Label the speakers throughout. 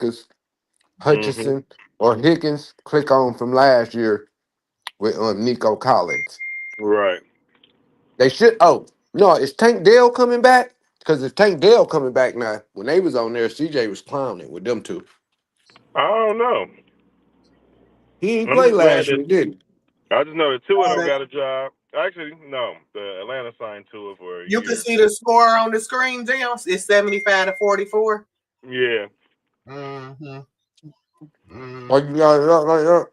Speaker 1: Marcus Hutchinson or Higgins. Click on from last year with Nico Collins.
Speaker 2: Right.
Speaker 1: They should. Oh no, is Tank Dell coming back? Because if Tank Dell coming back now, when they was on there, CJ was clowning with them two.
Speaker 2: I don't know.
Speaker 1: He ain't
Speaker 2: I'm
Speaker 1: play
Speaker 2: just glad
Speaker 1: last
Speaker 2: that
Speaker 1: year, did he?
Speaker 2: I just know that Tua don't
Speaker 3: That
Speaker 2: got a job. Actually, no. The Atlanta signed Tua for a
Speaker 3: you can
Speaker 2: year.
Speaker 3: see the score on the screen, Dale. It's 75-44.
Speaker 2: Yeah.
Speaker 3: Mm-hmm. Mm,
Speaker 1: Like you got it up like that.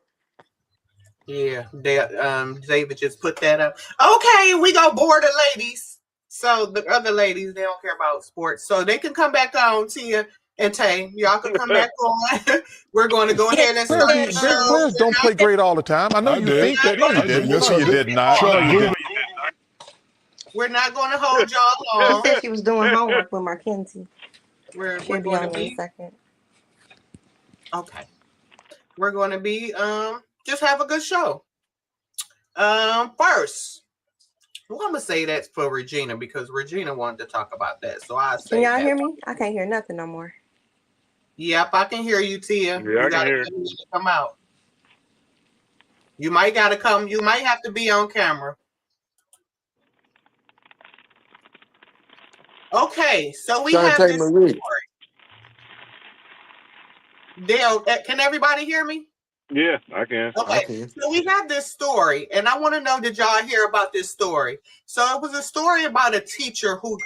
Speaker 3: yeah, David just put that up. Okay, we go board the ladies. So the other ladies, they don't care about sports, so they can come back on. Tia and Tay, y'all can come back on. We're going to go ahead and start the show.
Speaker 4: Players don't play great all the time. I know
Speaker 5: I
Speaker 4: you
Speaker 5: did.
Speaker 4: think that. No, you
Speaker 5: I
Speaker 4: didn't.
Speaker 5: did.
Speaker 4: No, you did not.
Speaker 5: Chuck
Speaker 4: No, you
Speaker 5: Booth.
Speaker 4: didn't.
Speaker 3: We're not going to hold y'all
Speaker 6: She
Speaker 3: long.
Speaker 6: said she was doing homework with Mackenzie.
Speaker 3: We're
Speaker 6: She'll be
Speaker 3: going to
Speaker 6: on in a
Speaker 3: be
Speaker 6: second.
Speaker 3: okay. We're going to be just have a good show. First, well, I'm gonna say that for Regina because Regina wanted to talk about that. So I
Speaker 6: Can
Speaker 3: say
Speaker 6: y'all
Speaker 3: that.
Speaker 6: hear me? I can't hear nothing no more.
Speaker 3: Yep, I can hear you, Tia.
Speaker 2: Yeah, I
Speaker 3: You
Speaker 2: can hear.
Speaker 3: gotta come out. You might gotta come. You might have to be on camera. Okay, so we have
Speaker 1: Shantae
Speaker 3: this
Speaker 1: Marie.
Speaker 3: story. Dale, can everybody hear me?
Speaker 2: Yeah, I can.
Speaker 1: I
Speaker 3: Okay,
Speaker 1: can.
Speaker 3: so we have this story, and I want to know, did y'all hear about this story? So it was a story about a teacher who,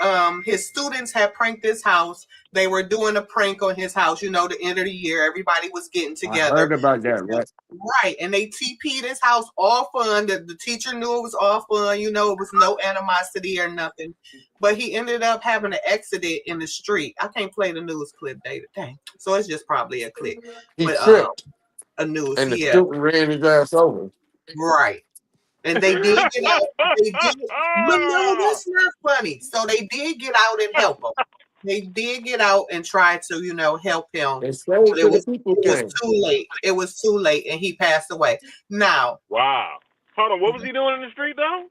Speaker 3: his students had pranked his house. They were doing a prank on his house, you know, the end of the year. Everybody was getting
Speaker 1: I heard
Speaker 3: together.
Speaker 1: about that, right?
Speaker 3: Right, and they TP'd his house, all fun. The teacher knew it was all fun, you know, it was no animosity or nothing. But he ended up having an accident in the street. I can't play the news clip, David. Dang. So it's just probably a clip.
Speaker 1: He
Speaker 3: But
Speaker 1: tripped,
Speaker 3: a news,
Speaker 1: and the
Speaker 3: yeah.
Speaker 1: student ran his ass over.
Speaker 3: Right. And they did get out. They did, but no, that's not funny. So they did get out and help him. They did get out and try to, you know, help him.
Speaker 1: They stayed
Speaker 3: But
Speaker 1: till the people
Speaker 3: it was
Speaker 1: came.
Speaker 3: too late. It was too late, and he passed away. Now
Speaker 2: Wow. Hold on. What was he doing in the street though?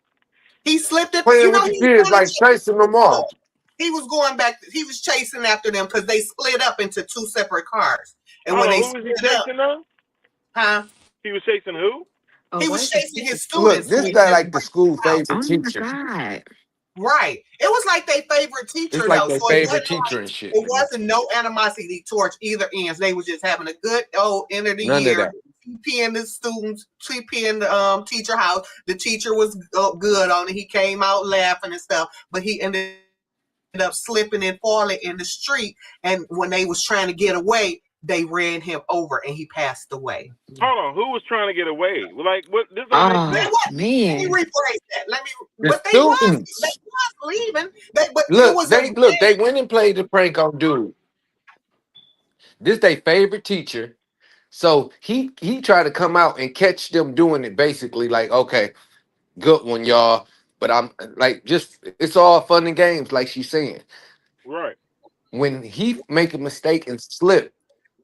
Speaker 3: he slipped it. You
Speaker 1: Playing
Speaker 3: know,
Speaker 1: with the kids like chasing them off.
Speaker 3: he was going back. He was chasing after them because they split up into two separate cars. And
Speaker 2: Hold
Speaker 3: when
Speaker 2: on.
Speaker 3: they
Speaker 2: Who was he
Speaker 3: split up,
Speaker 2: chasing though?
Speaker 3: huh?
Speaker 2: He was chasing who?
Speaker 3: He was chasing his
Speaker 1: Look,
Speaker 3: students.
Speaker 1: this
Speaker 3: With
Speaker 1: guy
Speaker 3: him.
Speaker 1: like the school favorite
Speaker 7: Oh my
Speaker 1: teacher.
Speaker 7: God.
Speaker 3: Right. It was like their favorite teacher
Speaker 1: It's like
Speaker 3: though.
Speaker 1: their
Speaker 3: So
Speaker 1: favorite teacher and shit.
Speaker 3: it wasn't no animosity towards either ends. They was just having a good old end of the
Speaker 1: None of
Speaker 3: year.
Speaker 1: that.
Speaker 3: TPing the students, TPing the teacher house. The teacher was good on it. He came out laughing and stuff, but he ended up slipping and falling in the street. And when they was trying to get away, they ran him over and he passed away.
Speaker 2: Hold on. Who was trying to get away? Like what? This don't make
Speaker 7: Oh
Speaker 2: sense.
Speaker 3: Let me
Speaker 7: man.
Speaker 3: rephrase that.
Speaker 1: The
Speaker 3: But they was
Speaker 1: students.
Speaker 3: leaving. But it
Speaker 1: Look,
Speaker 3: was a
Speaker 1: they went and played the prank on dude. This their favorite teacher. So he tried to come out and catch them doing it basically like, okay, good one, y'all. But I'm like, just it's all fun and games, like she's saying.
Speaker 2: Right.
Speaker 1: When he make a mistake and slip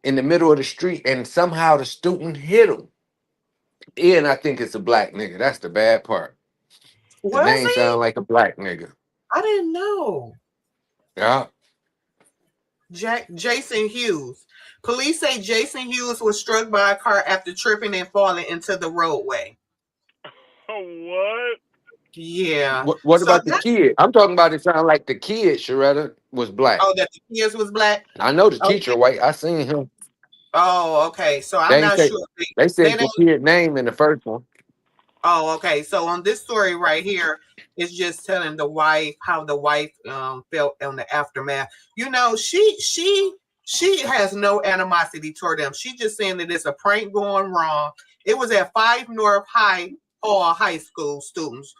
Speaker 1: in the middle of the street and somehow the student hit him. And I think it's a black nigga. That's the bad part. The
Speaker 3: was
Speaker 1: name
Speaker 3: he?
Speaker 1: sound like a black nigga.
Speaker 3: I didn't know.
Speaker 1: Yeah.
Speaker 3: Jason Hughes. Police say Jason Hughes was struck by a car after tripping and falling into the roadway.
Speaker 2: What?
Speaker 3: Yeah.
Speaker 1: What
Speaker 3: So
Speaker 1: about the kid? I'm talking about it sound like the kid, Sharetta, was black.
Speaker 3: that the kids was black.
Speaker 1: I know the
Speaker 3: Okay.
Speaker 1: teacher white. I seen him.
Speaker 3: Oh, okay. So I'm
Speaker 1: They ain't
Speaker 3: not
Speaker 1: say
Speaker 3: sure.
Speaker 1: they said
Speaker 3: They
Speaker 1: the
Speaker 3: don't.
Speaker 1: kid name in the first one.
Speaker 3: Oh, okay. So on this story right here, it's just telling the wife how the wife felt on the aftermath. You know, she has no animosity toward them. She just saying that it's a prank going wrong. It was at 5 North High School. Students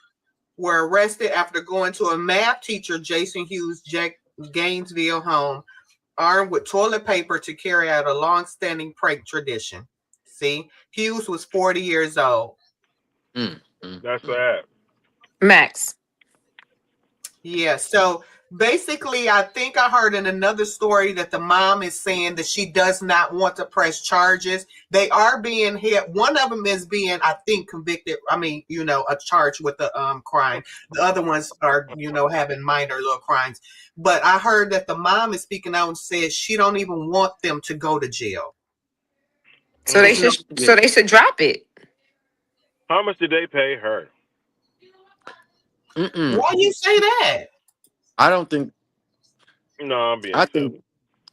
Speaker 3: were arrested after going to a math teacher, Jason Hughes, Gainesville home, armed with toilet paper to carry out a long-standing prank tradition. See, Hughes was 40 years old.
Speaker 2: That's sad.
Speaker 7: Max.
Speaker 3: Yeah, so Basically, I think I heard in another story that the mom is saying that she does not want to press charges. They are being hit. One of them is being, I think, convicted. I mean, a charge with the crime. The other ones are, having minor little crimes. But I heard that the mom is speaking out and says she don't even want them to go to jail.
Speaker 5: So they
Speaker 3: It's no-
Speaker 5: should. So they should drop it.
Speaker 2: How much did they pay her?
Speaker 3: Why you say that?
Speaker 1: I don't think.
Speaker 2: No, I'm being
Speaker 1: I
Speaker 2: silly.
Speaker 1: think.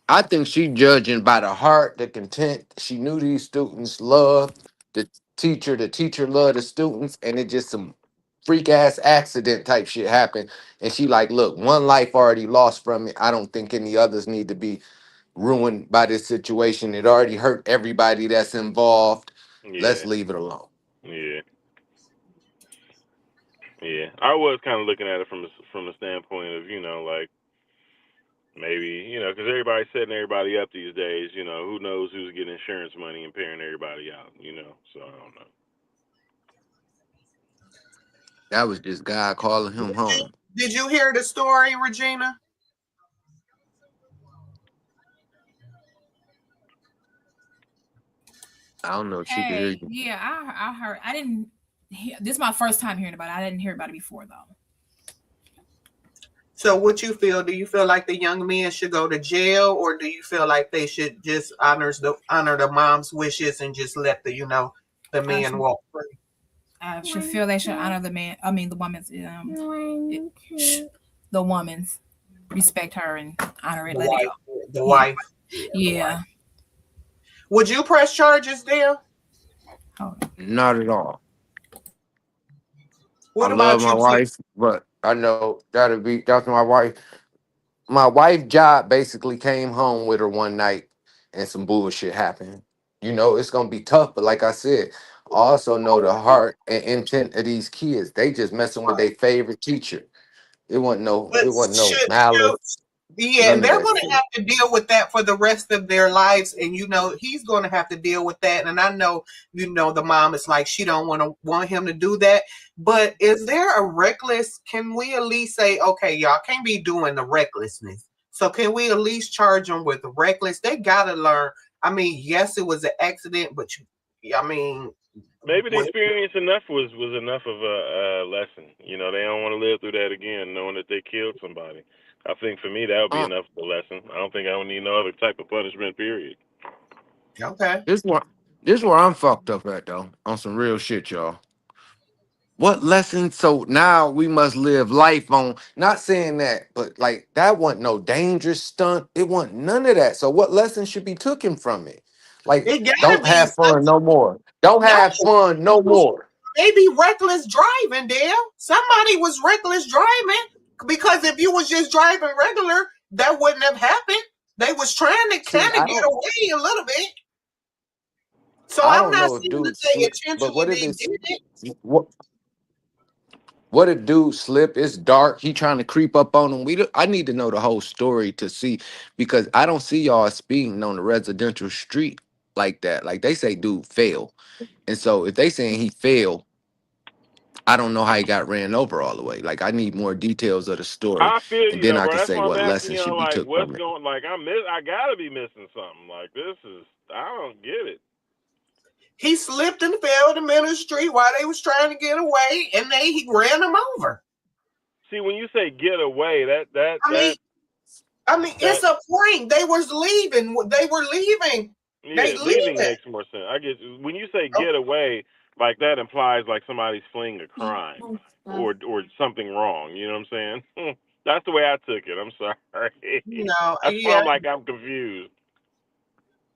Speaker 1: I think she judging by the heart, the content. She knew these students loved the teacher. The teacher loved the students, and it just some freak ass accident type shit happened. And she like, look, one life already lost from it. I don't think any others need to be ruined by this situation. It already hurt everybody that's involved. Let's
Speaker 2: Yeah,
Speaker 1: leave it alone.
Speaker 2: yeah, yeah. I was kind of looking at it from the standpoint of like maybe because everybody's setting everybody up these days. Who knows who's getting insurance money and paying everybody out. So I don't know.
Speaker 1: That was just God calling him home.
Speaker 3: Did you hear the story, Regina?
Speaker 1: I don't know if she could hear
Speaker 7: Hey,
Speaker 1: you.
Speaker 7: yeah, I heard. I didn't. This is my first time hearing about it. I didn't hear about it before though.
Speaker 3: So what you feel? Do you feel like the young men should go to jail, or do you feel like they should just honor the mom's wishes and just let the man
Speaker 7: should-
Speaker 3: walk free?
Speaker 7: I should feel they should honor the man. I mean, the woman's. The woman's respect her and honor it.
Speaker 3: The
Speaker 7: Let it
Speaker 3: wife.
Speaker 7: go.
Speaker 3: The wife.
Speaker 7: Yeah.
Speaker 3: Would you press charges there?
Speaker 7: Hold on.
Speaker 1: Not at all.
Speaker 3: What
Speaker 1: I
Speaker 3: about
Speaker 1: love my
Speaker 3: you?
Speaker 1: wife, but I know that's my wife. My wife's job basically came home with her one night and some bullshit happened. It's gonna be tough, but like I said, I also know the heart and intent of these kids. They just messing with their favorite teacher. It wasn't no malice.
Speaker 3: Yeah,
Speaker 1: None
Speaker 3: and
Speaker 1: of
Speaker 3: they're
Speaker 1: that
Speaker 3: going to
Speaker 1: shit.
Speaker 3: have to deal with that for the rest of their lives, and he's going to have to deal with that. And I know, the mom is like she don't want him to do that. But is there a reckless? Can we at least say, okay, y'all can't be doing the recklessness? So can we at least charge them with the reckless? They got to learn. I mean, yes, it was an accident, but
Speaker 2: Maybe the experience was enough of a lesson. They don't want to live through that again, knowing that they killed somebody. I think for me that would be enough of a lesson. I don't think I would need no other type of punishment. Period.
Speaker 3: Okay.
Speaker 1: This where I'm fucked up at though. On some real shit, y'all. What lesson? So now we must live life on. Not saying that, but like that wasn't no dangerous stunt. It wasn't none of that. So what lesson should be taken from it? Like,
Speaker 3: It gotta
Speaker 1: don't
Speaker 3: be
Speaker 1: have fun no more. Don't have fun no more.
Speaker 3: maybe reckless driving, Dale. Somebody was reckless driving, because if you was just driving regular, that wouldn't have happened. They was trying to kind of get away a little bit. So I'm not saying that they intentionally did it.
Speaker 1: What if dude slip? It's dark. He trying to creep up on him. I need to know the whole story to see, because I don't see y'all speeding on the residential street like that. Like they say, dude fell, and so if they saying he fell, I don't know how he got ran over all the way. Like I need more details of the story,
Speaker 2: I feel
Speaker 1: and
Speaker 2: you,
Speaker 1: then
Speaker 2: though,
Speaker 1: I
Speaker 2: bro.
Speaker 1: can
Speaker 2: That's
Speaker 1: say
Speaker 2: why
Speaker 1: what
Speaker 2: I'm
Speaker 1: lesson
Speaker 2: asking
Speaker 1: should be
Speaker 2: like
Speaker 1: took
Speaker 2: what's
Speaker 1: from it.
Speaker 2: going. Like I gotta be missing something. Like this is I don't get it.
Speaker 3: He slipped and fell in the middle of the street while they was trying to get away, and he ran them over.
Speaker 2: See, when you say get away,
Speaker 3: I mean, it's a prank. They was leaving. They were leaving.
Speaker 2: Yeah, leaving makes more sense. I get you. When you say get away, like that implies like somebody's fleeing a crime or something wrong. You know what I'm saying? That's the way I took it. I'm sorry. That's why I'm like I'm confused.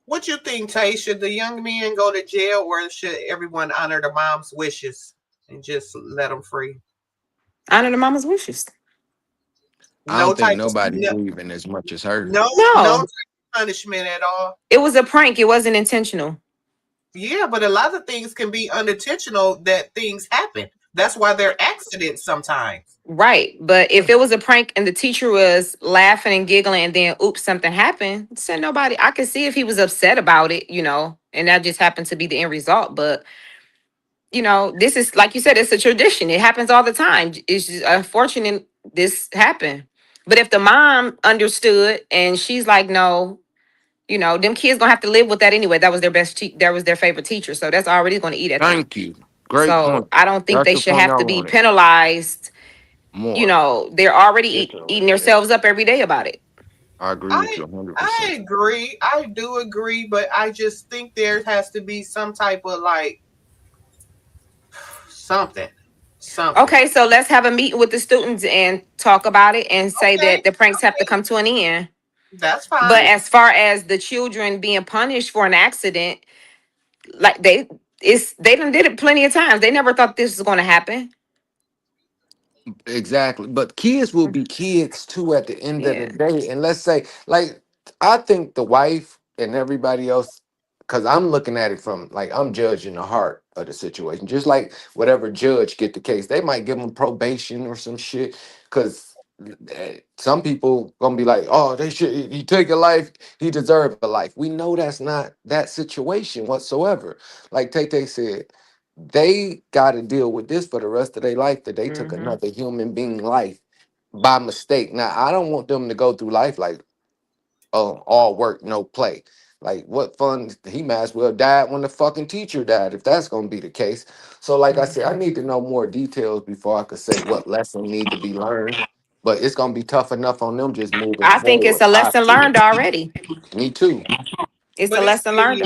Speaker 3: What you think, Tay? Should the young men go to jail, or should everyone honor the mom's wishes and just let them free?
Speaker 5: Honor the mama's wishes.
Speaker 1: I don't think nobody's leaving as much as her.
Speaker 3: No punishment at all.
Speaker 5: It was a prank. It wasn't intentional.
Speaker 3: Yeah, but a lot of things can be unintentional, that things happen. That's why they're accidents sometimes.
Speaker 5: Right. But if it was a prank and the teacher was laughing and giggling and then oops, something happened, said nobody. I could see if he was upset about it, and that just happened to be the end result. But this is, like you said, it's a tradition. It happens all the time. It's just unfortunate this happened. But if the mom understood and she's like, no, you know, them kids gonna have to live with that anyway. That was their that was their favorite teacher. So that's already gonna eat at them.
Speaker 1: Thank you. Great
Speaker 5: So
Speaker 1: point.
Speaker 5: I don't think
Speaker 1: That's
Speaker 5: they
Speaker 1: the
Speaker 5: should
Speaker 1: point
Speaker 5: have
Speaker 1: I
Speaker 5: to be
Speaker 1: wanted.
Speaker 5: penalized. You
Speaker 1: More.
Speaker 5: know, they're already
Speaker 2: Definitely,
Speaker 5: eating
Speaker 2: yeah.
Speaker 5: themselves up every day about it.
Speaker 1: I agree with you 100%.
Speaker 3: I agree. I do agree, but I just think there has to be some type of like something.
Speaker 5: Okay, so let's have a meeting with the students and talk about it and say
Speaker 3: Okay,
Speaker 5: that the pranks have to come to an end.
Speaker 3: That's
Speaker 5: But
Speaker 3: fine.
Speaker 5: as far as the children being punished for an accident, like they done did it plenty of times. They never thought this was going to happen.
Speaker 1: Exactly. But kids will be kids too at the end of the
Speaker 5: Yeah.
Speaker 1: day. And let's say, like, I think the wife and everybody else, because I'm looking at it from like I'm judging the heart of the situation. Just like whatever judge get the case, they might give them probation or some shit. Because some people gonna be like, oh, they should he take a life, he deserved a life. We know that's not that situation whatsoever. Like Tay said, they got to deal with this for the rest of their life, that they took
Speaker 5: Mm-hmm.
Speaker 1: another human being life by mistake. Now, I don't want them to go through life like, oh, all work, no play. Like, what fun? He might as well died when the fucking teacher died, if that's going to be the case. So, like I said, I need to know more details before I could say what lesson need to be learned. But it's going to be tough enough on them just moving
Speaker 5: I think it's
Speaker 1: forward.
Speaker 5: a
Speaker 1: I
Speaker 5: lesson
Speaker 1: feel.
Speaker 5: learned already.
Speaker 1: Me too.
Speaker 5: It's
Speaker 3: But
Speaker 5: a
Speaker 3: it's
Speaker 5: lesson learned.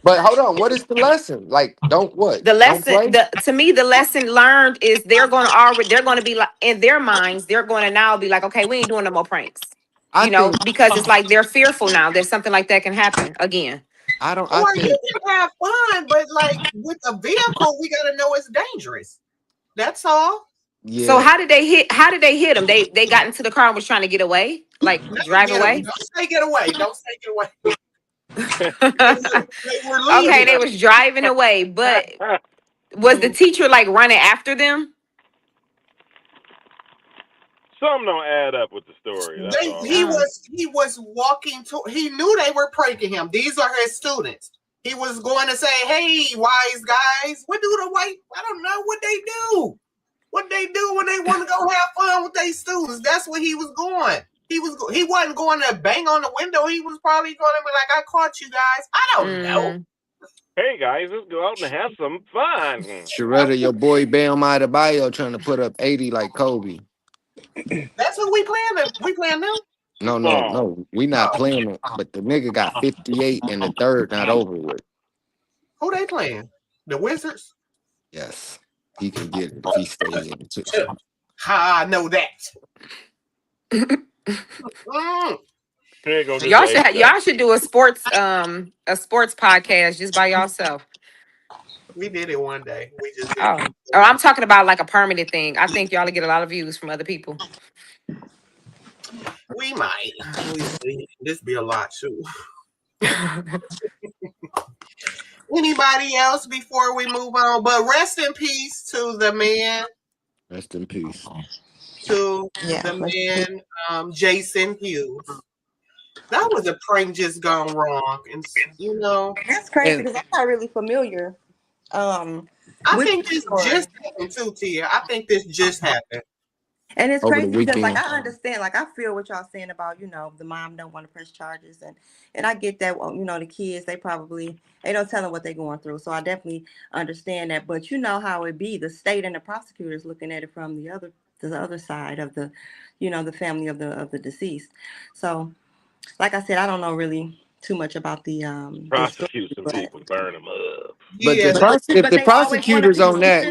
Speaker 1: But hold on, what is the lesson? Like, don't what?
Speaker 5: The
Speaker 1: Don't
Speaker 5: lesson,
Speaker 1: play?
Speaker 5: to me, the lesson learned is they're going to be like, in their minds, they're going to now be like, okay, we ain't doing no more pranks.
Speaker 1: I
Speaker 5: You know,
Speaker 1: think,
Speaker 5: because it's like they're fearful now that something like that can happen again.
Speaker 1: I
Speaker 3: or you
Speaker 1: think,
Speaker 3: can have fun, but like with a vehicle, we gotta know it's dangerous. That's all.
Speaker 5: So
Speaker 1: yeah.
Speaker 5: how did they hit? How did they hit them? They got into the car and was trying to get away, like
Speaker 3: Not
Speaker 5: drive
Speaker 3: get away.
Speaker 5: away.
Speaker 3: Don't say get away. Don't say get away. They were
Speaker 5: Okay,
Speaker 3: leaving.
Speaker 5: they was driving away, but was the teacher like running after them?
Speaker 2: Something don't add up with the story. That's all.
Speaker 3: He was walking to. He knew they were pranking him. These are his students. He was going to say, "Hey, wise guys, what do the white? I don't know what they do. What they do when they want to go have fun with their students? That's where he was going. He wasn't going to bang on the window. He was probably going to be like, "I caught you guys. I don't know."
Speaker 2: Hey guys, let's go out and have some fun.
Speaker 1: Sharetta, your boy Bam Adebayo trying to put up 80 like Kobe.
Speaker 3: That's who we playing. We playing now.
Speaker 1: No. We not playing it. But the nigga got 58 and the third not over with.
Speaker 3: Who they playing? The Wizards.
Speaker 1: Yes. He can get it if he stays in too.
Speaker 3: How I know that.
Speaker 5: Y'all should do a sports podcast just by yourself.
Speaker 3: We did it one day. We just did
Speaker 5: Oh, I'm talking about like a permanent thing. I think y'all will get a lot of views from other people.
Speaker 3: We might. This be a lot too. Anybody else before we move on? But rest in peace to the man.
Speaker 1: Rest in peace.
Speaker 3: To the man, Jason Hughes. That was a prank just gone wrong, and you know
Speaker 6: that's crazy because I'm not really familiar.
Speaker 3: I think this just happened too, Tia. I think this just happened.
Speaker 6: And it's
Speaker 1: Over
Speaker 6: crazy
Speaker 1: the
Speaker 6: because, like,
Speaker 1: weekend.
Speaker 6: I understand, like, I feel what y'all saying about, you know, the mom don't want to press charges, and I get that. You know, the kids, they don't tell them what they're going through, so I definitely understand that. But you know how it be, the state and the prosecutors looking at it from the other side of the, you know, the family of the deceased. So, like I said, I don't know really too much about the
Speaker 2: prosecute some people, burn them up.
Speaker 1: But
Speaker 3: Yeah,
Speaker 1: if the prosecutors on that,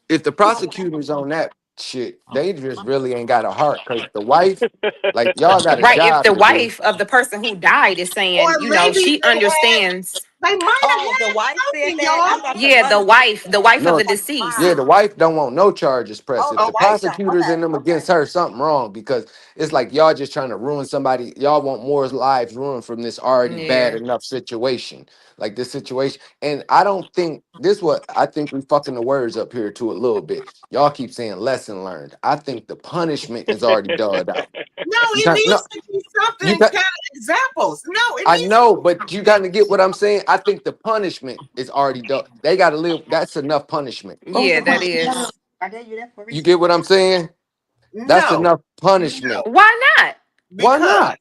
Speaker 6: if
Speaker 1: the prosecutors on that shit, they just really ain't got a heart, because the wife, like, y'all got a
Speaker 5: Right, if
Speaker 1: job
Speaker 5: the
Speaker 1: to do.
Speaker 5: wife of the person who died is saying,
Speaker 3: Or
Speaker 5: you know,
Speaker 3: maybe
Speaker 5: she
Speaker 3: they
Speaker 5: understands.
Speaker 3: They might have
Speaker 6: the wife said
Speaker 3: something,
Speaker 6: that.
Speaker 3: y'all.
Speaker 5: Yeah, the wife
Speaker 1: No,
Speaker 5: of the deceased.
Speaker 1: Yeah, the wife don't want no charges pressed. If
Speaker 6: Oh,
Speaker 1: the
Speaker 6: the wife don't.
Speaker 1: prosecutors
Speaker 6: Okay,
Speaker 1: in them against her, something wrong, because it's like y'all just trying to ruin somebody. Y'all want more lives ruined from this already bad
Speaker 5: Yeah.
Speaker 1: enough situation. Like this situation. And I don't think I think we fucking the words up here to a little bit. Y'all keep saying lesson learned. I think the punishment is already done out.
Speaker 3: No, it needs to be something kind of examples. No, it
Speaker 1: I
Speaker 3: needs
Speaker 1: know, but you got to get what I'm saying. I think the punishment is already done. They got to live. That's enough punishment.
Speaker 5: Yeah, that is.
Speaker 6: I gave you that for
Speaker 1: You get what I'm saying? That's
Speaker 3: No,
Speaker 1: enough punishment.
Speaker 5: Why not?
Speaker 1: Why
Speaker 3: because
Speaker 1: not?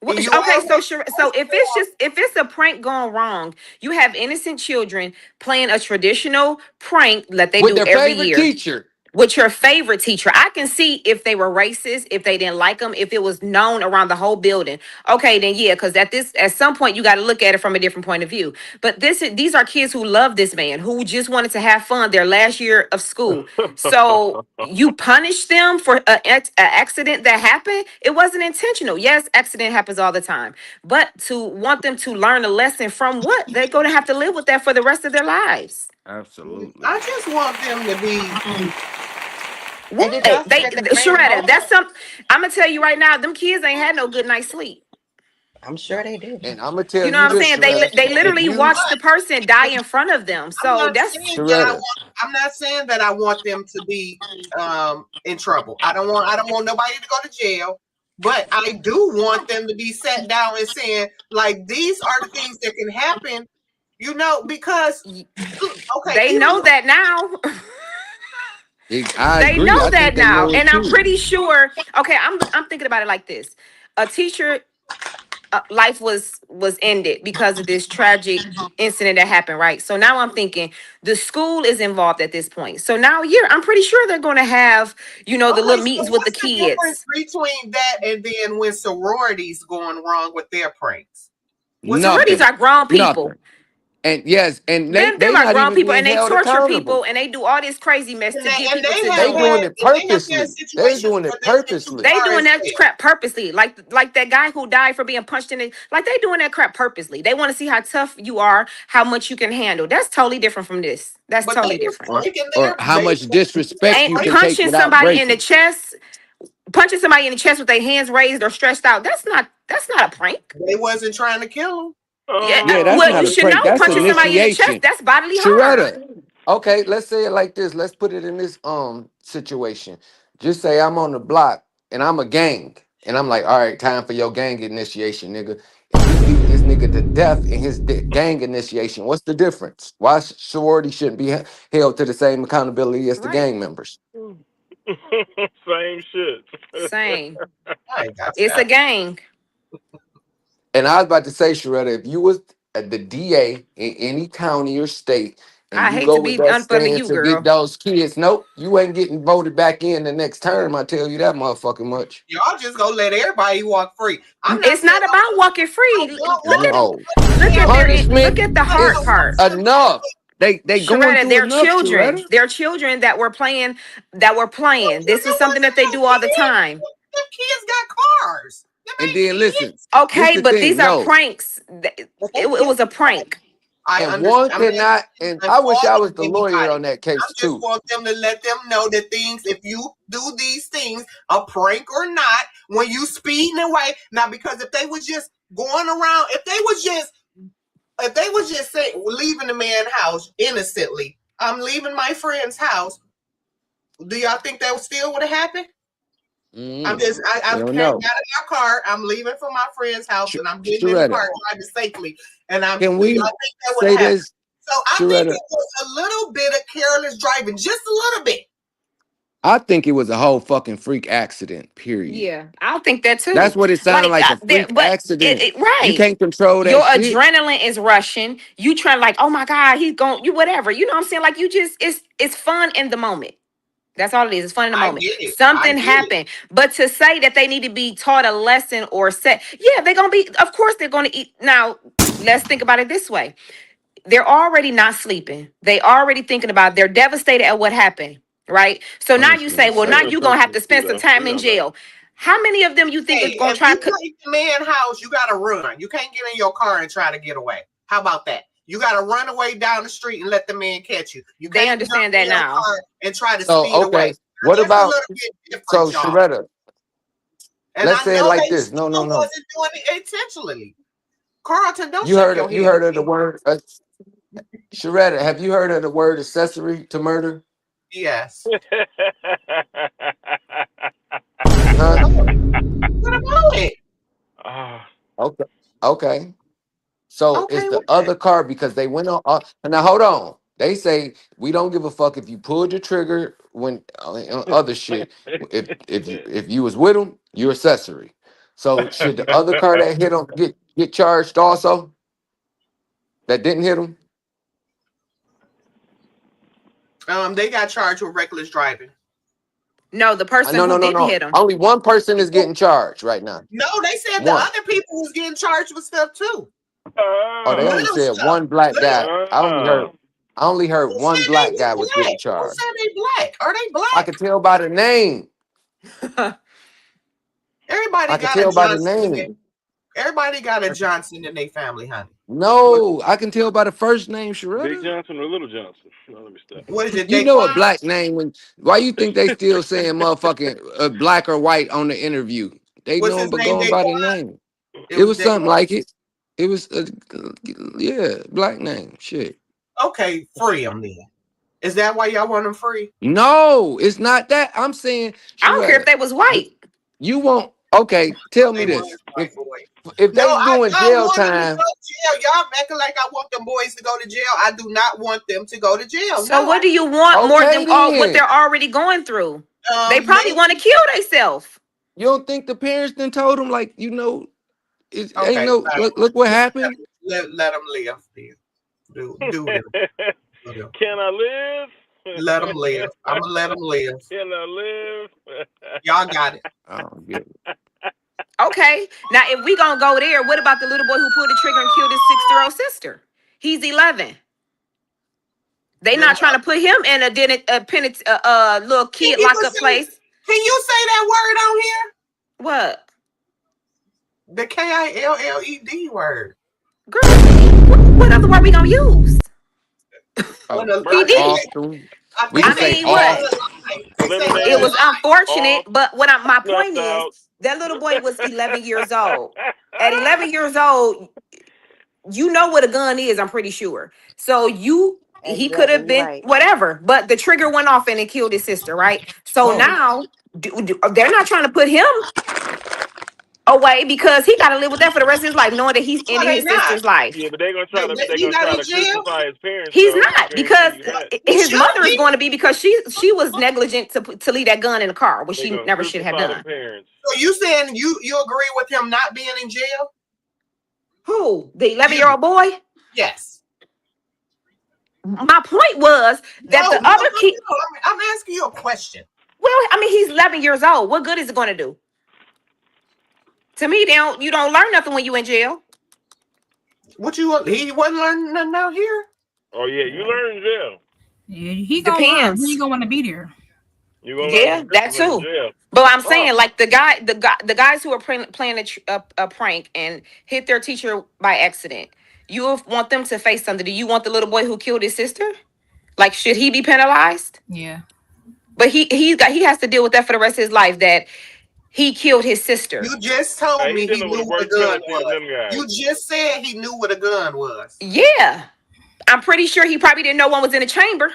Speaker 5: Okay,
Speaker 3: you
Speaker 5: so
Speaker 3: already
Speaker 5: so if it's a prank gone wrong, you have innocent children playing a traditional prank that they
Speaker 1: With
Speaker 5: do
Speaker 1: their
Speaker 5: every
Speaker 1: favorite
Speaker 5: year
Speaker 1: teacher.
Speaker 5: with your favorite teacher. I can see if they were racist, if they didn't like them, if it was known around the whole building. Okay, then yeah, because at some point you got to look at it from a different point of view. But these are kids who love this man, who just wanted to have fun their last year of school. So you punish them for a accident that happened. It wasn't intentional. Yes, accident happens all the time. But to want them to learn a lesson from what? They're going to have to live with that for the rest of their lives.
Speaker 1: Absolutely.
Speaker 3: I just want them to be.
Speaker 6: And did y'all see that the man
Speaker 5: Sharetta,
Speaker 6: wrote
Speaker 5: that's some. I'm gonna tell you right now, them kids ain't had no good night's sleep.
Speaker 6: I'm sure they did.
Speaker 1: And I'm gonna tell
Speaker 5: You know
Speaker 1: you
Speaker 5: what I'm
Speaker 1: this,
Speaker 5: saying?
Speaker 1: Sharetta.
Speaker 5: They
Speaker 1: If
Speaker 5: literally
Speaker 1: you,
Speaker 5: watched the person die in front of them.
Speaker 3: I'm
Speaker 5: So
Speaker 3: not
Speaker 5: that's
Speaker 3: saying that
Speaker 1: Sharetta,
Speaker 3: I'm not saying that I want them to be in trouble. I don't want nobody to go to jail. But I do want them to be sat down and saying, like, these are the things that can happen, you know, because okay,
Speaker 5: they
Speaker 3: even
Speaker 5: know that now.
Speaker 1: I
Speaker 5: They
Speaker 1: agree.
Speaker 5: know
Speaker 1: I
Speaker 5: that
Speaker 1: think they
Speaker 5: now,
Speaker 1: know it
Speaker 5: and I'm
Speaker 1: too.
Speaker 5: pretty sure. Okay, I'm thinking about it like this: a teacher. Life was ended because of this tragic incident that happened, right? So now I'm thinking the school is involved at this point. So now I'm pretty sure they're going to have, the
Speaker 3: okay,
Speaker 5: little
Speaker 3: so
Speaker 5: meetings with the
Speaker 3: what's the difference
Speaker 5: kids.
Speaker 3: between that and then when sororities going wrong with their pranks? What's the
Speaker 5: Sororities
Speaker 1: Nothing.
Speaker 5: are grown people.
Speaker 1: Nothing. And yes, and
Speaker 5: Them
Speaker 1: they
Speaker 5: are
Speaker 1: not
Speaker 5: grown
Speaker 1: even
Speaker 5: people,
Speaker 1: being
Speaker 5: and they
Speaker 1: held
Speaker 5: torture
Speaker 1: accountable.
Speaker 5: people, and they do all this crazy mess
Speaker 3: And
Speaker 5: to get
Speaker 3: they
Speaker 5: people to
Speaker 3: have
Speaker 1: They
Speaker 5: do it.
Speaker 1: doing
Speaker 3: had
Speaker 1: it
Speaker 3: and they have had
Speaker 1: purposely. They're
Speaker 3: situations
Speaker 1: doing
Speaker 3: where
Speaker 1: it
Speaker 3: they went too
Speaker 1: purposely.
Speaker 5: They
Speaker 3: far
Speaker 5: doing
Speaker 3: as
Speaker 5: that
Speaker 3: well.
Speaker 5: crap purposely, like that guy who died for being punched in it. Like they doing that crap purposely. They want to see how tough you are, how much you can handle. That's totally different from this. That's
Speaker 3: But they
Speaker 5: totally
Speaker 3: was
Speaker 5: different.
Speaker 3: breaking
Speaker 1: Or how much disrespect you
Speaker 5: And
Speaker 1: can take
Speaker 5: punching
Speaker 1: without
Speaker 5: somebody in the
Speaker 1: breaking.
Speaker 5: chest, punching somebody in the chest with their hands raised or stretched out. That's not a prank.
Speaker 3: They wasn't trying to kill him.
Speaker 5: Yeah,
Speaker 1: Yeah, that's
Speaker 5: well,
Speaker 1: not
Speaker 5: you
Speaker 1: a
Speaker 5: should
Speaker 1: prank.
Speaker 5: know.
Speaker 1: That's
Speaker 5: Punching somebody in the chest,
Speaker 1: initiation.
Speaker 5: that's bodily harm.
Speaker 1: Sharetta. Okay, let's say it like this. Let's put it in this situation. Just say I'm on the block and I'm a gang. And I'm like, all right, time for your gang initiation, nigga. And you beat this nigga to death in his gang initiation. What's the difference? Why sorority shouldn't be held to the same accountability as the
Speaker 5: Right.
Speaker 1: gang members?
Speaker 2: Same shit.
Speaker 5: Same.
Speaker 3: I got
Speaker 5: It's a
Speaker 3: that.
Speaker 5: gang.
Speaker 1: And I was about to say, Sharetta, if you was at the DA in any county or state and
Speaker 5: I
Speaker 1: you
Speaker 5: hate
Speaker 1: go
Speaker 5: to
Speaker 1: with
Speaker 5: be
Speaker 1: that
Speaker 5: unfunny
Speaker 1: stance
Speaker 5: you,
Speaker 1: to get
Speaker 5: girl.
Speaker 1: those kids, nope, you ain't getting voted back in the next term. I tell you that motherfucking much.
Speaker 3: Y'all just gonna let everybody walk free. I'm not
Speaker 5: It's not
Speaker 3: saying
Speaker 5: about walking free.
Speaker 1: No.
Speaker 5: Look
Speaker 1: Punishment
Speaker 5: at the hard
Speaker 1: is
Speaker 5: part.
Speaker 1: enough. They going
Speaker 5: Sharetta,
Speaker 1: through
Speaker 5: they're
Speaker 1: enough,
Speaker 5: children.
Speaker 1: Sharetta.
Speaker 5: They're children that were playing. This is something that they do all the time.
Speaker 3: The kids got cars. Them
Speaker 1: And
Speaker 3: ain't
Speaker 1: then listen,
Speaker 3: kids.
Speaker 1: this
Speaker 5: Okay,
Speaker 1: the
Speaker 5: but
Speaker 1: thing.
Speaker 5: these are
Speaker 1: No,
Speaker 5: pranks. It was a prank.
Speaker 3: I
Speaker 1: and
Speaker 3: understand.
Speaker 1: one cannot. And I wish I was the lawyer on that
Speaker 3: I
Speaker 1: case
Speaker 3: just
Speaker 1: too.
Speaker 3: want them to let them know that things, if you do these things, a prank or not, when you speeding away. Now, because if they was just going around, if they was just saying, leaving the man's house innocently, I'm leaving my friend's house, do y'all think that still would have happened? I'm just, I
Speaker 1: don't
Speaker 3: came
Speaker 1: know.
Speaker 3: out of my car. I'm leaving for my friend's house, and I'm getting in the
Speaker 1: Sharetta,
Speaker 3: car driving safely. And I'm.
Speaker 1: can we
Speaker 3: I think that would
Speaker 1: say
Speaker 3: happen.
Speaker 1: this?
Speaker 3: So I think
Speaker 1: Sharetta,
Speaker 3: it was a little bit of careless driving, just a little bit.
Speaker 1: I think it was a whole fucking freak accident. Period.
Speaker 5: Yeah, I'll think that too.
Speaker 1: That's what it sounded like, a freak
Speaker 5: But
Speaker 1: accident. You
Speaker 5: right.
Speaker 1: can't control that
Speaker 5: Your
Speaker 1: shit.
Speaker 5: adrenaline is rushing. You trying like, oh my God, he's going, you whatever. You know what I'm saying? Like you just, it's fun in the moment. That's all it is. It's fun in the
Speaker 3: I
Speaker 5: moment.
Speaker 3: get it.
Speaker 5: Something happened. But to say that they need to be taught a lesson or set, yeah, they're gonna be, of course they're gonna eat. Now, let's think about it this way. They're already not sleeping. They already thinking about, they're devastated at what happened. Right. So now you say, well, now you're gonna have to spend some time in jail. How many of them you think is gonna
Speaker 3: if
Speaker 5: try
Speaker 3: you break the man's house, you gotta run. You can't get in your car and try to get away. How about that? You gotta run away down the street and let the man catch you. You
Speaker 5: They
Speaker 3: can't
Speaker 5: understand
Speaker 3: jump in
Speaker 5: that
Speaker 3: your
Speaker 5: now.
Speaker 3: car and try to
Speaker 1: So,
Speaker 3: speed
Speaker 1: okay.
Speaker 3: away.
Speaker 1: What
Speaker 3: That's
Speaker 1: about,
Speaker 3: a little bit different,
Speaker 1: so
Speaker 3: y'all.
Speaker 1: Sharetta,
Speaker 3: And
Speaker 1: let's
Speaker 3: I
Speaker 1: say it
Speaker 3: know
Speaker 1: like
Speaker 3: they
Speaker 1: this.
Speaker 3: still
Speaker 1: No.
Speaker 3: wasn't doing it intentionally. Carlton, don't
Speaker 1: You
Speaker 3: shake
Speaker 1: heard
Speaker 3: your
Speaker 1: of, you
Speaker 3: head
Speaker 1: heard
Speaker 3: at
Speaker 1: of the
Speaker 3: me.
Speaker 1: word, Sharetta, have you heard of the word accessory to murder?
Speaker 3: Yes.
Speaker 1: Huh?
Speaker 3: What about it?
Speaker 1: Okay. Okay. So it's
Speaker 3: Okay,
Speaker 1: the
Speaker 3: what?
Speaker 1: other car because they went on. Now hold on. They say we don't give a fuck if you pulled your trigger when on other shit, if you was with him, you're accessory. So should the other car that hit him get charged also? That didn't hit him?
Speaker 3: They got charged with reckless driving.
Speaker 5: No, the person
Speaker 1: No,
Speaker 5: who
Speaker 1: no, no,
Speaker 5: didn't
Speaker 1: no.
Speaker 5: hit him.
Speaker 1: Only one person is getting charged right now.
Speaker 3: No, they said the
Speaker 1: One.
Speaker 3: other people was getting charged with stuff too.
Speaker 1: Oh, they only
Speaker 3: Little
Speaker 1: said
Speaker 3: stuff.
Speaker 1: one black guy. I only heard
Speaker 3: Who
Speaker 1: one
Speaker 3: said
Speaker 1: black
Speaker 3: they
Speaker 1: guy was getting
Speaker 3: black?
Speaker 1: charged.
Speaker 3: Who said they black? Are they black?
Speaker 1: I could tell by the name.
Speaker 3: Everybody
Speaker 1: I could
Speaker 3: got
Speaker 1: tell
Speaker 3: a
Speaker 1: by the
Speaker 3: Johnson. in
Speaker 1: name.
Speaker 3: Everybody got a Johnson in their family, honey.
Speaker 1: No, I can tell by the first name,
Speaker 2: Big
Speaker 1: Sharetta.
Speaker 2: Johnson or Little Johnson? No, let me stop.
Speaker 3: What is it?
Speaker 1: You know a
Speaker 3: Daquan?
Speaker 1: black name when? Why you think they still saying motherfucking black or white on the interview? They
Speaker 3: What's
Speaker 1: know
Speaker 3: his
Speaker 1: but
Speaker 3: name,
Speaker 1: going by the
Speaker 3: Daquan?
Speaker 1: name. It was something
Speaker 3: Daquan.
Speaker 1: like it. It was yeah, black name. Shit.
Speaker 3: Okay, free him then. Is that why y'all want him free?
Speaker 1: No, it's not that. I'm saying
Speaker 5: I don't care
Speaker 1: Sharetta,
Speaker 5: if they was white.
Speaker 1: you won't. Okay, tell me
Speaker 3: They
Speaker 1: this.
Speaker 3: want his white boy.
Speaker 1: If they
Speaker 3: No, I
Speaker 1: doing
Speaker 3: don't
Speaker 1: jail
Speaker 3: want them to
Speaker 1: time,
Speaker 3: go to jail. Y'all acting like I want them boys to go to jail. I do not want them to go to jail.
Speaker 5: So
Speaker 3: No,
Speaker 5: what do you want more
Speaker 1: Okay,
Speaker 5: than all what
Speaker 1: then.
Speaker 5: they're already going through? They probably
Speaker 3: maybe-
Speaker 5: want to kill themselves.
Speaker 1: you don't think the parents then told them like it
Speaker 3: Okay,
Speaker 1: ain't no
Speaker 3: fine.
Speaker 1: look what happened.
Speaker 3: Let them live. Then. Do them. Do them.
Speaker 2: Can I live?
Speaker 3: Let them live. I'm gonna let them live.
Speaker 2: Can I live?
Speaker 3: Y'all got it.
Speaker 1: I don't get it.
Speaker 5: Okay. Now if we gonna go there, what about the little boy who pulled the trigger and killed his 6-year-old sister? He's 11. They not trying to put him in a little kid
Speaker 3: He was
Speaker 5: lockup
Speaker 3: in-
Speaker 5: place.
Speaker 3: Can you say that word on here?
Speaker 5: What?
Speaker 3: The KILLED word.
Speaker 5: Girl, what other word we gonna use?
Speaker 3: Well, the-
Speaker 5: He did.
Speaker 1: Often. We
Speaker 5: I
Speaker 1: can say
Speaker 5: mean, what?
Speaker 2: Lemonade.
Speaker 5: It was unfortunate,
Speaker 2: Off.
Speaker 5: but my point
Speaker 2: Left out.
Speaker 5: is that little boy was 11 years old. At 11 years old, you know what a gun is, I'm pretty sure. So he could have been
Speaker 6: right.
Speaker 5: whatever, but the trigger went off and it killed his sister, right? So now they're not trying to put him away because he got to live with that for the rest of his life, knowing that he's
Speaker 3: No,
Speaker 5: ending
Speaker 3: they
Speaker 5: his
Speaker 3: not.
Speaker 5: sister's life.
Speaker 2: Yeah, but they're gonna try to
Speaker 3: He not in jail?
Speaker 2: crucify his parents.
Speaker 5: He's
Speaker 2: though.
Speaker 5: not
Speaker 2: I
Speaker 5: because
Speaker 2: guarantee you that.
Speaker 5: his
Speaker 3: should
Speaker 5: mother is
Speaker 3: be.
Speaker 5: going to be because she was negligent to leave that gun in the car, which
Speaker 2: They
Speaker 5: she
Speaker 2: gonna
Speaker 5: never should have
Speaker 2: crucify
Speaker 5: done.
Speaker 2: the parents.
Speaker 3: So you saying you agree with him not being in jail?
Speaker 5: Who? The 11-year-old boy?
Speaker 3: Yes.
Speaker 5: My point was that
Speaker 3: No,
Speaker 5: the other kid.
Speaker 3: no, I'm asking you a question.
Speaker 5: Well, I mean, he's 11 years old. What good is it going to do? To me, you don't learn nothing when you in jail.
Speaker 3: He wasn't learning nothing out here?
Speaker 2: Oh yeah, you learn in jail.
Speaker 7: Yeah, he gonna
Speaker 5: Depends.
Speaker 7: He gonna want to be there.
Speaker 2: You gonna
Speaker 5: Yeah,
Speaker 2: learn
Speaker 5: that
Speaker 2: discipline in
Speaker 5: too.
Speaker 2: jail.
Speaker 5: But I'm saying, like the guys who are playing a prank and hit their teacher by accident, you want them to face something. Do you want the little boy who killed his sister? Like, should he be penalized?
Speaker 7: Yeah.
Speaker 5: But he has to deal with that for the rest of his life. That he killed his sister.
Speaker 3: You just told
Speaker 2: Hey,
Speaker 3: me
Speaker 2: he
Speaker 3: he
Speaker 2: dealing
Speaker 3: knew
Speaker 2: with
Speaker 3: what a
Speaker 2: worse
Speaker 3: gun
Speaker 2: penalty than them
Speaker 3: was.
Speaker 2: guys.
Speaker 3: You just said he knew what a gun was.
Speaker 5: Yeah, I'm pretty sure he probably didn't know one was in the chamber.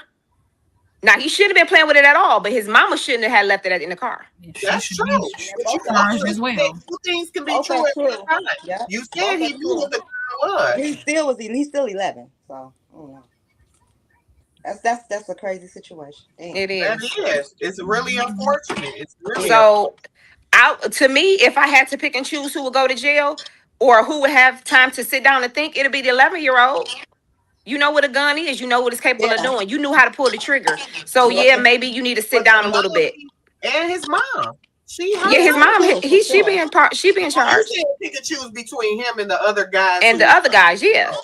Speaker 5: Now he shouldn't have been playing with it at all, but his mama shouldn't have had left it in the car.
Speaker 7: Yeah, she
Speaker 3: That's
Speaker 7: should
Speaker 3: true.
Speaker 7: be
Speaker 3: But you
Speaker 7: charged
Speaker 3: also
Speaker 7: as well.
Speaker 3: said two things can be
Speaker 6: Okay,
Speaker 3: true at
Speaker 6: true.
Speaker 3: one time.
Speaker 6: Yeah.
Speaker 3: You said he
Speaker 6: Okay,
Speaker 3: knew
Speaker 6: true.
Speaker 3: what the gun was.
Speaker 6: He's still 11. So I don't know. That's a crazy situation. Damn.
Speaker 5: It
Speaker 3: That
Speaker 5: is.
Speaker 3: is. It's really unfortunate. It's really
Speaker 5: So, to me, if I had to pick and choose who would go to jail or who would have time to sit down and think, it'd be the 11-year-old. You know what a gun is. You know what it's capable of
Speaker 6: Yeah.
Speaker 5: doing. You knew how to pull the trigger. So yeah, maybe you need to sit down a little bit.
Speaker 3: And his mom.
Speaker 5: Yeah, his mom. She being
Speaker 3: You
Speaker 5: charged,
Speaker 3: can't pick and choose between him and the other guys.
Speaker 5: and the other guys. Yeah.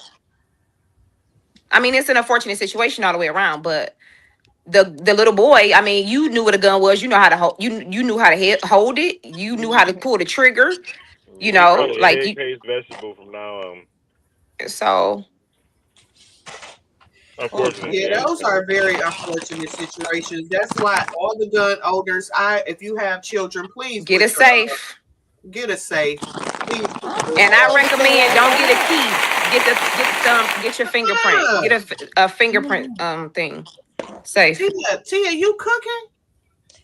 Speaker 5: I mean, it's an unfortunate situation all the way around, but the little boy. I mean, you knew what a gun was. You know how to hold. You knew how to hold it. You knew how to pull the trigger. You know,
Speaker 2: Probably a
Speaker 5: like
Speaker 2: egg-based vegetable from now on.
Speaker 5: so.
Speaker 2: Unfortunately.
Speaker 3: Yeah, those are very unfortunate situations. That's why all the gun owners, if you have children, please
Speaker 5: Get a
Speaker 3: put your-
Speaker 5: safe.
Speaker 3: Get a safe. Please put your-
Speaker 5: And I recommend don't get a key. Get your fingerprint. Get a fingerprint thing. Safe.
Speaker 3: Tia, you cooking?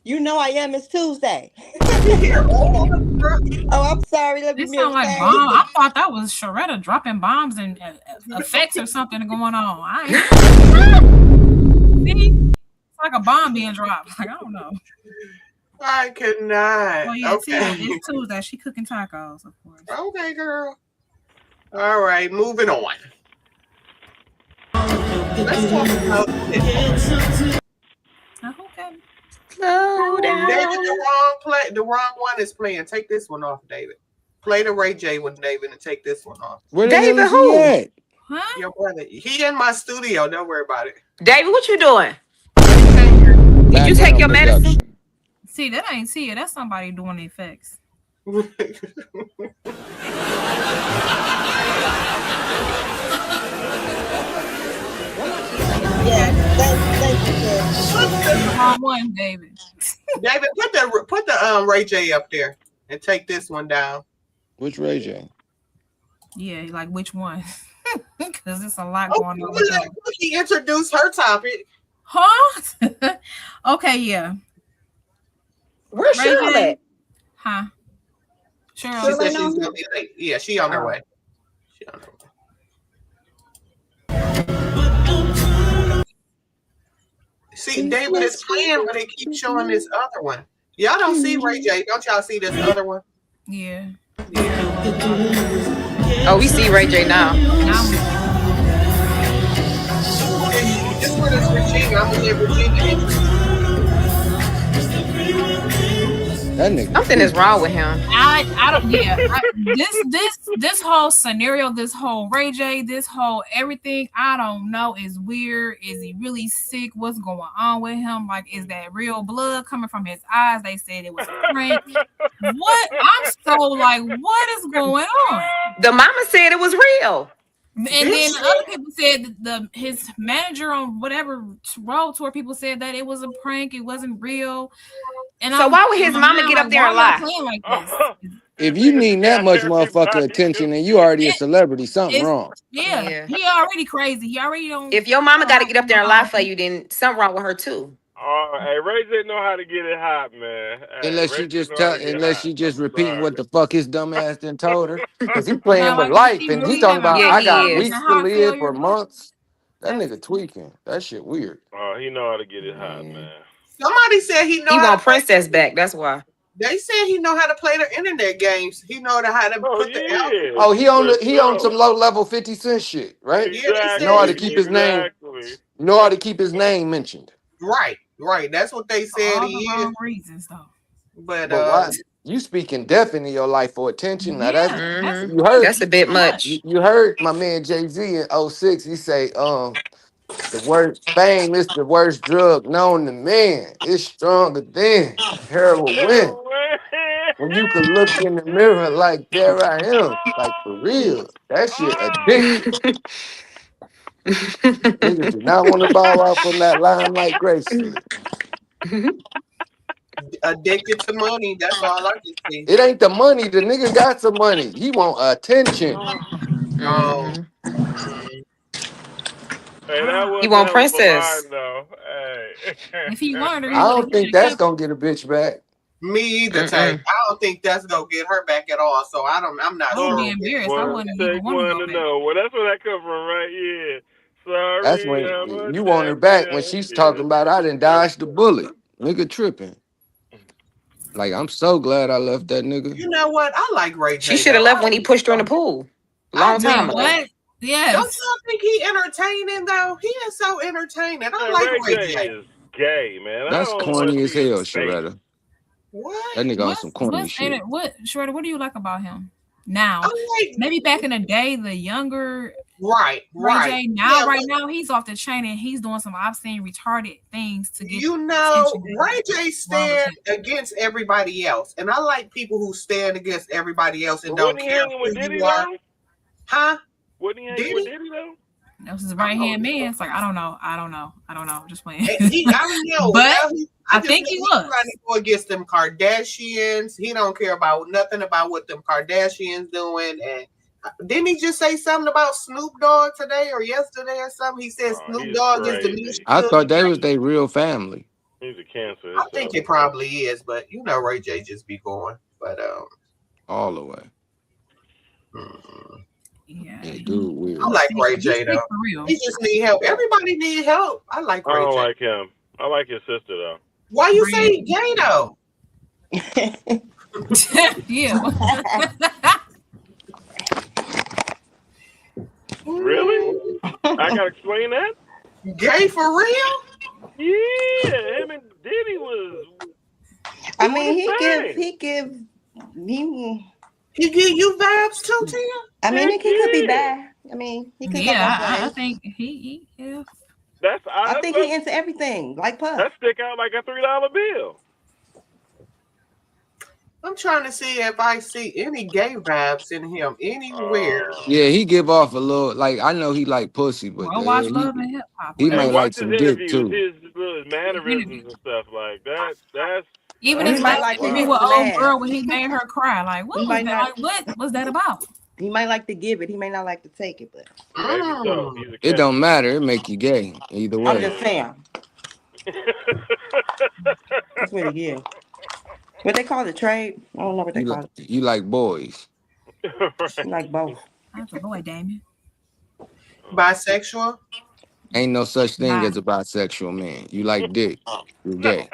Speaker 6: You know I am. It's Tuesday.
Speaker 3: Oh,
Speaker 6: Oh, I'm sorry. Let me
Speaker 7: This sound like bomb. I thought that was Sharetta dropping bombs and effects or something going on. I ain't. See? like a bomb being dropped. Like I don't know.
Speaker 3: I cannot.
Speaker 7: Oh yeah,
Speaker 3: Okay.
Speaker 7: it's Tuesday. She cooking tacos, of course.
Speaker 3: Okay, girl. All right, moving on. Let's talk about this.
Speaker 7: Okay.
Speaker 5: Slow
Speaker 3: David,
Speaker 5: down.
Speaker 3: the wrong one is playing. Take this one off, David. Play the Ray J one, David, and take this one off.
Speaker 1: Where the
Speaker 5: David,
Speaker 1: hell is
Speaker 5: who?
Speaker 1: he at?
Speaker 7: Huh?
Speaker 3: Your brother, he in my studio. Don't worry about it.
Speaker 5: David, what you doing?
Speaker 3: Did
Speaker 5: Did you take your medicine?
Speaker 7: See, that ain't Tia. That's somebody doing the effects. Wrong one, David.
Speaker 3: David, put the Ray J up there and take this one down.
Speaker 1: Which Ray J?
Speaker 7: Yeah, like which one? Because there's a lot
Speaker 3: Oh,
Speaker 7: going on with that.
Speaker 3: he introduced her topic.
Speaker 7: Huh? Okay, yeah.
Speaker 5: Where's
Speaker 7: Ray J?
Speaker 5: Charlotte?
Speaker 7: Huh?
Speaker 3: She
Speaker 7: Cheryl.
Speaker 3: said she's gonna be late. Yeah, she on her way. She on her way. See, David is playing, but it keeps showing this other one. Y'all don't see Ray J. Don't y'all see this other one?
Speaker 7: Yeah.
Speaker 5: Oh, we see Ray J now.
Speaker 3: This one is Virginia. I'm gonna get Virginia entry.
Speaker 1: That nigga.
Speaker 5: Something is wrong with him.
Speaker 7: I don't. Yeah. This whole scenario, this whole Ray J, this whole everything, I don't know. Is weird. Is he really sick? What's going on with him? Like, is that real blood coming from his eyes? They said it was a prank. What? I'm so like, what is going on?
Speaker 5: The mama said it was real.
Speaker 7: And then other people said that his manager on whatever road tour, people said that it was a prank, it wasn't real. And
Speaker 5: So why would his mama get up there and lie?
Speaker 7: Like this?
Speaker 1: If you need that much motherfucker attention and you already a celebrity, something wrong.
Speaker 7: Yeah, he already crazy. He already don't.
Speaker 5: If your mama got to get up there and lie for you, then something wrong with her too.
Speaker 2: Hey, Ray J know how to get it hot, man. Hey,
Speaker 1: Unless you just repeating
Speaker 2: Sorry.
Speaker 1: what the fuck his dumb ass done told her. Because he playing with life and he talking about
Speaker 5: Yeah,
Speaker 1: I
Speaker 5: he
Speaker 1: got
Speaker 5: is.
Speaker 1: weeks to live for months. That nigga tweaking. That shit weird.
Speaker 2: Oh, he know how to get it hot, man.
Speaker 3: Somebody said he know.
Speaker 5: He
Speaker 3: how
Speaker 5: want
Speaker 3: to play-
Speaker 5: Princess back. That's why.
Speaker 3: They said he know how to play the internet games. He know how to put the L.
Speaker 1: Oh, he on some low level 50 Cent shit, right?
Speaker 2: Exactly.
Speaker 1: Know how to keep his name.
Speaker 2: Exactly.
Speaker 1: Know how to keep his name mentioned.
Speaker 3: Right. That's what they said
Speaker 7: all
Speaker 3: he
Speaker 7: the
Speaker 3: is.
Speaker 7: wrong reasons though.
Speaker 3: But
Speaker 1: why? You speaking deaf into your life for attention. Now that's
Speaker 5: Mhm.
Speaker 1: you heard.
Speaker 5: That's a bit much.
Speaker 1: You heard my man Jay-Z in 06. He say, the worst fame is the worst drug known to man. It's stronger than heroin. When you can look in the mirror like, there I am. Like, for real. That shit addictive. Niggas do not want to bow out from that limelight gracefully.
Speaker 3: addicted to money. That's all I can see.
Speaker 1: It ain't the money. The nigga got some money. He want attention.
Speaker 5: Mhm.
Speaker 2: Hey, that was
Speaker 5: He want
Speaker 2: a hell of a
Speaker 5: Princess.
Speaker 2: line, though. Hey.
Speaker 7: If he learned her,
Speaker 1: I don't think that's gonna get a bitch back.
Speaker 3: Me either, Tank. I don't think that's gonna get her back at all. So I'm not
Speaker 7: I would be
Speaker 3: sure.
Speaker 7: embarrassed. I wouldn't
Speaker 2: Take
Speaker 7: even want
Speaker 2: one
Speaker 7: to
Speaker 2: to
Speaker 7: go back.
Speaker 2: know. Well, that's where that come from, right? Yeah. Sorry.
Speaker 1: That's when you want her back when she's talking about I done dodged the bullet. Nigga tripping. Like, I'm so glad I left that nigga.
Speaker 3: You know what? I like Ray J.
Speaker 5: She should have left when he pushed her in the pool. Long time ago.
Speaker 7: What? Yes.
Speaker 3: Don't you think he entertaining though? He is so entertaining. I like Ray J.
Speaker 2: is gay, man.
Speaker 1: That's corny as hell, Sharetta.
Speaker 3: What?
Speaker 1: That nigga on some corny shit.
Speaker 7: Shredder, what do you like about him now?
Speaker 3: I like,
Speaker 7: Maybe back in the day, the younger
Speaker 3: right.
Speaker 7: Ray J. Now,
Speaker 3: Yeah,
Speaker 7: right now, he's off the chain and he's doing some obscene, retarded things to get.
Speaker 3: You know,
Speaker 7: attention.
Speaker 3: Ray J stand against everybody else, and I like people who stand against everybody else and don't care who you are. Huh?
Speaker 2: Wasn't he hanging with Diddy though?
Speaker 7: That was his right hand man. It's like I don't know. Just playing.
Speaker 3: I don't know,
Speaker 7: But I
Speaker 3: just
Speaker 7: think he
Speaker 3: he's
Speaker 7: was.
Speaker 3: trying to go against them Kardashians. He don't care about nothing about what them Kardashians doing. And didn't he just say something about Snoop Dogg today or yesterday or something? He said Snoop Dogg is the new.
Speaker 1: I thought they was their real family.
Speaker 2: He's a cancer.
Speaker 3: I think it probably is, but you know, Ray J just be going. But
Speaker 1: all the way.
Speaker 7: Yeah,
Speaker 1: dude, weird.
Speaker 3: I like Ray J though. He just need help. Everybody need help. I like Ray J.
Speaker 2: I don't like him. I like his sister though.
Speaker 3: Why you say gay though?
Speaker 7: Yeah.
Speaker 2: Really? I gotta explain that?
Speaker 3: Gay for real?
Speaker 2: Yeah, him and Diddy was.
Speaker 6: I mean,
Speaker 3: He give you vibes too, Tim?
Speaker 6: I mean,
Speaker 2: Heck
Speaker 6: he could be
Speaker 2: yeah.
Speaker 6: bad. I mean, he could
Speaker 7: Yeah,
Speaker 6: go both
Speaker 7: I
Speaker 6: ways.
Speaker 7: think he yeah.
Speaker 6: I think he into everything, like Puff.
Speaker 2: That stick out like a $3 bill.
Speaker 3: I'm trying to see if I see any gay vibes in him anywhere.
Speaker 1: Yeah, he give off a little like I know he like pussy, but
Speaker 7: Well, watch Love and Hip Hop.
Speaker 1: he
Speaker 2: Hey,
Speaker 1: might
Speaker 2: watch
Speaker 1: like
Speaker 2: his
Speaker 1: some dick
Speaker 2: interviews,
Speaker 1: too.
Speaker 2: his mannerisms and stuff like that. That's
Speaker 7: Even
Speaker 6: He
Speaker 7: his
Speaker 6: might
Speaker 7: like
Speaker 6: like to
Speaker 7: with
Speaker 6: give
Speaker 7: old
Speaker 6: some ass.
Speaker 7: girl when he made her cry. Like, what
Speaker 6: He
Speaker 7: was
Speaker 6: might
Speaker 7: that?
Speaker 6: not-
Speaker 7: Like, what was that about?
Speaker 6: He might like to give it. He may not like to take it, but
Speaker 2: maybe so. He's a
Speaker 1: It
Speaker 2: catch.
Speaker 1: don't matter. It make you gay either
Speaker 6: I'm
Speaker 1: way.
Speaker 6: just saying. That's what he is. What they call it, trade? I don't know what they
Speaker 1: You
Speaker 6: call
Speaker 1: like,
Speaker 6: it.
Speaker 1: you like boys.
Speaker 6: He like both.
Speaker 7: That's a boy, Damien.
Speaker 3: Bisexual?
Speaker 1: Ain't no such thing
Speaker 7: Nah.
Speaker 1: as a bisexual man. You like dick. You're gay.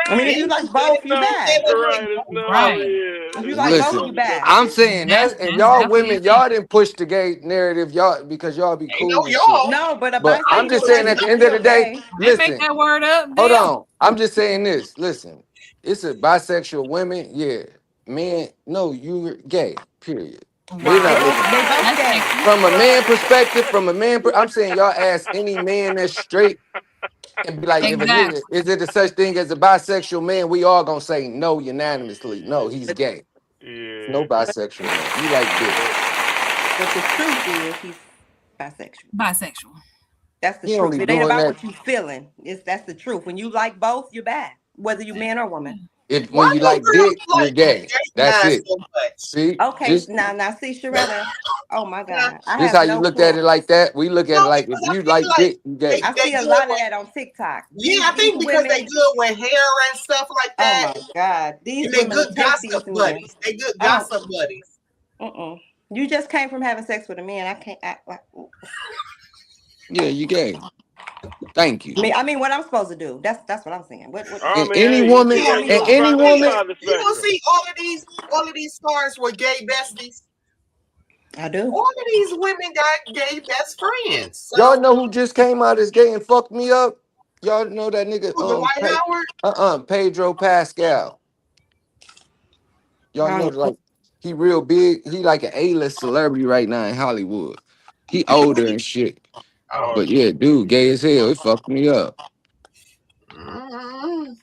Speaker 6: I mean, if you like both, you bad.
Speaker 2: Right, it's no,
Speaker 7: Right.
Speaker 2: yeah.
Speaker 6: If you like
Speaker 1: Listen,
Speaker 6: both, you bad.
Speaker 1: I'm saying that, and y'all
Speaker 7: That's
Speaker 1: women, y'all didn't push the gay narrative, y'all because y'all be
Speaker 3: Ain't
Speaker 1: cool.
Speaker 3: no
Speaker 1: and
Speaker 3: y'all.
Speaker 1: shit.
Speaker 6: No, but a
Speaker 1: But I'm just
Speaker 6: bisexual
Speaker 1: saying,
Speaker 6: is
Speaker 1: at the end of the
Speaker 6: still
Speaker 1: day,
Speaker 6: gay.
Speaker 7: They make
Speaker 1: listen.
Speaker 7: that word up.
Speaker 1: Hold
Speaker 7: Damn.
Speaker 1: on. I'm just saying this. Listen, it's a bisexual women. Yeah, men. No, you're gay. Period. They're not looking.
Speaker 6: They both
Speaker 7: That's
Speaker 6: gay.
Speaker 7: sexy.
Speaker 1: From a man perspective, I'm saying y'all ask any man that's straight and be like, if a
Speaker 7: Exactly.
Speaker 1: nigga, is it a such thing as a bisexual man? We all gonna say no unanimously. No, he's gay.
Speaker 2: Yeah.
Speaker 1: No bisexual man. You like dick.
Speaker 6: But the truth is he's bisexual.
Speaker 7: Bisexual.
Speaker 6: That's the
Speaker 1: He
Speaker 6: truth.
Speaker 1: only
Speaker 6: It ain't
Speaker 1: doing
Speaker 6: about
Speaker 1: that
Speaker 6: what you feeling. That's the truth. When you like both, you're bad. Whether you man or woman.
Speaker 1: if
Speaker 3: Why
Speaker 1: when you
Speaker 3: do
Speaker 1: like
Speaker 3: girls
Speaker 1: dick, you're
Speaker 3: like
Speaker 1: gay.
Speaker 3: gay
Speaker 1: That's
Speaker 3: guys
Speaker 1: it.
Speaker 3: so much?
Speaker 1: See,
Speaker 6: Okay,
Speaker 1: just
Speaker 6: now see, Sharetta. Oh my God. I
Speaker 1: this
Speaker 6: have
Speaker 1: how you
Speaker 6: no
Speaker 1: looked
Speaker 6: clue.
Speaker 1: at it like that. We look at it
Speaker 3: No,
Speaker 1: like if
Speaker 3: because I
Speaker 1: you
Speaker 3: feel
Speaker 1: like
Speaker 3: like
Speaker 1: dick, you gay.
Speaker 6: I see a
Speaker 3: good
Speaker 6: lot of
Speaker 3: with-
Speaker 6: that on TikTok.
Speaker 3: Yeah, I think
Speaker 6: These
Speaker 3: because they
Speaker 6: women,
Speaker 3: good with hair and stuff like
Speaker 6: oh
Speaker 3: that.
Speaker 6: my God. These
Speaker 3: And they
Speaker 6: women
Speaker 3: good
Speaker 6: will take these
Speaker 3: gossip
Speaker 6: men.
Speaker 3: buddies. They good
Speaker 6: I don't-
Speaker 3: gossip buddies.
Speaker 6: You just came from having sex with a man. I can't act like
Speaker 1: Yeah, you gay. Thank you.
Speaker 6: I mean what I'm supposed to do. That's what I'm saying. What
Speaker 2: I
Speaker 1: And
Speaker 2: mean,
Speaker 1: any
Speaker 2: hey,
Speaker 1: woman,
Speaker 2: you
Speaker 6: and
Speaker 2: on
Speaker 1: any
Speaker 2: the
Speaker 1: woman,
Speaker 2: side of the
Speaker 3: You don't
Speaker 2: spectrum.
Speaker 3: see all of these stars with gay besties.
Speaker 6: I do.
Speaker 3: All of these women got gay best friends. So,
Speaker 1: y'all know who just came out as gay and fucked me up? Y'all know that nigga
Speaker 3: who, Dwight Howard?
Speaker 1: Pedro Pascal. Y'all know like he real big. He like an A-list celebrity right now in Hollywood. He older and shit.
Speaker 3: Oh,
Speaker 1: But yeah, dude, gay as hell. It fucked me up.
Speaker 3: mm.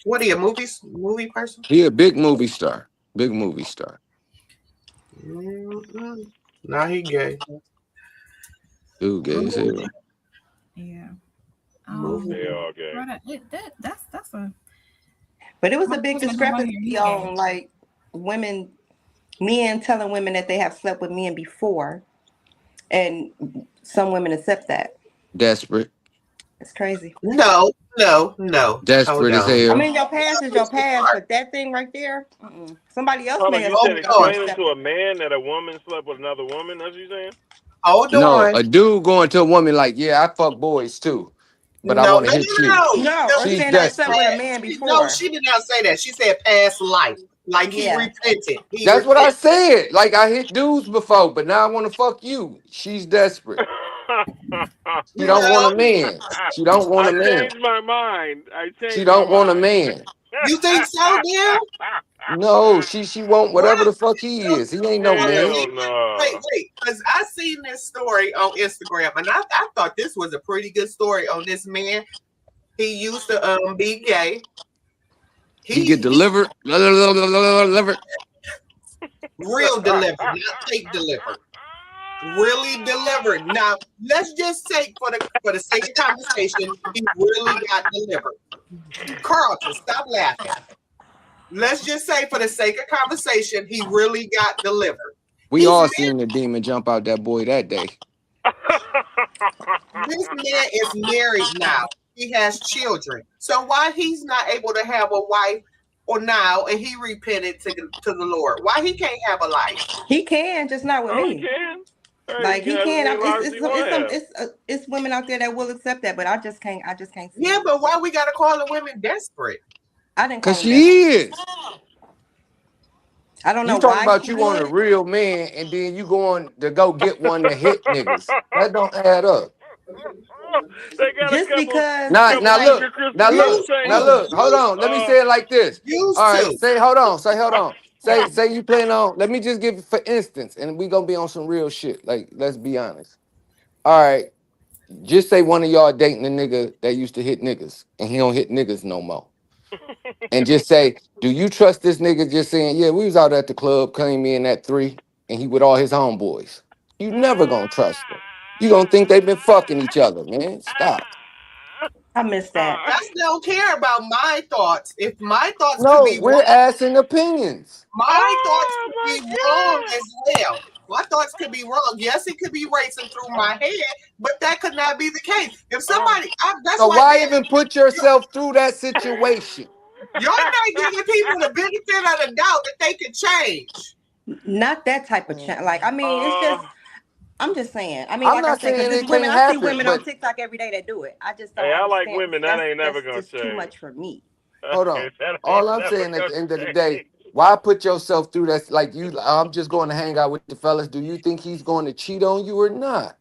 Speaker 3: What are you, movie person?
Speaker 1: He a big movie star. Big movie star.
Speaker 3: Now he gay.
Speaker 1: Dude, gay as hell.
Speaker 7: Yeah.
Speaker 3: Movie.
Speaker 2: They all gay.
Speaker 7: That's a
Speaker 6: But it was a
Speaker 7: My
Speaker 6: big
Speaker 7: husband
Speaker 6: discrepancy
Speaker 7: right here, he
Speaker 6: on
Speaker 7: gay.
Speaker 6: like men telling women that they have slept with men before, and some women accept that.
Speaker 1: Desperate.
Speaker 6: It's crazy.
Speaker 3: No.
Speaker 1: Desperate as
Speaker 3: Hold on.
Speaker 6: I
Speaker 1: hell.
Speaker 6: mean, your past is your past, but that thing right there, somebody else
Speaker 2: Oh,
Speaker 6: may
Speaker 2: like
Speaker 6: have
Speaker 2: you said,
Speaker 6: accept
Speaker 2: explaining
Speaker 6: it.
Speaker 2: to a man that a woman slept with another woman. That's what you saying?
Speaker 3: Hold
Speaker 1: No,
Speaker 3: on.
Speaker 1: a dude going to a woman like, yeah, I fuck boys too, but I
Speaker 3: No,
Speaker 1: want to hit you.
Speaker 6: No, I'm
Speaker 1: She's
Speaker 6: saying I slept with a
Speaker 1: desperate.
Speaker 6: man before.
Speaker 3: No, she did not say that. She said past life. Like he
Speaker 6: Yeah.
Speaker 3: repented.
Speaker 1: That's what I said. Like I hit dudes before, but now I want to fuck you. She's desperate. She don't want a man. She don't want a
Speaker 2: I
Speaker 1: man.
Speaker 2: changed my mind.
Speaker 1: She don't want a man.
Speaker 3: You think so, Neil?
Speaker 1: No, she want whatever the fuck he is. He ain't no
Speaker 2: Hell
Speaker 1: man.
Speaker 2: no.
Speaker 3: Wait, because I seen this story on Instagram, and I thought this was a pretty good story on this man. He used to be gay.
Speaker 1: He get delivered. Delivered.
Speaker 3: Real delivered, not fake delivered. Really delivered. Now let's just take for the sake of conversation, he really got delivered. Carlton, stop laughing. Let's just say for the sake of conversation, he really got delivered.
Speaker 1: We all seen the demon jump out that boy that day.
Speaker 3: This man is married now. He has children. So why he's not able to have a wife or now and he repented to the Lord? Why he can't have a life?
Speaker 6: He can, just not with
Speaker 2: Oh, he
Speaker 6: me.
Speaker 2: can. Hey,
Speaker 6: Like
Speaker 2: you
Speaker 6: he
Speaker 2: got as
Speaker 6: can't.
Speaker 2: many lives as you want to have.
Speaker 6: It's women out there that will accept that, but I just can't. I just can't see
Speaker 3: Yeah,
Speaker 6: it.
Speaker 3: but why we gotta call the women desperate?
Speaker 6: I didn't call
Speaker 1: Cause
Speaker 6: him that.
Speaker 1: she is.
Speaker 6: I don't know
Speaker 1: You talking
Speaker 6: why
Speaker 1: about
Speaker 6: she
Speaker 1: you want a
Speaker 6: would.
Speaker 1: real man, and then you going to go get one to hit niggas. That don't add up.
Speaker 2: They got a
Speaker 6: Just
Speaker 2: couple
Speaker 6: because,
Speaker 1: Now,
Speaker 2: couple
Speaker 1: now
Speaker 6: like,
Speaker 1: look,
Speaker 2: secret Christmas
Speaker 1: now look,
Speaker 2: gifts
Speaker 3: Used
Speaker 1: now
Speaker 2: saying,
Speaker 3: to,
Speaker 1: look. Hold on. Let me say it like this.
Speaker 3: used
Speaker 1: All right,
Speaker 3: to.
Speaker 1: hold on. Hold on. Say you plan on. Let me just give it for instance, and we gonna be on some real shit. Like, let's be honest. All right, just say one of y'all dating a nigga that used to hit niggas, and he don't hit niggas no more. And just say, do you trust this nigga just saying, yeah, we was out at the club, came in at 3, and he with all his homeboys? You never gonna trust them. You gonna think they been fucking each other, man. Stop.
Speaker 6: I missed that.
Speaker 3: I don't care about my thoughts. If my thoughts could
Speaker 1: No,
Speaker 3: be
Speaker 1: we're
Speaker 3: wrong,
Speaker 1: asking opinions.
Speaker 3: my thoughts
Speaker 2: oh
Speaker 3: could
Speaker 2: my
Speaker 3: be wrong
Speaker 2: god!
Speaker 3: as well. My thoughts could be wrong. Yes, it could be racing through my head, but that could not be the case. If somebody, that's
Speaker 1: So
Speaker 3: why
Speaker 1: why even put yourself through that situation?
Speaker 3: y'all not giving people the benefit of the doubt that they can change.
Speaker 6: Not that type of change. Like, I mean, it's just. I'm just saying. I mean,
Speaker 1: I'm
Speaker 6: like I
Speaker 1: not
Speaker 6: said, because
Speaker 1: saying
Speaker 6: there's
Speaker 1: it
Speaker 6: women.
Speaker 1: can't
Speaker 6: I see
Speaker 1: happen,
Speaker 6: women on
Speaker 1: but
Speaker 6: TikTok every day that do it. I just don't
Speaker 2: Hey, I like
Speaker 6: understand.
Speaker 2: women. That ain't never gonna
Speaker 6: That's just too
Speaker 2: change.
Speaker 6: much for me.
Speaker 1: hold on.
Speaker 2: That ain't
Speaker 1: All I'm
Speaker 2: never
Speaker 1: saying at
Speaker 2: gonna
Speaker 1: the end of the
Speaker 2: change.
Speaker 1: day, why put yourself through that? Like you, I'm just going to hang out with the fellas. Do you think he's going to cheat on you or not?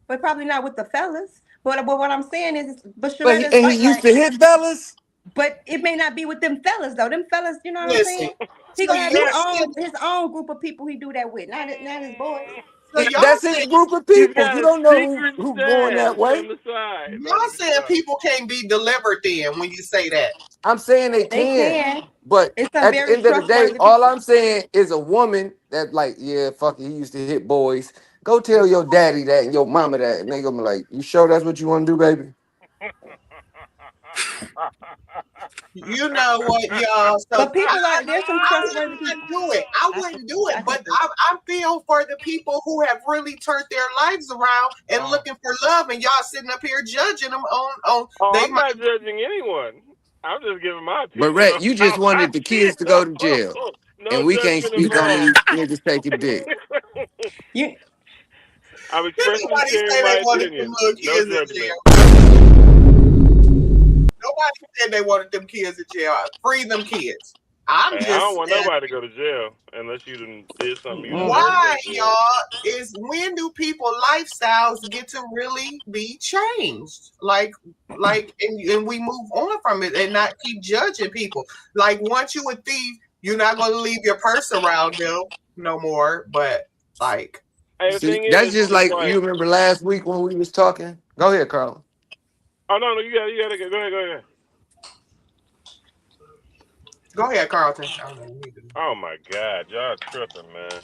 Speaker 6: But probably not with the fellas. But what I'm saying is, but
Speaker 1: But
Speaker 6: Sharetta's
Speaker 1: and
Speaker 6: right.
Speaker 1: he used
Speaker 6: Like,
Speaker 1: to hit fellas.
Speaker 6: but it may not be with them fellas though. Them fellas, you know what I'm
Speaker 3: Listen,
Speaker 6: saying? He
Speaker 3: so
Speaker 6: gonna have
Speaker 3: you said,
Speaker 6: his own group of people he do that with, not his boys.
Speaker 3: so y'all
Speaker 1: That's his
Speaker 3: said,
Speaker 1: group of
Speaker 2: He's
Speaker 1: people.
Speaker 2: got
Speaker 1: You
Speaker 2: a
Speaker 1: don't know
Speaker 2: secret
Speaker 1: who going that
Speaker 2: stash
Speaker 1: way.
Speaker 2: on the side.
Speaker 3: y'all saying people can't be delivered then when you say that.
Speaker 1: I'm saying they
Speaker 6: They
Speaker 1: can,
Speaker 6: can.
Speaker 1: but
Speaker 6: It's some
Speaker 1: at the
Speaker 6: very
Speaker 1: end of the day,
Speaker 6: trustworthy
Speaker 1: all
Speaker 6: people.
Speaker 1: I'm saying is a woman that like, yeah, fuck it, he used to hit boys. Go tell your daddy that and your mama that, and they gonna be like, you sure that's what you want to do, baby?
Speaker 3: You know what, y'all? So
Speaker 6: But people are there's some
Speaker 3: I
Speaker 6: trustworthy
Speaker 3: would not
Speaker 6: people.
Speaker 3: do it. I wouldn't do it.
Speaker 6: I
Speaker 3: But
Speaker 6: can
Speaker 3: I feel for the people who have really turned their lives around and looking for love, and y'all sitting up here judging them on
Speaker 2: Oh,
Speaker 3: they
Speaker 2: I'm not judging anyone. I'm just giving my
Speaker 1: But
Speaker 2: opinion
Speaker 1: Rhett,
Speaker 2: on
Speaker 1: you just
Speaker 2: how I
Speaker 1: wanted the kids to go to jail,
Speaker 2: feel. No
Speaker 1: and we can't
Speaker 2: judgment
Speaker 1: speak on
Speaker 2: involved.
Speaker 1: these niggas taking dick.
Speaker 6: You
Speaker 2: I'm
Speaker 3: Did
Speaker 2: expressing
Speaker 3: nobody
Speaker 2: sharing
Speaker 3: say they
Speaker 2: my
Speaker 3: wanted them
Speaker 2: opinion.
Speaker 3: little
Speaker 2: No
Speaker 3: kids in
Speaker 2: judgment.
Speaker 3: jail? Nobody said they wanted them kids in jail. Free them kids. I'm
Speaker 2: Hey, I
Speaker 3: just
Speaker 2: don't want
Speaker 3: saying,
Speaker 2: nobody to go to jail unless you done did something you deserve to
Speaker 3: why,
Speaker 2: go to jail.
Speaker 3: y'all, is when do people lifestyles get to really be changed? And we move on from it and not keep judging people. Like once you a thief, you're not gonna leave your purse around them no more. But like,
Speaker 2: Hey, the
Speaker 1: See,
Speaker 2: thing
Speaker 1: that's
Speaker 2: is,
Speaker 1: just
Speaker 2: it's
Speaker 1: like
Speaker 2: like,
Speaker 1: you remember last week when we was talking. Go ahead, Carl.
Speaker 2: oh no, you gotta go ahead.
Speaker 3: go ahead, Carlton.
Speaker 2: Oh my God, y'all tripping, man.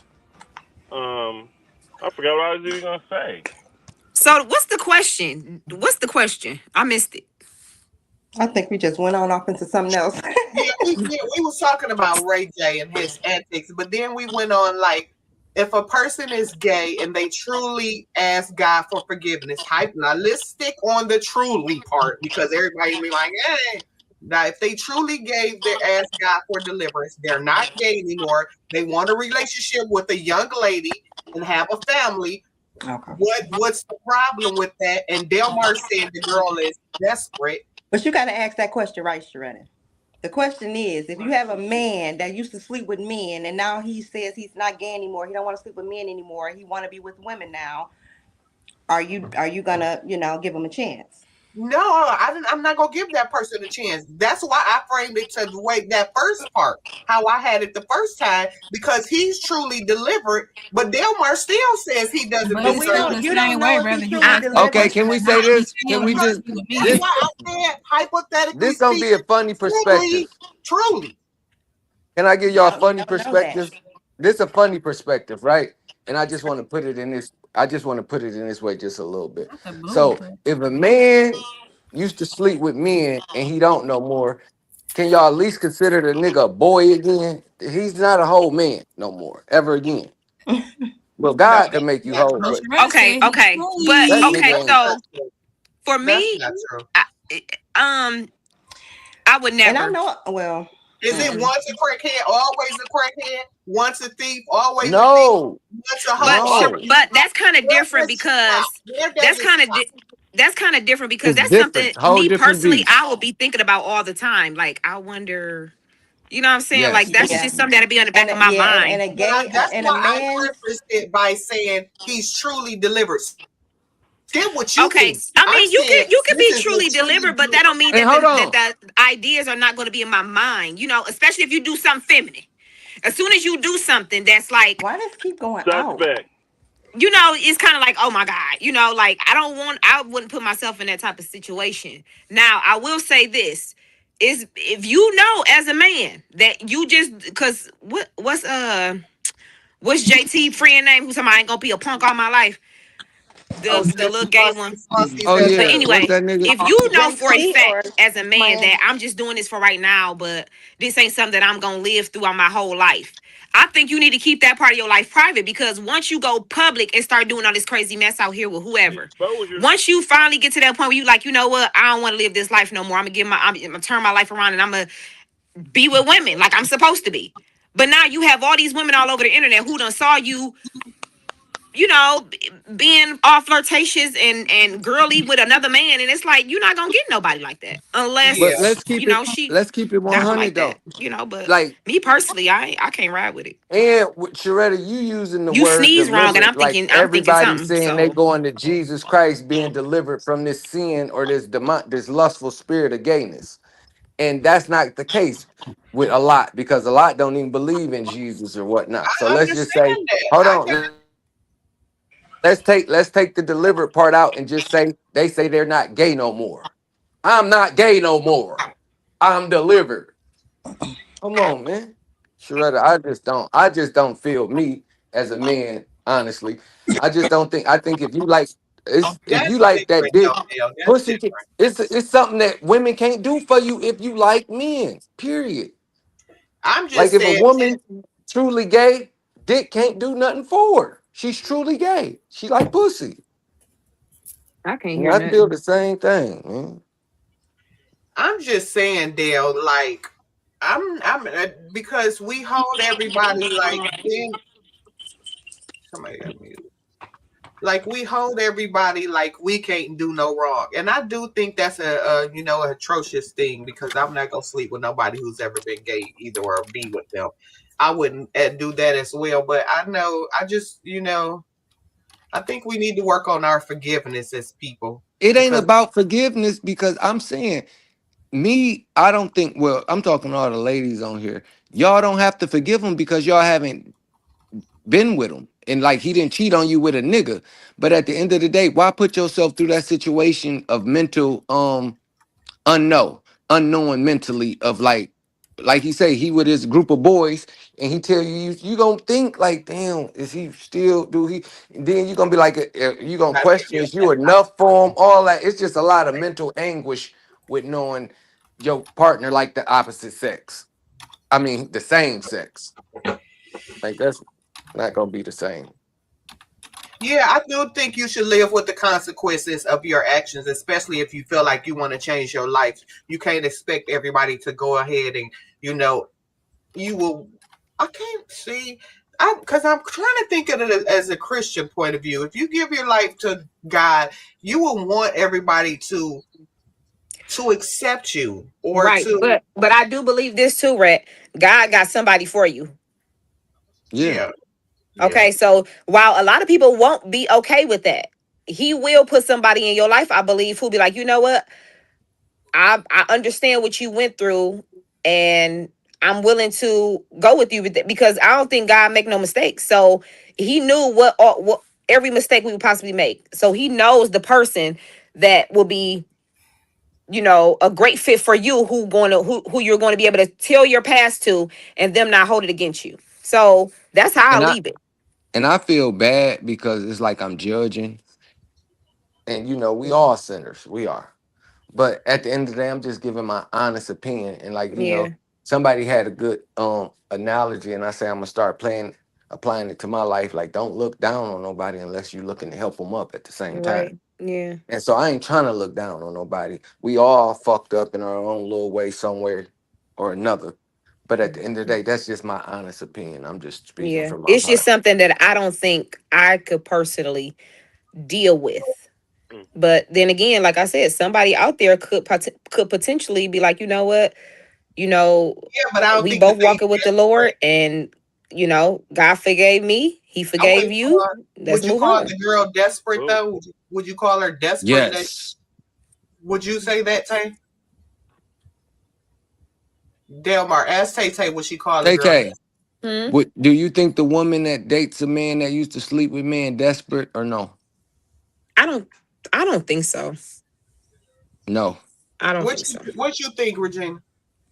Speaker 2: I forgot what I was even gonna say.
Speaker 5: So what's the question? What's the question? I missed it.
Speaker 6: I think we just went on off into something else.
Speaker 3: Yeah, we was talking about Ray J and his antics, but then we went on like, if a person is gay and they truly ask God for forgiveness, now let's stick on the truly part because everybody be like, hey. Now, if they truly gave their ask God for deliverance, they're not gay anymore. They want a relationship with a young lady and have a family.
Speaker 6: Okay.
Speaker 3: What's the problem with that? And Delmar said the girl is desperate.
Speaker 6: But you got to ask that question, right, Sharetta? The question is, if you have a man that used to sleep with men and now he says he's not gay anymore, he don't want to sleep with men anymore, he want to be with women now, are you gonna give him a chance?
Speaker 3: No, I'm not gonna give that person a chance. That's why I framed it to the way that first part, how I had it the first time, because he's truly delivered. But Delmar still says he doesn't
Speaker 7: But
Speaker 3: deserve
Speaker 7: it's
Speaker 6: we
Speaker 7: still
Speaker 3: it.
Speaker 7: the
Speaker 6: you
Speaker 7: same
Speaker 6: don't know
Speaker 7: way,
Speaker 6: if
Speaker 7: whether
Speaker 6: he
Speaker 7: you
Speaker 6: truly
Speaker 7: ask the
Speaker 6: delivered.
Speaker 1: Okay, can
Speaker 7: question
Speaker 1: we
Speaker 7: or
Speaker 1: say
Speaker 7: not.
Speaker 1: this?
Speaker 7: He
Speaker 1: Can
Speaker 7: still
Speaker 1: we
Speaker 7: gonna
Speaker 1: just
Speaker 7: be with
Speaker 3: That's
Speaker 1: this?
Speaker 7: me.
Speaker 3: why I said hypothetically
Speaker 1: This gonna be a
Speaker 3: speaking,
Speaker 1: funny perspective.
Speaker 3: truly.
Speaker 1: Can I give y'all a funny
Speaker 6: Don't know that.
Speaker 1: perspective? This a funny perspective, right? And I just want to put it in this. I just want to put it in this way just a little bit.
Speaker 7: That's a
Speaker 1: So
Speaker 7: blueprint.
Speaker 1: if a man used to sleep with men and he don't no more, can y'all at least consider the nigga a boy again? He's not a whole man no more, ever again. Well,
Speaker 3: No,
Speaker 1: God
Speaker 3: that's
Speaker 1: can make you
Speaker 3: not
Speaker 1: whole,
Speaker 7: But
Speaker 3: true.
Speaker 1: but
Speaker 7: Sharetta
Speaker 5: Okay,
Speaker 7: said he
Speaker 5: okay.
Speaker 1: that
Speaker 5: But okay,
Speaker 1: nigga
Speaker 3: That's
Speaker 1: ain't.
Speaker 5: so
Speaker 3: not true.
Speaker 5: for
Speaker 3: That's
Speaker 5: me,
Speaker 3: not true.
Speaker 5: I, I would
Speaker 6: And I
Speaker 5: never.
Speaker 6: know, well,
Speaker 3: Is it
Speaker 5: Mm-mm.
Speaker 3: once a crackhead, always a crackhead? Once a thief, always a thief?
Speaker 1: No,
Speaker 3: Once a
Speaker 5: But
Speaker 3: hoe?
Speaker 1: no.
Speaker 5: but that's kind of
Speaker 3: Where
Speaker 5: different
Speaker 3: does it stop?
Speaker 5: because
Speaker 3: Where does
Speaker 5: that's
Speaker 3: it
Speaker 5: kind of
Speaker 3: stop?
Speaker 5: that's kind of different because
Speaker 1: It's
Speaker 5: that's something
Speaker 1: different. Whole
Speaker 5: me
Speaker 1: different
Speaker 5: personally
Speaker 1: beast.
Speaker 5: I will be thinking about all the time. Like I wonder, you know what I'm saying? Like
Speaker 1: Yes.
Speaker 5: that's
Speaker 6: Yeah.
Speaker 5: just something that'll be on the back
Speaker 6: And
Speaker 5: of my
Speaker 6: yeah,
Speaker 5: mind.
Speaker 6: and a
Speaker 3: But
Speaker 6: gay
Speaker 3: that's
Speaker 6: and a
Speaker 3: why I
Speaker 6: man.
Speaker 3: prefaced it by saying he's truly delivered. Get what you
Speaker 5: Okay,
Speaker 3: think.
Speaker 5: I
Speaker 3: I'm
Speaker 5: mean you
Speaker 3: saying
Speaker 5: can
Speaker 3: this
Speaker 5: be
Speaker 3: is
Speaker 5: truly
Speaker 3: a truly
Speaker 5: delivered, but that don't mean
Speaker 1: And
Speaker 5: that
Speaker 1: hold on.
Speaker 5: that the ideas are not going to be in my mind. You know, especially if you do something feminine. As soon as you do something that's like,
Speaker 6: Why does it keep going out?
Speaker 2: Suspect.
Speaker 5: you know, it's kind of like, oh my God, you know, like I wouldn't put myself in that type of situation. Now, I will say this is if you know as a man that you just because what's JT friend name who's somebody ain't gonna be a punk all my life,
Speaker 3: oh,
Speaker 5: the little gay one.
Speaker 1: Oh
Speaker 3: says
Speaker 5: But
Speaker 1: yeah. What's
Speaker 5: anyway,
Speaker 1: that nigga?
Speaker 5: if you know for a
Speaker 6: JT or
Speaker 5: fact as a man
Speaker 6: Miami?
Speaker 5: that I'm just doing this for right now, but this ain't something that I'm gonna live throughout my whole life, I think you need to keep that part of your life private because once you go public and start doing all this crazy mess out here with whoever,
Speaker 2: Exposure.
Speaker 5: once you finally get to that point where you like, you know what, I don't want to live this life no more. I'm gonna turn my life around and I'm gonna be with women like I'm supposed to be. But now you have all these women all over the internet who done saw you, you know, being all flirtatious and girly with another man, and it's like you're not gonna get nobody like that
Speaker 3: yeah.
Speaker 1: But
Speaker 5: unless you know she
Speaker 1: let's keep it
Speaker 5: down
Speaker 1: 100
Speaker 5: like that,
Speaker 1: though.
Speaker 5: you know. But
Speaker 1: Like,
Speaker 5: me personally, I can't ride with it.
Speaker 1: and with Sharetta, you using the
Speaker 5: You
Speaker 1: word
Speaker 5: sneeze wrong, and
Speaker 1: delivered, like
Speaker 5: I'm thinking
Speaker 1: everybody
Speaker 5: something.
Speaker 1: saying they
Speaker 5: So
Speaker 1: going to Jesus Christ being delivered from this sin or this lustful spirit of gayness. And that's not the case with a lot because a lot don't even believe in Jesus or whatnot. So
Speaker 3: I
Speaker 1: let's just say,
Speaker 3: understand that.
Speaker 1: hold
Speaker 3: I
Speaker 1: on. Let's take the delivered part out and just say they say they're not gay no more. I'm not gay no more. I'm delivered. Come on, man. Sharetta, I just don't feel me as a man, honestly. I just don't think I think if you
Speaker 3: That's
Speaker 1: like that
Speaker 3: different,
Speaker 1: dick,
Speaker 3: though, Mel. That's
Speaker 1: pussy
Speaker 3: different.
Speaker 1: it's something that women can't do for you if you like men. Period.
Speaker 3: I'm
Speaker 1: Like
Speaker 3: just
Speaker 1: if a
Speaker 3: saying.
Speaker 1: woman truly gay, dick can't do nothing for her. She's truly gay. She like pussy.
Speaker 5: I can't
Speaker 1: And
Speaker 5: hear
Speaker 1: I feel
Speaker 5: nothing.
Speaker 1: the same thing, man.
Speaker 3: I'm just saying, Dale. Like, I'm because we hold everybody like then somebody got me. Like we hold everybody like we can't do no wrong, and I do think that's a atrocious thing because I'm not gonna sleep with nobody who's ever been gay either or be with them. I wouldn't do that as well, but I know I just I think we need to work on our forgiveness as people
Speaker 1: It ain't
Speaker 3: because
Speaker 1: about forgiveness because I'm saying I don't think, well, I'm talking to all the ladies on here. Y'all don't have to forgive him because y'all haven't been with him. And like he didn't cheat on you with a nigga. But at the end of the day, why put yourself through that situation of mental unknowing mentally of like he say he with his group of boys and he tell you gonna think like, damn, is he still do he then you gonna be like you gonna
Speaker 3: gotta
Speaker 1: question
Speaker 3: forgive
Speaker 1: is you enough for him, all that. It's just a lot of mental anguish with knowing your partner like the opposite sex, I mean the same sex. Like that's not gonna be the same.
Speaker 3: Yeah, I do think you should live with the consequences of your actions, especially if you feel like you want to change your life. You can't expect everybody to go ahead and, you will. I can't see. Because I'm trying to think of it as a Christian point of view. If you give your life to God, you will want everybody to accept you or
Speaker 5: Right,
Speaker 3: to,
Speaker 5: but I do believe this too, Rhett. God got somebody for you.
Speaker 1: Yeah.
Speaker 3: yeah, yeah.
Speaker 5: Okay, so while a lot of people won't be okay with that, He will put somebody in your life, I believe, who'll be like, you know what? I understand what you went through, and I'm willing to go with you with it because I don't think God make no mistakes. So He knew what every mistake we would possibly make. So He knows the person that will be, you know, a great fit for you, who you're going to be able to tell your past to, and them not hold it against you. So that's how I
Speaker 1: And I
Speaker 5: leave it.
Speaker 1: and I feel bad because it's like I'm judging. And we all sinners. We are. But at the end of the day, I'm just giving my honest opinion. And like,
Speaker 5: Yeah,
Speaker 1: somebody had a good analogy, and I say I'm gonna start applying it to my life. Like, don't look down on nobody unless you're looking to help them up at the same time.
Speaker 5: right. Yeah,
Speaker 1: And so I ain't trying to look down on nobody. We all fucked up in our own little way somewhere or another. But at the end of the day, that's just my honest opinion. I'm just speaking
Speaker 5: Yeah,
Speaker 1: from my
Speaker 5: it's just
Speaker 1: heart.
Speaker 5: something that I don't think I could personally deal with.
Speaker 2: Mm.
Speaker 5: But then again, like I said, somebody out there could potentially be like, you know what, you know,
Speaker 3: Yeah, but I don't
Speaker 5: we
Speaker 3: think
Speaker 5: both
Speaker 3: that they
Speaker 5: walking with the
Speaker 3: desperate.
Speaker 5: Lord, and you know, God forgave me, He
Speaker 3: I
Speaker 5: forgave
Speaker 3: wouldn't
Speaker 5: you.
Speaker 3: call,
Speaker 5: Let's
Speaker 3: would you
Speaker 5: move
Speaker 3: call
Speaker 5: on.
Speaker 3: the girl desperate
Speaker 2: Oh.
Speaker 3: though? Would you call her desperate?
Speaker 1: Yes.
Speaker 3: Would you say that, Tay? Delmar, ask Tay Tay what she call a girl.
Speaker 1: KK,
Speaker 5: Hmm?
Speaker 1: what do you think the woman that dates a man that used to sleep with men desperate or no?
Speaker 5: I don't think so.
Speaker 1: No.
Speaker 5: I don't
Speaker 3: What
Speaker 5: think so.
Speaker 3: what you think, Regina?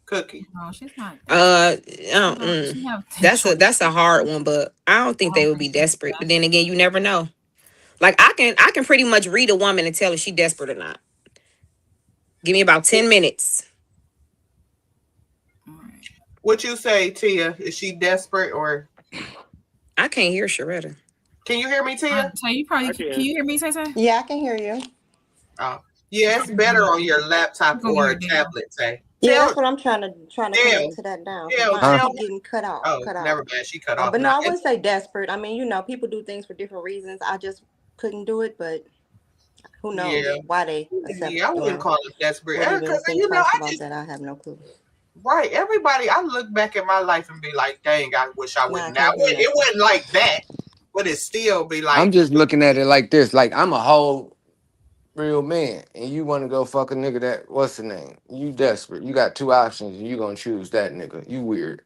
Speaker 3: Cookie.
Speaker 7: No, she's not.
Speaker 5: She that's a hard one, but I don't think they would be desperate. But then again, you never know. Like I can pretty much read a woman and tell if she desperate or not. Give me about 10 minutes.
Speaker 3: What you say, Tia? Is she desperate or?
Speaker 5: I can't hear Sharetta.
Speaker 3: Can you hear me, Tia?
Speaker 7: So you probably
Speaker 2: I can.
Speaker 7: can you hear me, Tay?
Speaker 6: Yeah, I can hear you.
Speaker 3: Oh, yeah, it's better on your laptop
Speaker 7: Go
Speaker 3: or
Speaker 7: ahead,
Speaker 3: a
Speaker 7: Dale.
Speaker 3: tablet, Tay.
Speaker 6: Yeah,
Speaker 3: Tell-
Speaker 6: that's what I'm trying to
Speaker 3: Yeah.
Speaker 6: connect to that down.
Speaker 3: Yeah,
Speaker 6: Mine
Speaker 3: tell-
Speaker 6: keep getting cut off.
Speaker 3: Oh,
Speaker 6: cut
Speaker 3: never
Speaker 6: off.
Speaker 3: mind. She cut off.
Speaker 6: But no,
Speaker 3: now.
Speaker 6: I wouldn't say desperate. I mean, you know, people do things for different reasons. I just couldn't do it, but who knows
Speaker 3: Yeah.
Speaker 6: why they accept
Speaker 3: Yeah, I
Speaker 6: it
Speaker 3: wouldn't
Speaker 6: or
Speaker 3: call it desperate.
Speaker 6: what even
Speaker 3: Because
Speaker 6: think
Speaker 3: you know, I
Speaker 6: about
Speaker 3: just
Speaker 6: that. I have no clue.
Speaker 3: right. Everybody, I look back at my life and be like, dang, I wish I
Speaker 6: Nah,
Speaker 3: wouldn't.
Speaker 6: I
Speaker 3: Now,
Speaker 6: can't do
Speaker 3: it wasn't like that, but it still be like,
Speaker 1: I'm just looking at it like this. Like I'm a whole real man, and you want to go fuck a nigga that what's the name? You desperate. You got two options, and you gonna choose that nigga. You weird.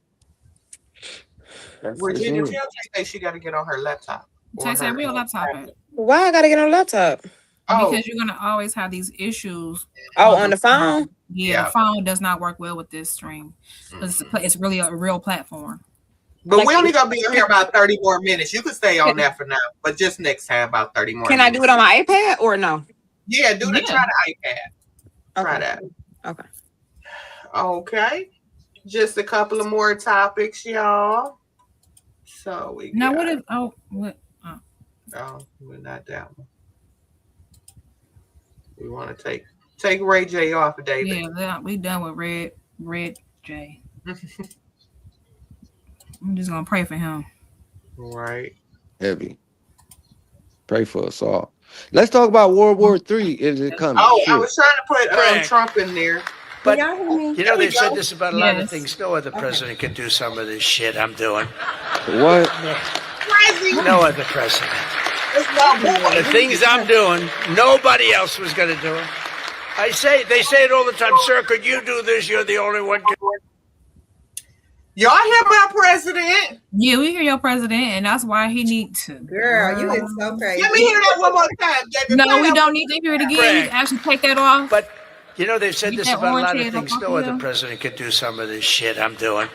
Speaker 1: That's just
Speaker 3: Virginia,
Speaker 1: me.
Speaker 3: tell Tay she got to get on her laptop. or
Speaker 7: Tay,
Speaker 3: her,
Speaker 7: where your laptop at?
Speaker 5: Why I gotta get on a laptop?
Speaker 3: Oh,
Speaker 7: Because you're gonna always have these issues.
Speaker 5: Oh, on the phone?
Speaker 7: Yeah,
Speaker 3: Yeah.
Speaker 7: the phone does not work well with this stream. It's really a real platform.
Speaker 3: but
Speaker 5: Like-
Speaker 3: we only gonna be on here about 30 more minutes. You can stay on that for now, but just next time about 30 more.
Speaker 5: Can I
Speaker 3: minutes.
Speaker 5: do it on my iPad or no?
Speaker 3: Yeah, do the
Speaker 7: Yeah.
Speaker 3: try the iPad. Try
Speaker 5: Okay.
Speaker 3: that.
Speaker 5: Okay.
Speaker 3: Okay. Just a couple of more topics, y'all. So we
Speaker 7: Now
Speaker 3: got,
Speaker 7: what if what
Speaker 3: no, we're not that one. We want to take Ray J off, David.
Speaker 7: yeah, we done with Red J. I'm just gonna pray for him.
Speaker 3: Right.
Speaker 1: Heavy. Pray for us all. Let's talk about World War III. Is it coming?
Speaker 3: Oh, I
Speaker 1: Shit.
Speaker 3: was trying to put
Speaker 8: Frank.
Speaker 3: Trump in there.
Speaker 8: But
Speaker 6: Can y'all hear me?
Speaker 8: you know,
Speaker 3: There we
Speaker 8: they've said
Speaker 3: go.
Speaker 8: this about a lot of
Speaker 7: Yes.
Speaker 8: things. No other president could do some of this shit I'm doing.
Speaker 1: What?
Speaker 3: Crazy.
Speaker 8: No other president.
Speaker 3: It's my boy.
Speaker 8: The things I'm doing, nobody else was going to do them. They say it all the time. Sir, could you do this? You're the only one.
Speaker 3: Y'all hear my president?
Speaker 7: Yeah, we hear your president, and that's why he needs to.
Speaker 6: Girl, you is so crazy.
Speaker 3: Let me hear that one more time, David.
Speaker 7: No,
Speaker 3: Play
Speaker 7: we
Speaker 3: that
Speaker 7: don't need to hear it again.
Speaker 8: Frank.
Speaker 7: You can actually take that off.
Speaker 8: But you know, they've said
Speaker 7: Get
Speaker 8: this
Speaker 7: that
Speaker 8: about a lot
Speaker 7: orange
Speaker 8: of
Speaker 7: head
Speaker 8: things.
Speaker 7: up
Speaker 8: No
Speaker 7: off
Speaker 8: other
Speaker 7: here.
Speaker 8: president could do some of this shit I'm doing.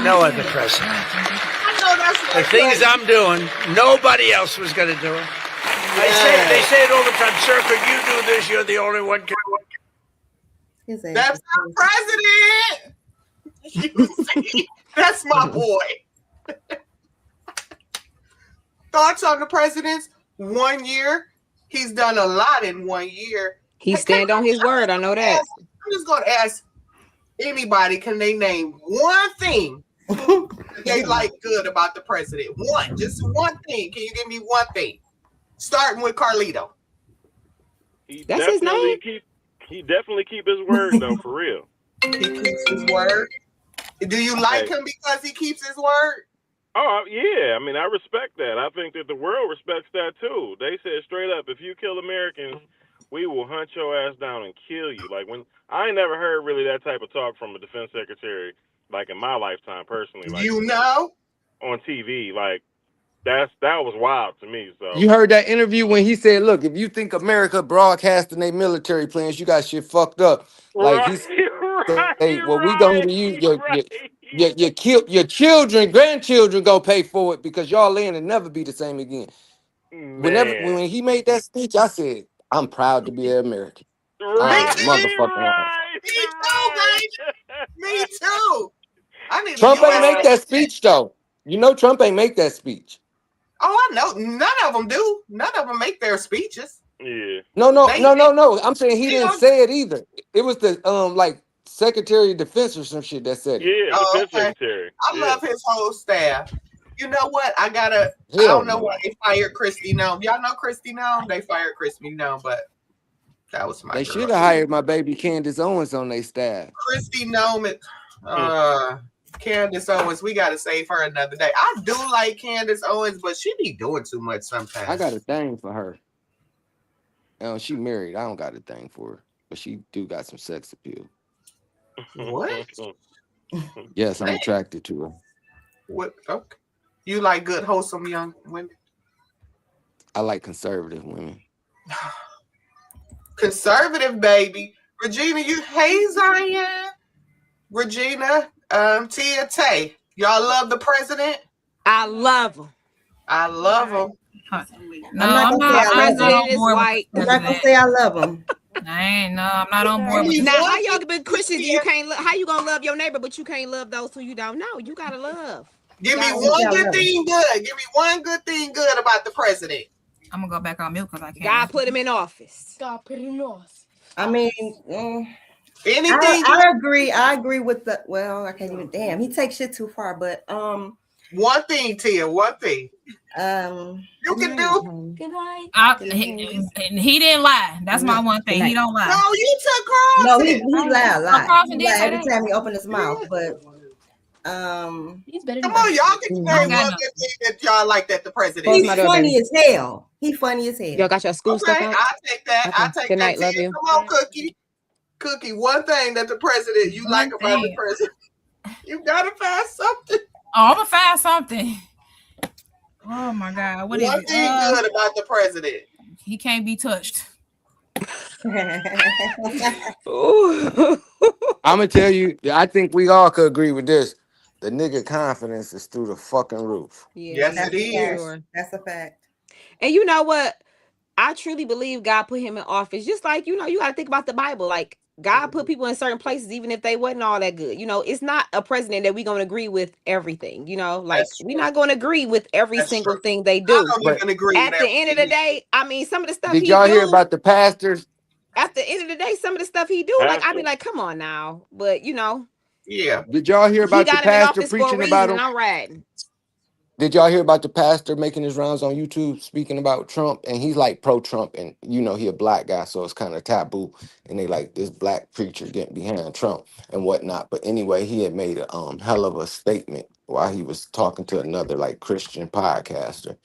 Speaker 8: No other president.
Speaker 3: I know that's
Speaker 8: The things I'm doing, nobody else was going to do them. They say it all the time. Sir, could you do this? You're the only one.
Speaker 3: That's our president. You see? That's my boy. Thoughts on the president's 1 year? He's done a lot in 1 year.
Speaker 5: He stand on his word. I know that.
Speaker 3: I'm just going to ask anybody, can they name one thing they like good about the president? One, just one thing. Can you give me one thing? Starting with Carlito.
Speaker 5: That's his name?
Speaker 2: He definitely keep his word though, for real.
Speaker 3: He keeps his word. Do you like him because he keeps his word?
Speaker 2: Oh yeah, I mean I respect that. I think that the world respects that too. They said straight up, if you kill Americans, we will hunt your ass down and kill you. Like when I ain't never heard really that type of talk from a defense secretary, like in my lifetime personally. Like
Speaker 3: You know?
Speaker 2: on TV, like that was wild to me. So
Speaker 1: You heard that interview when he said, "Look, if you think America broadcasting their military plans, you got shit fucked up." Like he's hey, well, we gonna use your children, grandchildren go pay for it because y'all land and never be the same again. When he made that speech, I said, "I'm proud to be an American."
Speaker 2: Right,
Speaker 1: Motherfucking
Speaker 2: right,
Speaker 3: Me too, baby. Me too. I need
Speaker 1: Trump
Speaker 3: a
Speaker 1: ain't make that speech though. You know Trump ain't make that speech.
Speaker 3: Oh, I know. None of them do. None of them make their speeches.
Speaker 2: Yeah.
Speaker 1: No. I'm saying he didn't say it either. It was the like Secretary of Defense or some shit that said it.
Speaker 2: Yeah,
Speaker 3: Oh,
Speaker 2: defense
Speaker 3: okay.
Speaker 2: secretary.
Speaker 3: I love his whole staff. You know what? I
Speaker 1: Hell
Speaker 3: don't know
Speaker 1: no.
Speaker 3: why they fired Christy Nome. Y'all know Christy Nome? They fired Christy Nome, but that was my
Speaker 1: They
Speaker 3: girl.
Speaker 1: should have hired my baby Candace Owens on their staff.
Speaker 3: Christy Nome, Candace Owens. We got to save her another day. I do like Candace Owens, but she be doing too much sometimes.
Speaker 1: I got a thing for her. She married. I don't got a thing for her, but she do got some sex appeal.
Speaker 3: What?
Speaker 1: Yes, I'm attracted to her.
Speaker 3: What? Okay. You like good, wholesome young women?
Speaker 1: I like conservative women.
Speaker 3: Conservative, baby. Regina, hey, Zion. Regina, Tia Tay. Y'all love the president?
Speaker 5: I love him.
Speaker 3: I love him.
Speaker 7: No,
Speaker 6: I'm not
Speaker 7: I'm
Speaker 6: gonna
Speaker 7: not
Speaker 6: say
Speaker 7: on
Speaker 5: President is
Speaker 7: board with
Speaker 5: white.
Speaker 6: I'm not gonna say I love him.
Speaker 7: I'm not on board with
Speaker 3: He
Speaker 5: Now,
Speaker 3: wants
Speaker 5: how y'all
Speaker 3: to
Speaker 5: be Christians? You can't. How you gonna love your neighbor, but you can't love those who you don't know? You gotta love.
Speaker 3: Give me
Speaker 6: God,
Speaker 3: one
Speaker 6: y'all
Speaker 3: good
Speaker 6: love him.
Speaker 3: thing good. Give me one good thing good about the president.
Speaker 7: I'm gonna go back on mute because I can't.
Speaker 5: God put him in office.
Speaker 6: I mean,
Speaker 3: Anything
Speaker 6: I agree. I agree with the. Well, I can't even. Damn, he takes shit too far. But
Speaker 3: one thing, Tia, one thing. You can do.
Speaker 7: He didn't lie. That's my one thing. He don't lie.
Speaker 3: No, you took Carlson.
Speaker 6: No, he lied.
Speaker 7: Carlson
Speaker 6: He
Speaker 7: did
Speaker 6: lied
Speaker 7: say
Speaker 6: every
Speaker 7: that.
Speaker 6: time he opened his mouth. But
Speaker 3: Come on, y'all can name
Speaker 7: Okay,
Speaker 3: one
Speaker 7: no.
Speaker 3: good thing that y'all like that the president.
Speaker 5: Close
Speaker 6: he's
Speaker 5: my door,
Speaker 6: funny
Speaker 5: baby.
Speaker 6: as hell. He funny as hell.
Speaker 5: Y'all got your school stuff
Speaker 3: Okay,
Speaker 5: out?
Speaker 3: I'll take that.
Speaker 5: Okay.
Speaker 3: I'll take
Speaker 5: Good
Speaker 3: that.
Speaker 5: night. Love
Speaker 3: Tia.
Speaker 5: you.
Speaker 3: Come on, Cookie. Cookie, one thing that the president you
Speaker 7: One
Speaker 3: like about the
Speaker 7: thing.
Speaker 3: president. You gotta find something.
Speaker 7: Oh, I'm gonna find something. Oh my God, what is
Speaker 3: One
Speaker 7: it?
Speaker 3: thing good about the president.
Speaker 7: He can't be touched.
Speaker 5: Ooh.
Speaker 1: I'm gonna tell you. I think we all could agree with this. The nigga confidence is through the fucking roof.
Speaker 3: Yes,
Speaker 5: that's
Speaker 3: it is.
Speaker 5: for sure.
Speaker 6: That's a fact.
Speaker 5: And you know what? I truly believe God put him in office. Just like, you got to think about the Bible. Like, God put people in certain places, even if they wasn't all that good. It's not a president that we're going to agree with everything. Like,
Speaker 3: That's
Speaker 5: we're
Speaker 3: true.
Speaker 5: not going to agree with every
Speaker 3: That's
Speaker 5: single
Speaker 3: true.
Speaker 5: thing they
Speaker 3: I
Speaker 5: do.
Speaker 3: don't
Speaker 1: But
Speaker 3: even agree
Speaker 5: At
Speaker 3: with
Speaker 5: the end of the
Speaker 3: everything.
Speaker 5: day, I mean, some of the stuff
Speaker 1: did
Speaker 5: he
Speaker 1: y'all
Speaker 5: do,
Speaker 1: hear about the pastors?
Speaker 5: at the end of the day, some of the stuff he do, like, I be
Speaker 2: Pastor.
Speaker 5: like, come on now. But,
Speaker 3: Yeah.
Speaker 1: Did y'all hear
Speaker 5: he
Speaker 1: about the
Speaker 5: got him in
Speaker 1: pastor
Speaker 5: office for a
Speaker 1: preaching
Speaker 5: reason,
Speaker 1: about
Speaker 5: and
Speaker 1: him?
Speaker 5: I'm riding.
Speaker 1: Did y'all hear about the pastor making his rounds on YouTube speaking about Trump? And he's like pro-Trump, and he a black guy, so it's kind of taboo. And they like this black preacher getting behind Trump and whatnot. But anyway, he had made a hell of a statement while he was talking to another like Christian podcaster,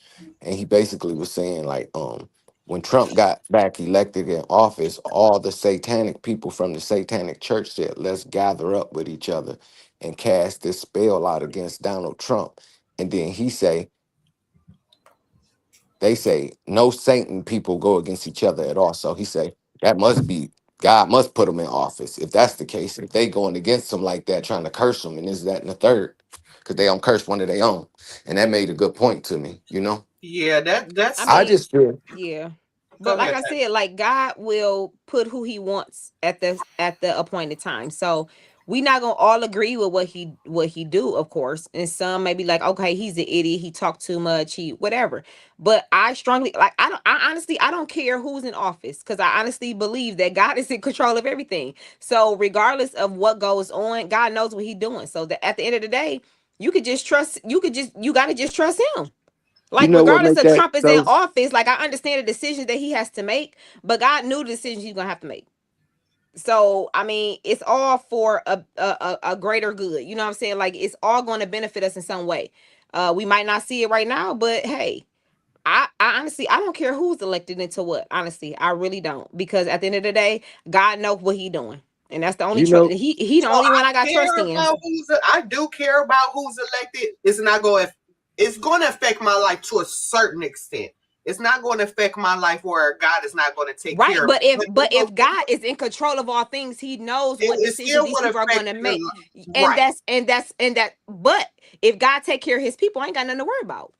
Speaker 1: and he basically was saying like when Trump got back elected in office, all the satanic people from the satanic church said, "Let's gather up with each other and cast this spell out against Donald Trump." And then they say, no Satan people go against each other at all. So he say, that must be, God must put them in office. If that's the case, if they going against them like that, trying to curse them, and this, that, and the third, because they don't curse one of their own. And that made a good point to me,
Speaker 3: Yeah, that's
Speaker 5: I
Speaker 1: I
Speaker 5: mean,
Speaker 1: just feel,
Speaker 5: yeah.
Speaker 3: Go
Speaker 5: But like
Speaker 3: ahead.
Speaker 5: I said, like God will put who he wants at the appointed time. So we not gonna all agree with what he do, of course. And some may be like, okay, he's an idiot, he talked too much, he whatever. But I strongly I don't care who's in office, because I honestly believe that God is in control of everything. So regardless of what goes on, God knows what he's doing. So that at the end of the day, you gotta just trust him.
Speaker 1: you
Speaker 5: Like,
Speaker 1: know what
Speaker 5: regardless
Speaker 1: make
Speaker 5: of
Speaker 1: that
Speaker 5: Trump is in
Speaker 1: so,
Speaker 5: office, like, I understand the decisions that he has to make, but God knew the decisions he's gonna have to make. So, I mean, it's all for a greater good. You know what I'm saying? Like, it's all going to benefit us in some way. We might not see it right now, but hey, I honestly, I don't care who's elected into what. Honestly, I really don't, because at the end of the day, God knows what he's doing, and that's the only
Speaker 1: you
Speaker 5: trust.
Speaker 1: know,
Speaker 5: He the
Speaker 3: So
Speaker 5: only one I got trust in.
Speaker 3: I do care about who's elected. It's going to affect my life to a certain extent. It's not going to affect my life where God is not going to take
Speaker 5: Right,
Speaker 3: care
Speaker 5: but
Speaker 3: of
Speaker 5: if if God is in control of all things, he knows what
Speaker 3: it
Speaker 5: decisions
Speaker 3: still
Speaker 5: these
Speaker 3: would
Speaker 5: people are going
Speaker 3: affect
Speaker 5: to
Speaker 3: your
Speaker 5: make.
Speaker 3: life.
Speaker 5: And that but if God take care of his people, I ain't got nothing to worry about.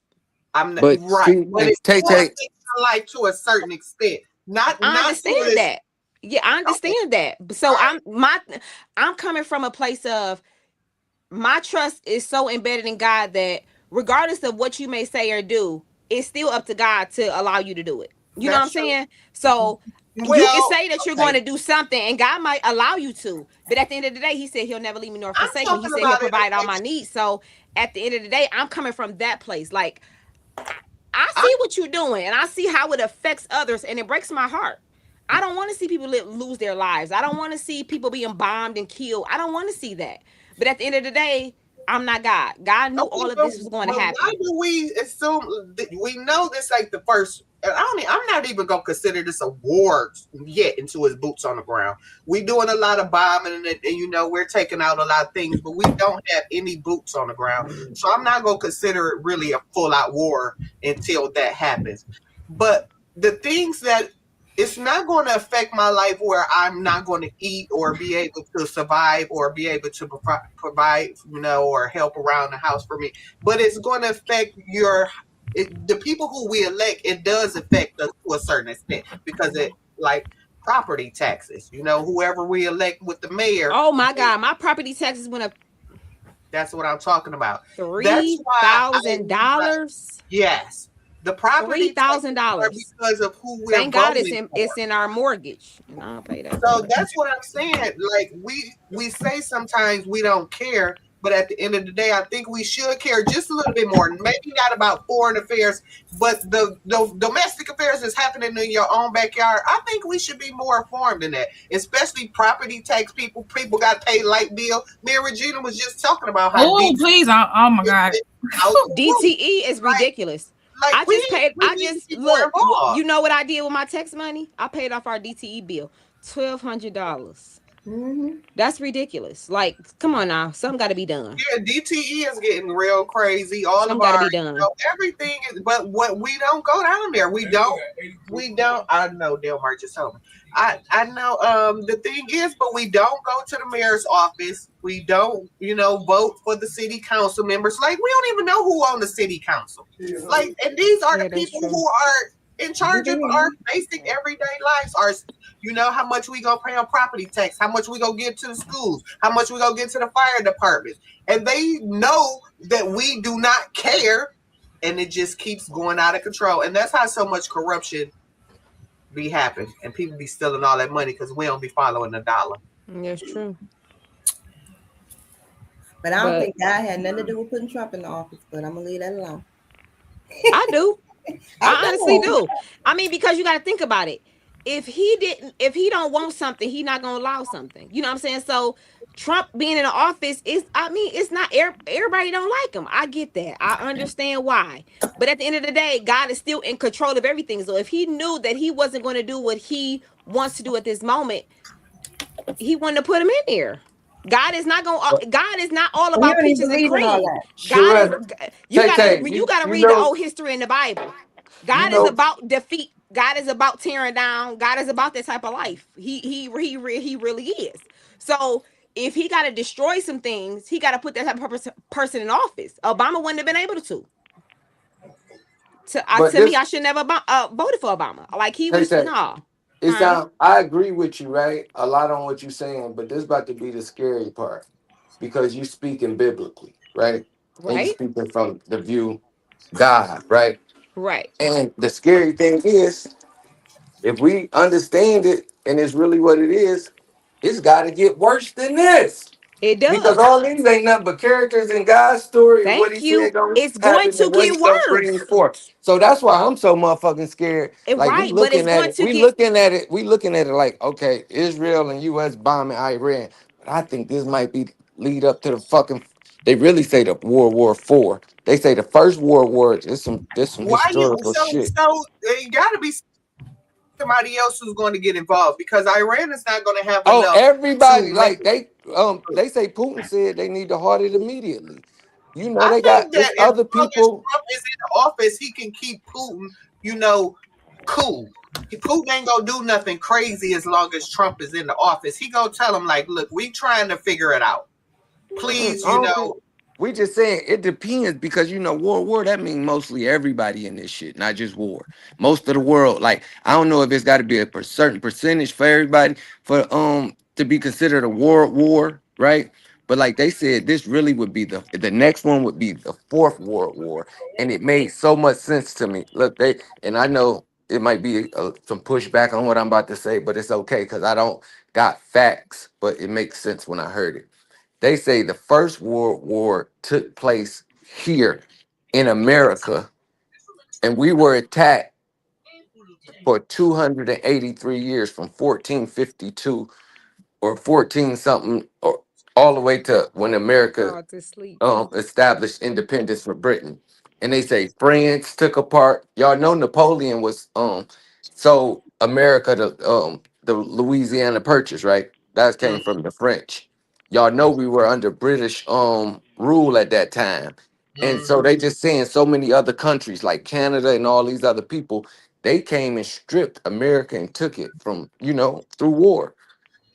Speaker 3: I'm not,
Speaker 1: but
Speaker 3: right,
Speaker 1: see,
Speaker 3: but it's
Speaker 1: Tay
Speaker 3: still
Speaker 1: Tay,
Speaker 3: affect my life to a certain extent. Not
Speaker 5: I
Speaker 3: to
Speaker 5: understand
Speaker 3: this.
Speaker 5: that. Yeah, I understand that. So
Speaker 3: Right.
Speaker 5: I'm coming from a place of my trust is so embedded in God that regardless of what you may say or do, it's still up to God to allow you to do it. You know what I'm
Speaker 3: That's true.
Speaker 5: saying? So You can
Speaker 3: Well,
Speaker 5: say that you're going
Speaker 3: okay.
Speaker 5: to do something, and God might allow you to. But at the end of the day, He said He'll never leave me nor
Speaker 3: I'm
Speaker 5: forsake me. He
Speaker 3: talking
Speaker 5: said He'll
Speaker 3: about it.
Speaker 5: provide all my needs. So at the end of the day, I'm coming from that place. Like I
Speaker 3: I,
Speaker 5: see what you're doing, and I see how it affects others, and it breaks my heart. I don't want to see people lose their lives. I don't want to see people being bombed and killed. I don't want to see that. But at the end of the day, I'm not God. God knew
Speaker 3: okay,
Speaker 5: all of
Speaker 3: but,
Speaker 5: this was going to
Speaker 3: why
Speaker 5: happen.
Speaker 3: do we assume that we know this ain't the first? And I'm not even gonna consider this a war yet until his boots on the ground. We doing a lot of bombing and we're taking out a lot of things, but we don't have any boots on the ground. So I'm not gonna consider it really a full out war until that happens. But the things that it's not going to affect my life where I'm not going to eat or be able to survive or be able to provide, or help around the house for me. But it's going to affect the people who we elect. It does affect us to a certain extent because it like property taxes. Whoever we elect with the mayor.
Speaker 5: Oh my God, my property taxes went up
Speaker 3: That's what I'm talking about.
Speaker 5: $3,000.
Speaker 3: Yes. The property taxes are
Speaker 5: $3,000
Speaker 3: because of who we're
Speaker 5: Thank God
Speaker 3: voting for.
Speaker 5: it's in our mortgage. And I'll pay that.
Speaker 3: So that's what I'm saying. Like we say sometimes we don't care, but at the end of the day, I think we should care just a little bit more. Maybe not about foreign affairs, but the domestic affairs that's happening in your own backyard. I think we should be more informed in that, especially property tax people. People got to pay light bill. Me and Regina was just talking about how.
Speaker 7: Oh, please! Oh my God.
Speaker 5: DTE is ridiculous.
Speaker 3: Like,
Speaker 5: I just paid. I just look.
Speaker 3: involved.
Speaker 5: You know what I did with my tax money? I paid off our DTE bill, $1,200. That's ridiculous. Like, come on now, something got to be done.
Speaker 3: Yeah, DTE is getting real crazy. All
Speaker 5: Something
Speaker 3: of our,
Speaker 5: got to be done.
Speaker 3: everything is. But what we don't go down there. We don't. I know Delmar just told me. I know. The thing is, but we don't go to the mayor's office. We don't, vote for the city council members. Like, we don't even know who on the city council. Like, and these are the people who are in charge of our basic everyday lives. How much we gonna pay on property tax, how much we gonna give to the schools, how much we gonna give to the fire department. And they know that we do not care, and it just keeps going out of control. And that's how so much corruption be happening, and people be stealing all that money because we don't be following the dollar.
Speaker 5: That's true.
Speaker 6: But I don't think God had nothing to do with putting Trump in the office, but I'm gonna leave that alone.
Speaker 5: I do. I honestly do. I mean, because you got to think about it. If he don't want something, he not gonna allow something. You know what I'm saying? So Trump being in the office it's not everybody don't like him. I get that. I understand why. But at the end of the day, God is still in control of everything. So if he knew that he wasn't going to do what he wants to do at this moment, he wouldn't have put him in there. God is not all about peaches and cream. You gotta read the old history in the Bible. God is about defeat. God is about tearing down. God is about that type of life. He really is. So if he got to destroy some things, he got to put that type of person in office. Obama wouldn't have been able to. To me, I should never voted for Obama. Like he was no.
Speaker 1: I agree with you, right? A lot on what you're saying, but this about to be the scary part because you speaking biblically, right? And you speaking from the view God, right?
Speaker 5: Right.
Speaker 1: And the scary thing is, if we understand it and it's really what it is, it's got to get worse than this.
Speaker 5: It does.
Speaker 1: Because all these ain't nothing but characters in God's story.
Speaker 5: Thank
Speaker 1: what he
Speaker 5: you.
Speaker 1: said
Speaker 5: It's going to get worse.
Speaker 1: So that's why I'm so motherfucking scared. Like
Speaker 5: right, but it's going to get.
Speaker 1: We looking at it like, okay, Israel and U.S. bombing Iran. But I think this might be lead up to the fucking. They really say the World War IV. They say the first World War. There's some historical shit.
Speaker 3: So it got to be somebody else who's going to get involved because Iran is not going to have.
Speaker 1: Everybody like they say Putin said they need to halt it immediately. They got other people.
Speaker 3: Trump is in the office. He can keep Putin, cool. Putin ain't gonna do nothing crazy as long as Trump is in the office. He gonna tell him like, look, we trying to figure it out. Please,
Speaker 1: We just saying it depends because war, that means mostly everybody in this shit, not just war. Most of the world. Like, I don't know if it's gotta be a certain percentage for everybody for to be considered a war, right? But like they said, this really would be the next one would be the fourth World War. And it made so much sense to me. Look, I know it might be some pushback on what I'm about to say, but it's okay because I don't got facts, but it makes sense when I heard it. They say the First World War took place here in America, and we were attacked for 283 years from 1452 or 14 something or all the way to when America
Speaker 5: Fall to sleep.
Speaker 1: established independence from Britain. And they say France took apart. Y'all know Napoleon was so America the Louisiana Purchase, right? That came from the French. Y'all know we were under British rule at that time. And so they just saying so many other countries like Canada and all these other people, they came and stripped America and took it from, through war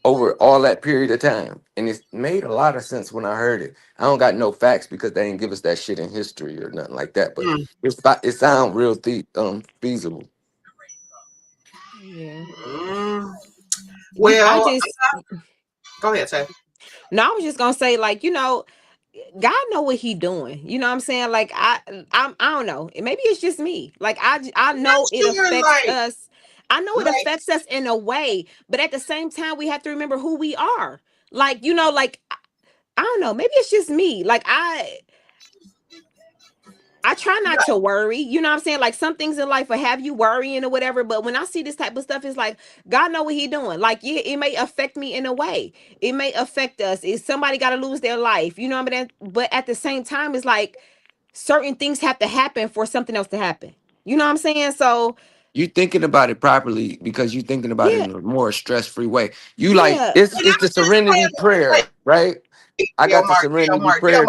Speaker 1: over all that period of time. And it made a lot of sense when I heard it. I don't got no facts because they didn't give us that shit in history or nothing like that. But it sounds real feasible.
Speaker 5: Yeah.
Speaker 3: Well,
Speaker 5: I just
Speaker 3: go ahead, Tay.
Speaker 5: no, I was just gonna say, like, God know what he doing. You know what I'm saying? Like I don't know. Maybe it's just me. Like I know it affects us. I know it affects us in a way, but at the same time, we have to remember who we are. Like, like I don't know. Maybe it's just me. Like I try not to worry. You know what I'm saying? Like some things in life will have you worrying or whatever. But when I see this type of stuff, it's like God know what he doing. Like, yeah, it may affect me in a way. It may affect us. If somebody got to lose their life, you know what I mean? But at the same time, it's like certain things have to happen for something else to happen. You know what I'm saying? So
Speaker 1: you thinking about it properly because you thinking about it in a more stress-free way. You like it's the serenity prayer, right? I got the serenity prayer.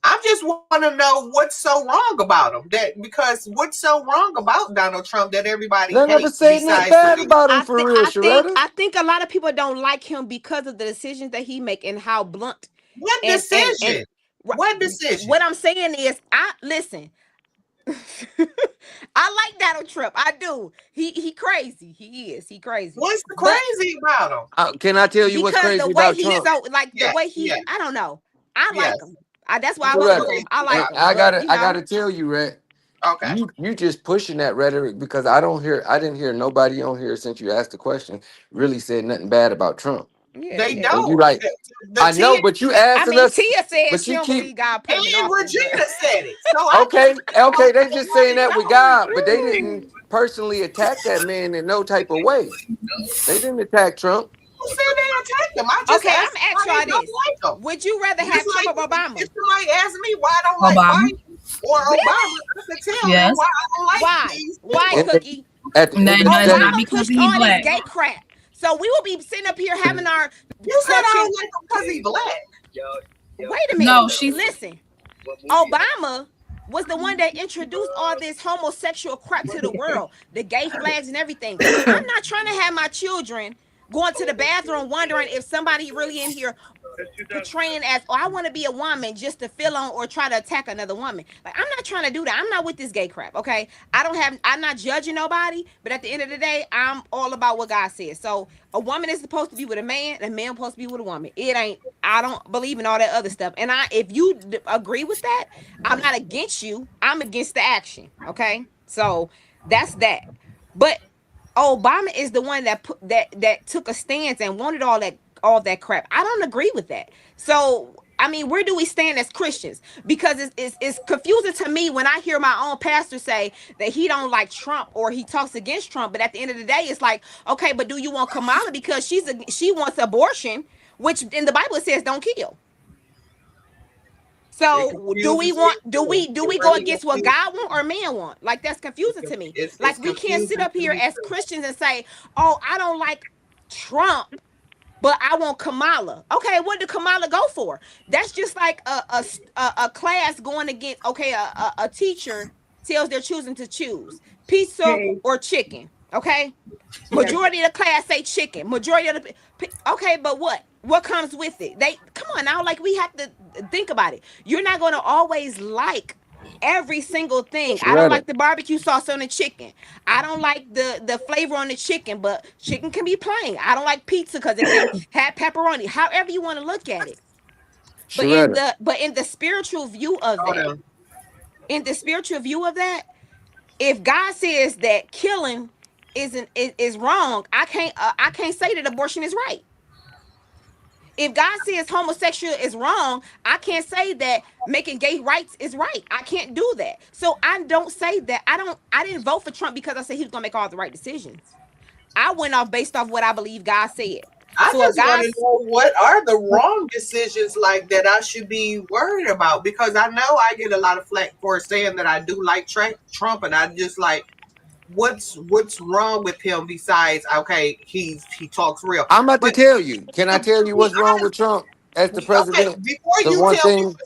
Speaker 3: I just want to know what's so wrong about him. Because what's so wrong about Donald Trump that everybody
Speaker 1: They never say nothing bad about him for real, Sharetta.
Speaker 5: I think a lot of people don't like him because of the decisions that he make and how blunt.
Speaker 3: What decision? What decision?
Speaker 5: What I'm saying is, listen. I like Donald Trump. I do. He crazy. He is. He crazy.
Speaker 3: What's crazy about him?
Speaker 1: Can I tell you what's crazy about Trump?
Speaker 5: The way he, I don't know. I like him. That's why I voted for him. I like him.
Speaker 1: I gotta tell you, Red. Okay. You just pushing that rhetoric because I didn't hear nobody on here since you asked the question really said nothing bad about Trump.
Speaker 3: Yeah, they don't.
Speaker 1: You like, I know, but you asking us.
Speaker 5: Tia said
Speaker 1: but you keep.
Speaker 5: God
Speaker 3: and Regina said it. So
Speaker 1: okay, they just saying that with God, but they didn't personally attack that man in no type of way. They didn't attack Trump.
Speaker 3: Who said they attacked him? I just
Speaker 5: I'm asking you this. Like would you rather have Trump or Obama?
Speaker 3: If somebody asked me why I don't like Biden or Obama, I could tell them why I don't like these.
Speaker 5: Why, Cookie?
Speaker 7: Not because he's black.
Speaker 5: Gay crap. So we will be sitting up here having our.
Speaker 3: You said I don't like him because he's black.
Speaker 5: Wait a minute.
Speaker 7: No,
Speaker 5: listen. Obama was the one that introduced all this homosexual crap to the world, the gay flags and everything. I'm not trying to have my children going to the bathroom wondering if somebody really in here portraying as, I want to be a woman just to feel on or try to attack another woman. Like, I'm not trying to do that. I'm not with this gay crap, okay? I'm not judging nobody, but at the end of the day, I'm all about what God says. So a woman is supposed to be with a man is supposed to be with a woman. I don't believe in all that other stuff. And if you agree with that, I'm not against you. I'm against the action, okay? So that's that. But Obama is the one that took a stance and wanted all that crap. I don't agree with that. So, I mean, where do we stand as Christians? Because it's confusing to me when I hear my own pastor say that he don't like Trump or he talks against Trump. But at the end of the day, it's like, okay, but do you want Kamala because she wants abortion, which in the Bible it says don't kill. So do we go against what God want or man want? Like, that's confusing to me. Like, we can't sit up here as Christians and say, oh, I don't like Trump, but I want Kamala. Okay, what did Kamala go for? That's just like a class going against, a teacher tells they're choosing to choose pizza or chicken. Okay, majority of the class say chicken. Majority of the but what comes with it? Come on now, like, we have to think about it. You're not going to always like every single thing. I don't like the barbecue sauce on the chicken. I don't like the flavor on the chicken, but chicken can be plain. I don't like pizza because it can have pepperoni. However you want to look at it. But in the spiritual view of that, if God says that killing is wrong, I can't say that abortion is right. If God says homosexual is wrong, I can't say that making gay rights is right. I can't do that. So I don't say that. I didn't vote for Trump because I said he was gonna make all the right decisions. I went off based off what I believe God said.
Speaker 3: I
Speaker 5: So if
Speaker 3: just want
Speaker 5: God,
Speaker 3: to know what are the wrong decisions like that I should be worried about, because I know I get a lot of flack for saying that I do like Trump, and I just like what's wrong with him besides okay he talks real.
Speaker 1: I'm about to
Speaker 3: But
Speaker 1: tell you. Can I tell you
Speaker 3: be
Speaker 1: what's wrong
Speaker 3: honest,
Speaker 1: with Trump as the
Speaker 3: okay,
Speaker 1: president?
Speaker 3: before
Speaker 1: The
Speaker 3: you
Speaker 1: one
Speaker 3: tell me,
Speaker 1: thing,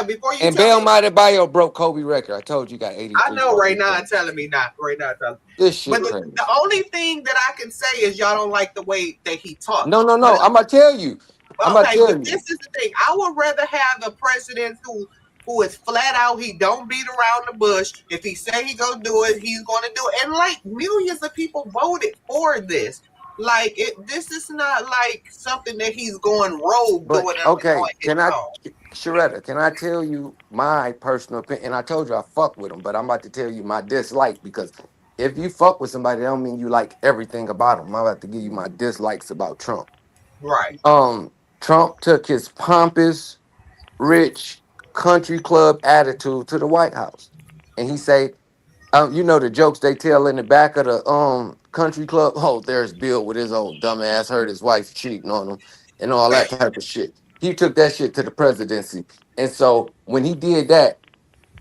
Speaker 3: before you
Speaker 1: and
Speaker 3: tell
Speaker 1: Bam
Speaker 3: me,
Speaker 1: Adebayo broke Kobe record. I told you got
Speaker 3: I
Speaker 1: 83
Speaker 3: know right
Speaker 1: fucking
Speaker 3: now
Speaker 1: points.
Speaker 3: telling me not right now telling me.
Speaker 1: This
Speaker 3: But
Speaker 1: shit crazy.
Speaker 3: the only thing that I can say is y'all don't like the way that he talks.
Speaker 1: No.
Speaker 3: But
Speaker 1: I'm gonna tell you. I'm gonna
Speaker 3: okay,
Speaker 1: tell
Speaker 3: but
Speaker 1: you.
Speaker 3: this is the thing. I would rather have a president who is flat out. He don't beat around the bush. If he say he gonna do it, he's gonna do it. And like millions of people voted for this. Like this is not like something that he's going rogue
Speaker 1: But
Speaker 3: doing
Speaker 1: okay,
Speaker 3: on his own.
Speaker 1: Sharetta, can I tell you my personal opinion? And I told you I fuck with him, but I'm about to tell you my dislike, because if you fuck with somebody, that don't mean you like everything about him. I'm about to give you my dislikes about Trump.
Speaker 3: Right.
Speaker 1: Trump took his pompous, rich country club attitude to the White House, and he say, you know the jokes they tell in the back of the country club. Oh, there's Bill with his old dumbass hurt his wife cheating on him and all that type of shit. He took that shit to the presidency, and so when he did that,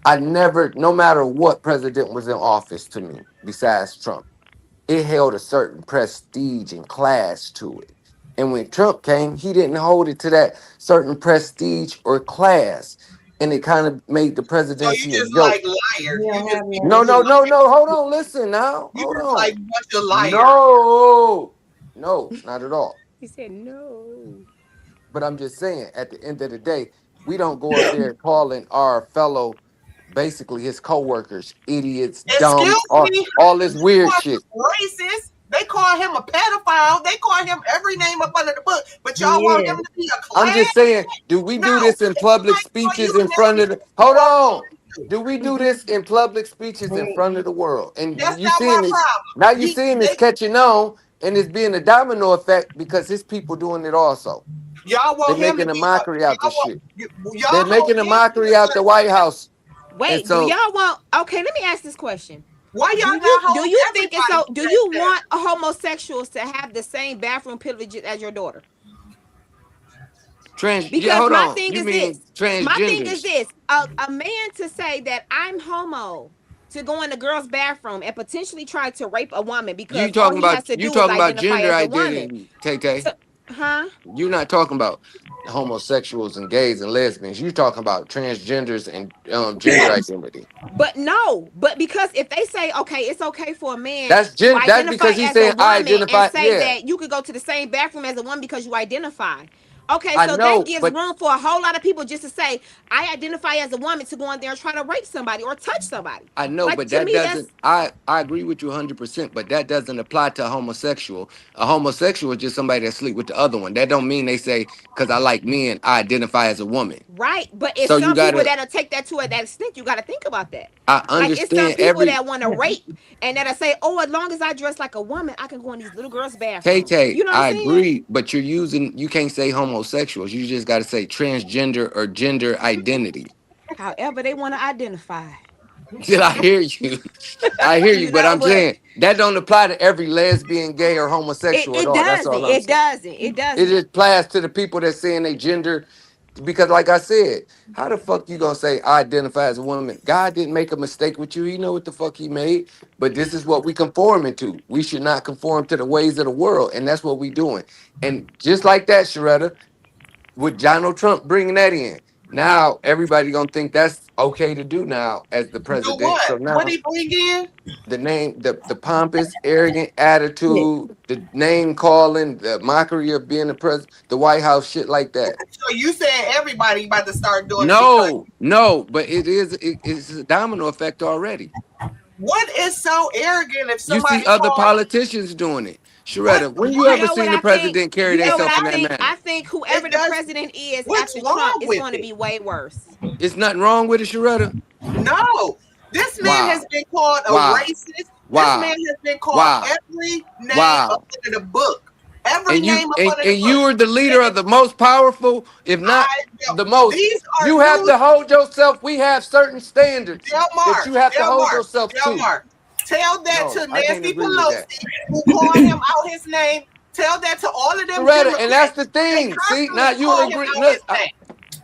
Speaker 1: I never, no matter what president was in office to me besides Trump, it held a certain prestige and class to it. And when Trump came, he didn't hold it to that certain prestige or class. And it kind of made the
Speaker 3: So you
Speaker 1: presidency a
Speaker 3: just
Speaker 1: joke.
Speaker 3: like liars.
Speaker 6: Yeah,
Speaker 3: You just
Speaker 6: have
Speaker 3: people
Speaker 1: No,
Speaker 3: who
Speaker 1: Hold on. Listen now.
Speaker 3: you
Speaker 1: Hold
Speaker 3: just like
Speaker 1: on.
Speaker 3: a bunch of liars.
Speaker 1: No, not at all.
Speaker 5: he said no.
Speaker 1: But I'm just saying, at the end of the day, we don't go up there calling our fellow, basically his co-workers, idiots, dumb,
Speaker 3: Excuse me,
Speaker 1: all this weird shit.
Speaker 3: racist. They call him a pedophile. They call him every name up under the book. But y'all want him to be a
Speaker 1: I'm
Speaker 3: class?
Speaker 1: just saying, do we do
Speaker 3: No.
Speaker 1: this in public
Speaker 3: Like for you
Speaker 1: speeches in
Speaker 3: to
Speaker 1: front of the hold on? Do we do
Speaker 3: Mhm.
Speaker 1: this in public speeches in front of the world? And
Speaker 3: That's
Speaker 1: you
Speaker 3: not my
Speaker 1: seeing this
Speaker 3: problem.
Speaker 1: now, you seeing this catching on, and it's being a domino effect because his people doing it also.
Speaker 3: Y'all
Speaker 1: They're
Speaker 3: want him to
Speaker 1: making a
Speaker 3: be
Speaker 1: mockery out this shit.
Speaker 3: y'all
Speaker 1: They're making a mockery out the White House. And
Speaker 5: Wait, do
Speaker 1: so
Speaker 5: y'all want? Okay, let me ask this question.
Speaker 3: Why y'all
Speaker 5: Do
Speaker 3: not hold
Speaker 5: you think it's so?
Speaker 3: everybody
Speaker 5: Do
Speaker 3: to
Speaker 5: you
Speaker 3: that
Speaker 5: want homosexuals to have the same bathroom privileges as your daughter? Because
Speaker 1: hold
Speaker 5: my
Speaker 1: on.
Speaker 5: thing
Speaker 1: You
Speaker 5: is
Speaker 1: mean
Speaker 5: this. My thing is
Speaker 1: transgenders?
Speaker 5: this. A man to say that I'm homo to go in the girl's bathroom and potentially try to rape a woman because all he has to
Speaker 1: You
Speaker 5: do is
Speaker 1: talking about
Speaker 5: identify
Speaker 1: gender
Speaker 5: as a woman.
Speaker 1: identity, Tay Tay.
Speaker 5: So, huh?
Speaker 1: You're not talking about homosexuals and gays and lesbians. You talking about transgenders and gender identity.
Speaker 5: But no, but because if they say, okay, it's okay for a man
Speaker 1: That's
Speaker 5: to
Speaker 1: That's
Speaker 5: identify
Speaker 1: because he's
Speaker 5: as a
Speaker 1: saying I
Speaker 5: woman and
Speaker 1: identify.
Speaker 5: say
Speaker 1: Yeah,
Speaker 5: that you could go to the same bathroom as a woman because you identify. Okay,
Speaker 1: I
Speaker 5: so that
Speaker 1: know,
Speaker 5: gives
Speaker 1: but
Speaker 5: room for a whole lot of people just to say, I identify as a woman to go in there and try to rape somebody or touch somebody.
Speaker 1: I know,
Speaker 5: Like
Speaker 1: but
Speaker 5: to
Speaker 1: that
Speaker 5: me, that's
Speaker 1: doesn't. I agree with you 100%, but that doesn't apply to a homosexual. A homosexual is just somebody that sleep with the other one. That don't mean they say because I like men, I identify as a woman.
Speaker 5: right. But it's
Speaker 1: So you
Speaker 5: some people
Speaker 1: gotta.
Speaker 5: that'll take that to that extent. You got to think about that.
Speaker 1: I
Speaker 5: Like it's some
Speaker 1: understand
Speaker 5: people
Speaker 1: every
Speaker 5: that want to rape and that'll say, oh, as long as I dress like a woman, I can go in these little girls' bathrooms.
Speaker 1: Tay.
Speaker 5: You know what I'm
Speaker 1: I
Speaker 5: saying?
Speaker 1: agree, but you can't say homosexuals. You just got to say transgender or gender identity.
Speaker 5: However they want to identify.
Speaker 1: Did I hear you? I hear you,
Speaker 5: You
Speaker 1: but
Speaker 5: know
Speaker 1: I'm
Speaker 5: what?
Speaker 1: saying that don't apply to every lesbian, gay, or homosexual at
Speaker 5: It
Speaker 1: all. That's
Speaker 5: doesn't.
Speaker 1: all I'm
Speaker 5: It
Speaker 1: saying.
Speaker 5: doesn't. It
Speaker 1: It
Speaker 5: doesn't.
Speaker 1: just applies to the people that saying they gender. Because, like I said, how the fuck you gonna say I identify as a woman? God didn't make a mistake with you. He know what the fuck he made. But this is what we conforming to. We should not conform to the ways of the world, and that's what we doing. And just like that, Sharetta, with Donald Trump bringing that in, now everybody gonna think that's okay to do now as the
Speaker 3: do
Speaker 1: president.
Speaker 3: what?
Speaker 1: So
Speaker 3: What
Speaker 1: now
Speaker 3: he bring in?
Speaker 1: the name, the pompous, arrogant attitude, the name calling, the mockery of being the president, the White House, shit like that.
Speaker 3: So you saying everybody about to start doing it because
Speaker 1: No, but it's a domino effect already.
Speaker 3: what is so arrogant if
Speaker 1: You see
Speaker 3: somebody
Speaker 1: other
Speaker 3: called
Speaker 1: politicians doing it.
Speaker 3: what
Speaker 1: Sharetta, when you
Speaker 5: You
Speaker 1: ever
Speaker 5: know what
Speaker 1: seen the
Speaker 5: I think?
Speaker 1: president carry
Speaker 5: You know what
Speaker 1: themselves in
Speaker 5: I
Speaker 1: that
Speaker 5: think?
Speaker 1: manner?
Speaker 5: I think whoever
Speaker 3: it
Speaker 5: the
Speaker 3: does
Speaker 5: president is
Speaker 3: what's
Speaker 5: after
Speaker 3: wrong
Speaker 5: Trump is
Speaker 3: with
Speaker 5: going to
Speaker 3: it?
Speaker 5: be way worse.
Speaker 1: It's nothing wrong with it, Sharetta.
Speaker 3: No. This man has
Speaker 1: Wow.
Speaker 3: been called a
Speaker 1: Wow.
Speaker 3: racist. This
Speaker 1: Wow.
Speaker 3: man has been called
Speaker 1: Wow.
Speaker 3: every name
Speaker 1: Wow.
Speaker 3: up under the book. Every
Speaker 1: And you
Speaker 3: name up
Speaker 1: and,
Speaker 3: under the
Speaker 1: and you
Speaker 3: book.
Speaker 1: are the leader of the most powerful, if not the most.
Speaker 3: These are
Speaker 1: You have
Speaker 3: news.
Speaker 1: to hold yourself. We have certain standards that
Speaker 3: Delmar,
Speaker 1: you have to hold
Speaker 3: Delmar,
Speaker 1: yourself to.
Speaker 3: Delmar. Tell that
Speaker 1: No,
Speaker 3: to
Speaker 1: I can't
Speaker 3: Nancy
Speaker 1: agree with that.
Speaker 3: Pelosi, who called him out his name. Tell that to all of them
Speaker 1: Sharetta, and that's
Speaker 3: Democrats.
Speaker 1: the
Speaker 3: They
Speaker 1: thing. See,
Speaker 3: constantly
Speaker 1: now you
Speaker 3: call him
Speaker 1: agree.
Speaker 3: out
Speaker 1: No,
Speaker 3: his name.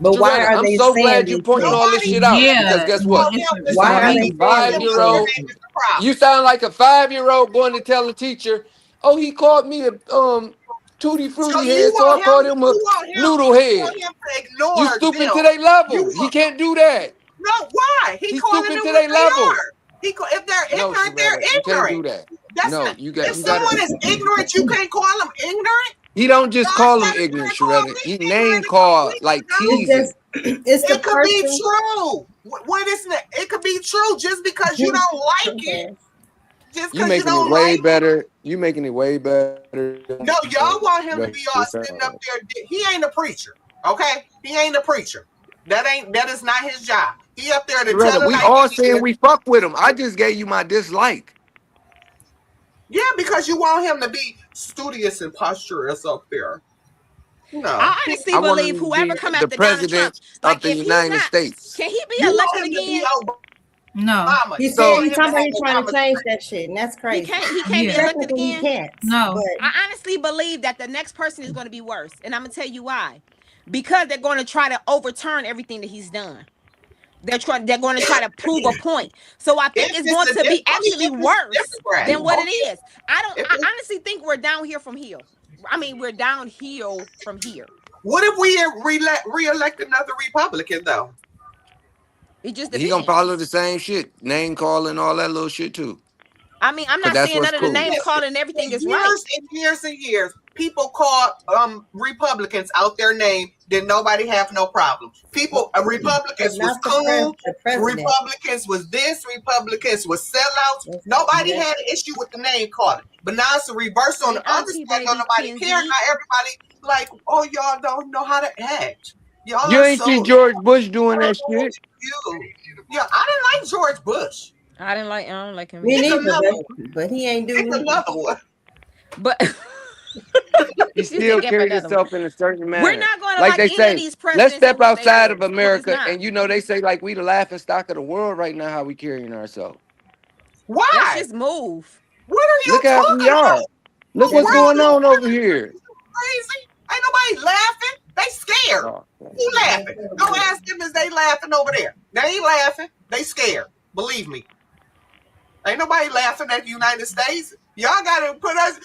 Speaker 9: But why
Speaker 1: Sharetta,
Speaker 9: are
Speaker 1: I'm
Speaker 9: they
Speaker 1: so
Speaker 9: saying
Speaker 1: glad you
Speaker 9: these
Speaker 1: pointing all this
Speaker 3: Nobody
Speaker 1: shit out
Speaker 7: Yeah,
Speaker 1: because guess
Speaker 3: call
Speaker 1: what?
Speaker 3: him the
Speaker 7: it's
Speaker 9: Why
Speaker 1: Now
Speaker 9: are
Speaker 1: these
Speaker 9: they
Speaker 3: same.
Speaker 9: saying
Speaker 3: Them
Speaker 9: these
Speaker 3: other
Speaker 1: five-year-old,
Speaker 3: name is the problem.
Speaker 1: you sound like a 5-year-old going to tell a teacher, "Oh, he called me a tutti
Speaker 3: So
Speaker 1: frutti
Speaker 3: you
Speaker 1: head, so I
Speaker 3: want
Speaker 1: called
Speaker 3: him?
Speaker 1: him a noodle
Speaker 3: You
Speaker 1: head."
Speaker 3: want him to
Speaker 1: You
Speaker 3: ignore
Speaker 1: stooping
Speaker 3: them?
Speaker 1: to their
Speaker 3: You
Speaker 1: level. He
Speaker 3: want
Speaker 1: can't do that.
Speaker 3: no? Why? He
Speaker 1: He's
Speaker 3: calling
Speaker 1: stooping
Speaker 3: them
Speaker 1: to
Speaker 3: what
Speaker 1: their
Speaker 3: they
Speaker 1: level.
Speaker 3: are. If they're
Speaker 1: No,
Speaker 3: ignorant, they're
Speaker 1: Sharetta, you can't do
Speaker 3: ignorant.
Speaker 1: that.
Speaker 3: That's
Speaker 1: No,
Speaker 3: not.
Speaker 1: you
Speaker 3: If
Speaker 1: gotta.
Speaker 3: someone is ignorant, you can't call them ignorant.
Speaker 1: He don't just
Speaker 3: Y'all
Speaker 1: call him
Speaker 3: gotta
Speaker 1: ignorant,
Speaker 3: call
Speaker 1: Sharetta.
Speaker 3: me
Speaker 1: He
Speaker 3: ignorant
Speaker 1: name
Speaker 3: and
Speaker 1: call
Speaker 3: complete
Speaker 1: like
Speaker 3: dumb.
Speaker 9: It's
Speaker 1: teasing.
Speaker 9: just it's the
Speaker 3: It could be
Speaker 9: person.
Speaker 3: true. What is it? It could be true just because you don't like it. Just
Speaker 1: You
Speaker 3: because you
Speaker 1: making it
Speaker 3: don't
Speaker 1: way
Speaker 3: like it.
Speaker 1: better. You making it way better.
Speaker 3: No, y'all want him to be all sitting up there. He ain't a preacher, okay? He ain't a preacher. That is not his job. He up there to tell
Speaker 1: Sharetta,
Speaker 3: it
Speaker 1: we
Speaker 3: like
Speaker 1: all
Speaker 3: it
Speaker 1: saying
Speaker 3: is.
Speaker 1: we fuck with him. I just gave you my dislike.
Speaker 3: Yeah, because you want him to be studious and posturous up there. No,
Speaker 5: I honestly
Speaker 1: I want
Speaker 5: believe
Speaker 1: him to
Speaker 5: whoever
Speaker 1: be
Speaker 5: come
Speaker 1: the
Speaker 5: after Donald Trump,
Speaker 1: president
Speaker 5: like
Speaker 1: of the
Speaker 5: if he's
Speaker 1: United
Speaker 5: not,
Speaker 1: States.
Speaker 5: can he be
Speaker 3: you want
Speaker 5: elected
Speaker 3: him to be
Speaker 5: again?
Speaker 7: no,
Speaker 3: Obama.
Speaker 9: He
Speaker 3: You
Speaker 9: said
Speaker 3: want
Speaker 9: he's
Speaker 3: him
Speaker 9: talking
Speaker 3: to
Speaker 9: about
Speaker 3: have
Speaker 9: he's trying to
Speaker 3: Obama's
Speaker 9: change
Speaker 3: strength.
Speaker 9: that shit, and that's
Speaker 5: He
Speaker 9: crazy.
Speaker 5: can't be
Speaker 7: Yeah.
Speaker 5: elected
Speaker 9: Technically, he
Speaker 5: again.
Speaker 9: can't.
Speaker 7: no.
Speaker 9: But
Speaker 5: I honestly believe that the next person is going to be worse, and I'm gonna tell you why. Because they're going to try to overturn everything that he's done. They're going to try to prove a point. So I think
Speaker 3: If
Speaker 5: it's
Speaker 3: it's
Speaker 5: going
Speaker 3: a
Speaker 5: to be
Speaker 3: only
Speaker 5: actually
Speaker 3: if it's a
Speaker 5: worse
Speaker 3: Democrat.
Speaker 5: than what it
Speaker 3: Only
Speaker 5: is.
Speaker 3: if
Speaker 5: I
Speaker 3: it's,
Speaker 5: honestly think we're downhill from here. I mean, we're downhill from here.
Speaker 3: what if we re-elect another Republican though?
Speaker 5: It just
Speaker 1: He gonna
Speaker 5: depends.
Speaker 1: follow the same shit, name calling, all that little shit too.
Speaker 5: I mean, I'm
Speaker 1: Cause
Speaker 5: not
Speaker 1: that's
Speaker 5: saying
Speaker 1: what's
Speaker 5: none of the
Speaker 1: cool.
Speaker 5: name calling and everything is right.
Speaker 3: Years and years and years, people called Republicans out their name. Did nobody have no problem? People,
Speaker 9: but
Speaker 3: Republicans was
Speaker 9: not the
Speaker 3: cool.
Speaker 9: the president.
Speaker 3: Republicans was this. Republicans was sellouts. Nobody had an issue with the name calling. But now it's a reverse on
Speaker 5: Hey,
Speaker 3: the other
Speaker 5: Auntie,
Speaker 3: side. Don't
Speaker 5: baby,
Speaker 3: nobody
Speaker 5: Kenzie.
Speaker 3: care. Now everybody like, oh, y'all don't know how to act. Y'all
Speaker 1: You
Speaker 3: are
Speaker 1: ain't
Speaker 3: so
Speaker 1: see George Bush doing that shit.
Speaker 3: you. Yeah, I didn't like George Bush.
Speaker 5: I don't like him.
Speaker 9: Me
Speaker 3: It's
Speaker 9: neither,
Speaker 3: another
Speaker 9: but he ain't
Speaker 3: It's
Speaker 9: doing
Speaker 3: another one.
Speaker 5: But
Speaker 1: He still carried himself in a certain manner.
Speaker 5: we're not going to
Speaker 1: Like
Speaker 5: like
Speaker 1: they
Speaker 5: any
Speaker 1: say,
Speaker 5: of these presidents.
Speaker 1: let's step
Speaker 5: and what they
Speaker 1: outside
Speaker 5: do,
Speaker 1: of
Speaker 5: 'cause it's
Speaker 1: America,
Speaker 5: not.
Speaker 1: and you know they say like we the laughing stock of the world right now. How we carrying ourselves?
Speaker 3: Why?
Speaker 5: Let's just move.
Speaker 3: What are you
Speaker 1: Look how
Speaker 3: talking
Speaker 1: we are.
Speaker 3: about?
Speaker 1: Look what's going on over here.
Speaker 3: Crazy? Ain't nobody laughing. They scared.
Speaker 1: Oh,
Speaker 3: Who laughing? Go ask them is they laughing over there. They ain't laughing. They scared. Believe me. Ain't nobody laughing at the United States. Y'all gotta put us.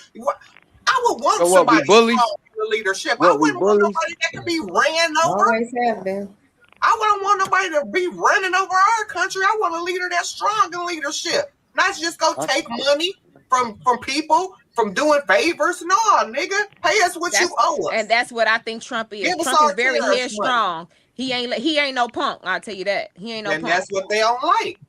Speaker 3: I would want
Speaker 1: So what, we
Speaker 3: somebody
Speaker 1: bullies?
Speaker 3: strong in the leadership.
Speaker 1: What,
Speaker 3: I
Speaker 1: we
Speaker 3: wouldn't want
Speaker 1: bullies?
Speaker 3: nobody that could be ran over.
Speaker 9: Always have been.
Speaker 3: I wouldn't want nobody to be running over our country. I want a leader that's strong in leadership. Not just go take money from people, from doing favors. No, nigga. Pay us what you owe us.
Speaker 5: And that's what I think Trump is.
Speaker 3: Give us
Speaker 5: Trump
Speaker 3: our
Speaker 5: is very
Speaker 3: tariffs
Speaker 5: headstrong. He ain't no punk. I'll tell you that. He ain't no
Speaker 3: And
Speaker 5: punk.
Speaker 3: that's what they don't like.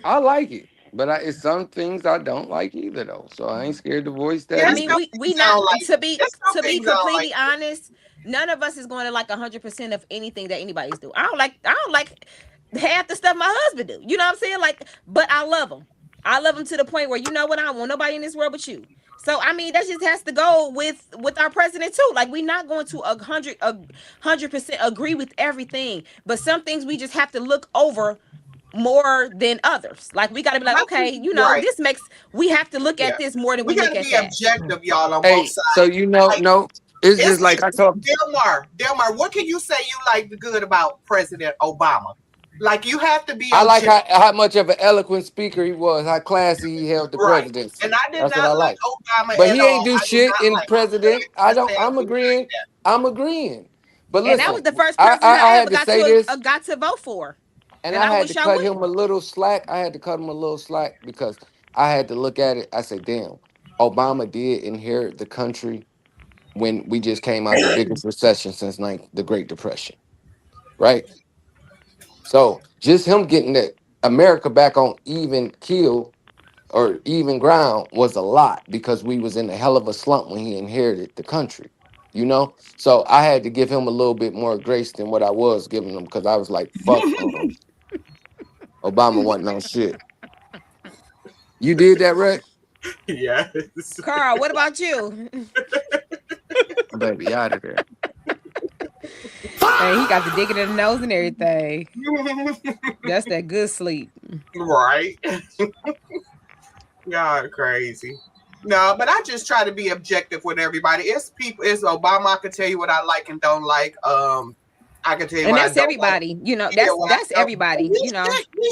Speaker 1: I like it, but it's some things I don't like either though. So I ain't scared to voice that.
Speaker 3: Yeah,
Speaker 5: I
Speaker 1: either.
Speaker 5: mean,
Speaker 3: some
Speaker 5: we
Speaker 3: things I
Speaker 5: not
Speaker 3: don't like.
Speaker 5: to be
Speaker 3: There's some
Speaker 5: to be
Speaker 3: things I don't
Speaker 5: completely
Speaker 3: like.
Speaker 5: honest. None of us is going to like 100% of anything that anybody's do. I don't like half the stuff my husband do. You know what I'm saying? Like, but I love him. I love him to the point where you know what, I don't want nobody in this world but you. So I mean, that just has to go with our president too. Like, we're not going to 100% agree with everything, but some things we just have to look over more than others. Like, we got to be like, okay, you know,
Speaker 3: Right.
Speaker 5: we have to look
Speaker 3: Yeah.
Speaker 5: at this more than
Speaker 3: We
Speaker 5: we look
Speaker 3: gotta
Speaker 5: at
Speaker 3: be
Speaker 5: that.
Speaker 3: objective, y'all, on
Speaker 1: Hey,
Speaker 3: both sides.
Speaker 1: so you know,
Speaker 3: Like,
Speaker 1: no, it's just like I talk.
Speaker 3: Delmar, what can you say you like the good about President Obama? Like, you have to be
Speaker 1: I like
Speaker 3: objective.
Speaker 1: how much of an eloquent speaker he was, how classy he held the
Speaker 3: Right.
Speaker 1: presidency.
Speaker 3: And I did
Speaker 1: That's what
Speaker 3: not
Speaker 1: I
Speaker 3: like
Speaker 1: like.
Speaker 3: Obama
Speaker 1: But
Speaker 3: at
Speaker 1: he
Speaker 3: all.
Speaker 1: ain't do
Speaker 3: I did
Speaker 1: shit
Speaker 3: not
Speaker 1: in
Speaker 3: like him.
Speaker 1: president. I'm agreeing. I'm agreeing. But
Speaker 5: And
Speaker 1: listen,
Speaker 5: that was the first
Speaker 1: I
Speaker 5: president I
Speaker 1: had
Speaker 5: ever
Speaker 1: to say this,
Speaker 5: got to vote for.
Speaker 1: and
Speaker 5: And
Speaker 1: I
Speaker 5: I
Speaker 1: had
Speaker 5: wish
Speaker 1: to
Speaker 5: I
Speaker 1: cut
Speaker 5: would.
Speaker 1: him a little slack. I had to cut him a little slack because I had to look at it. I said, damn, Obama did inherit the country when we just came out the biggest recession since the Great Depression, right? So just him getting that America back on even keel or even ground was a lot because we was in a hell of a slump when he inherited the country, you know? So I had to give him a little bit more grace than what I was giving him because I was like, fuck. Obama wasn't on shit. You did that, Rex?
Speaker 3: Yes.
Speaker 5: Carl, what about you?
Speaker 1: Baby, out of there.
Speaker 5: Hey, he got the digging in the nose and everything. That's that good sleep.
Speaker 3: Right. Y'all crazy. No, but I just try to be objective with everybody. It's people. It's Obama. I can tell you what I like and don't like. I can tell you
Speaker 5: And
Speaker 3: what
Speaker 5: that's
Speaker 3: I don't
Speaker 5: everybody.
Speaker 3: like.
Speaker 5: You know,
Speaker 3: Yeah, what I
Speaker 5: that's
Speaker 3: don't-
Speaker 5: everybody.
Speaker 3: We
Speaker 5: You know,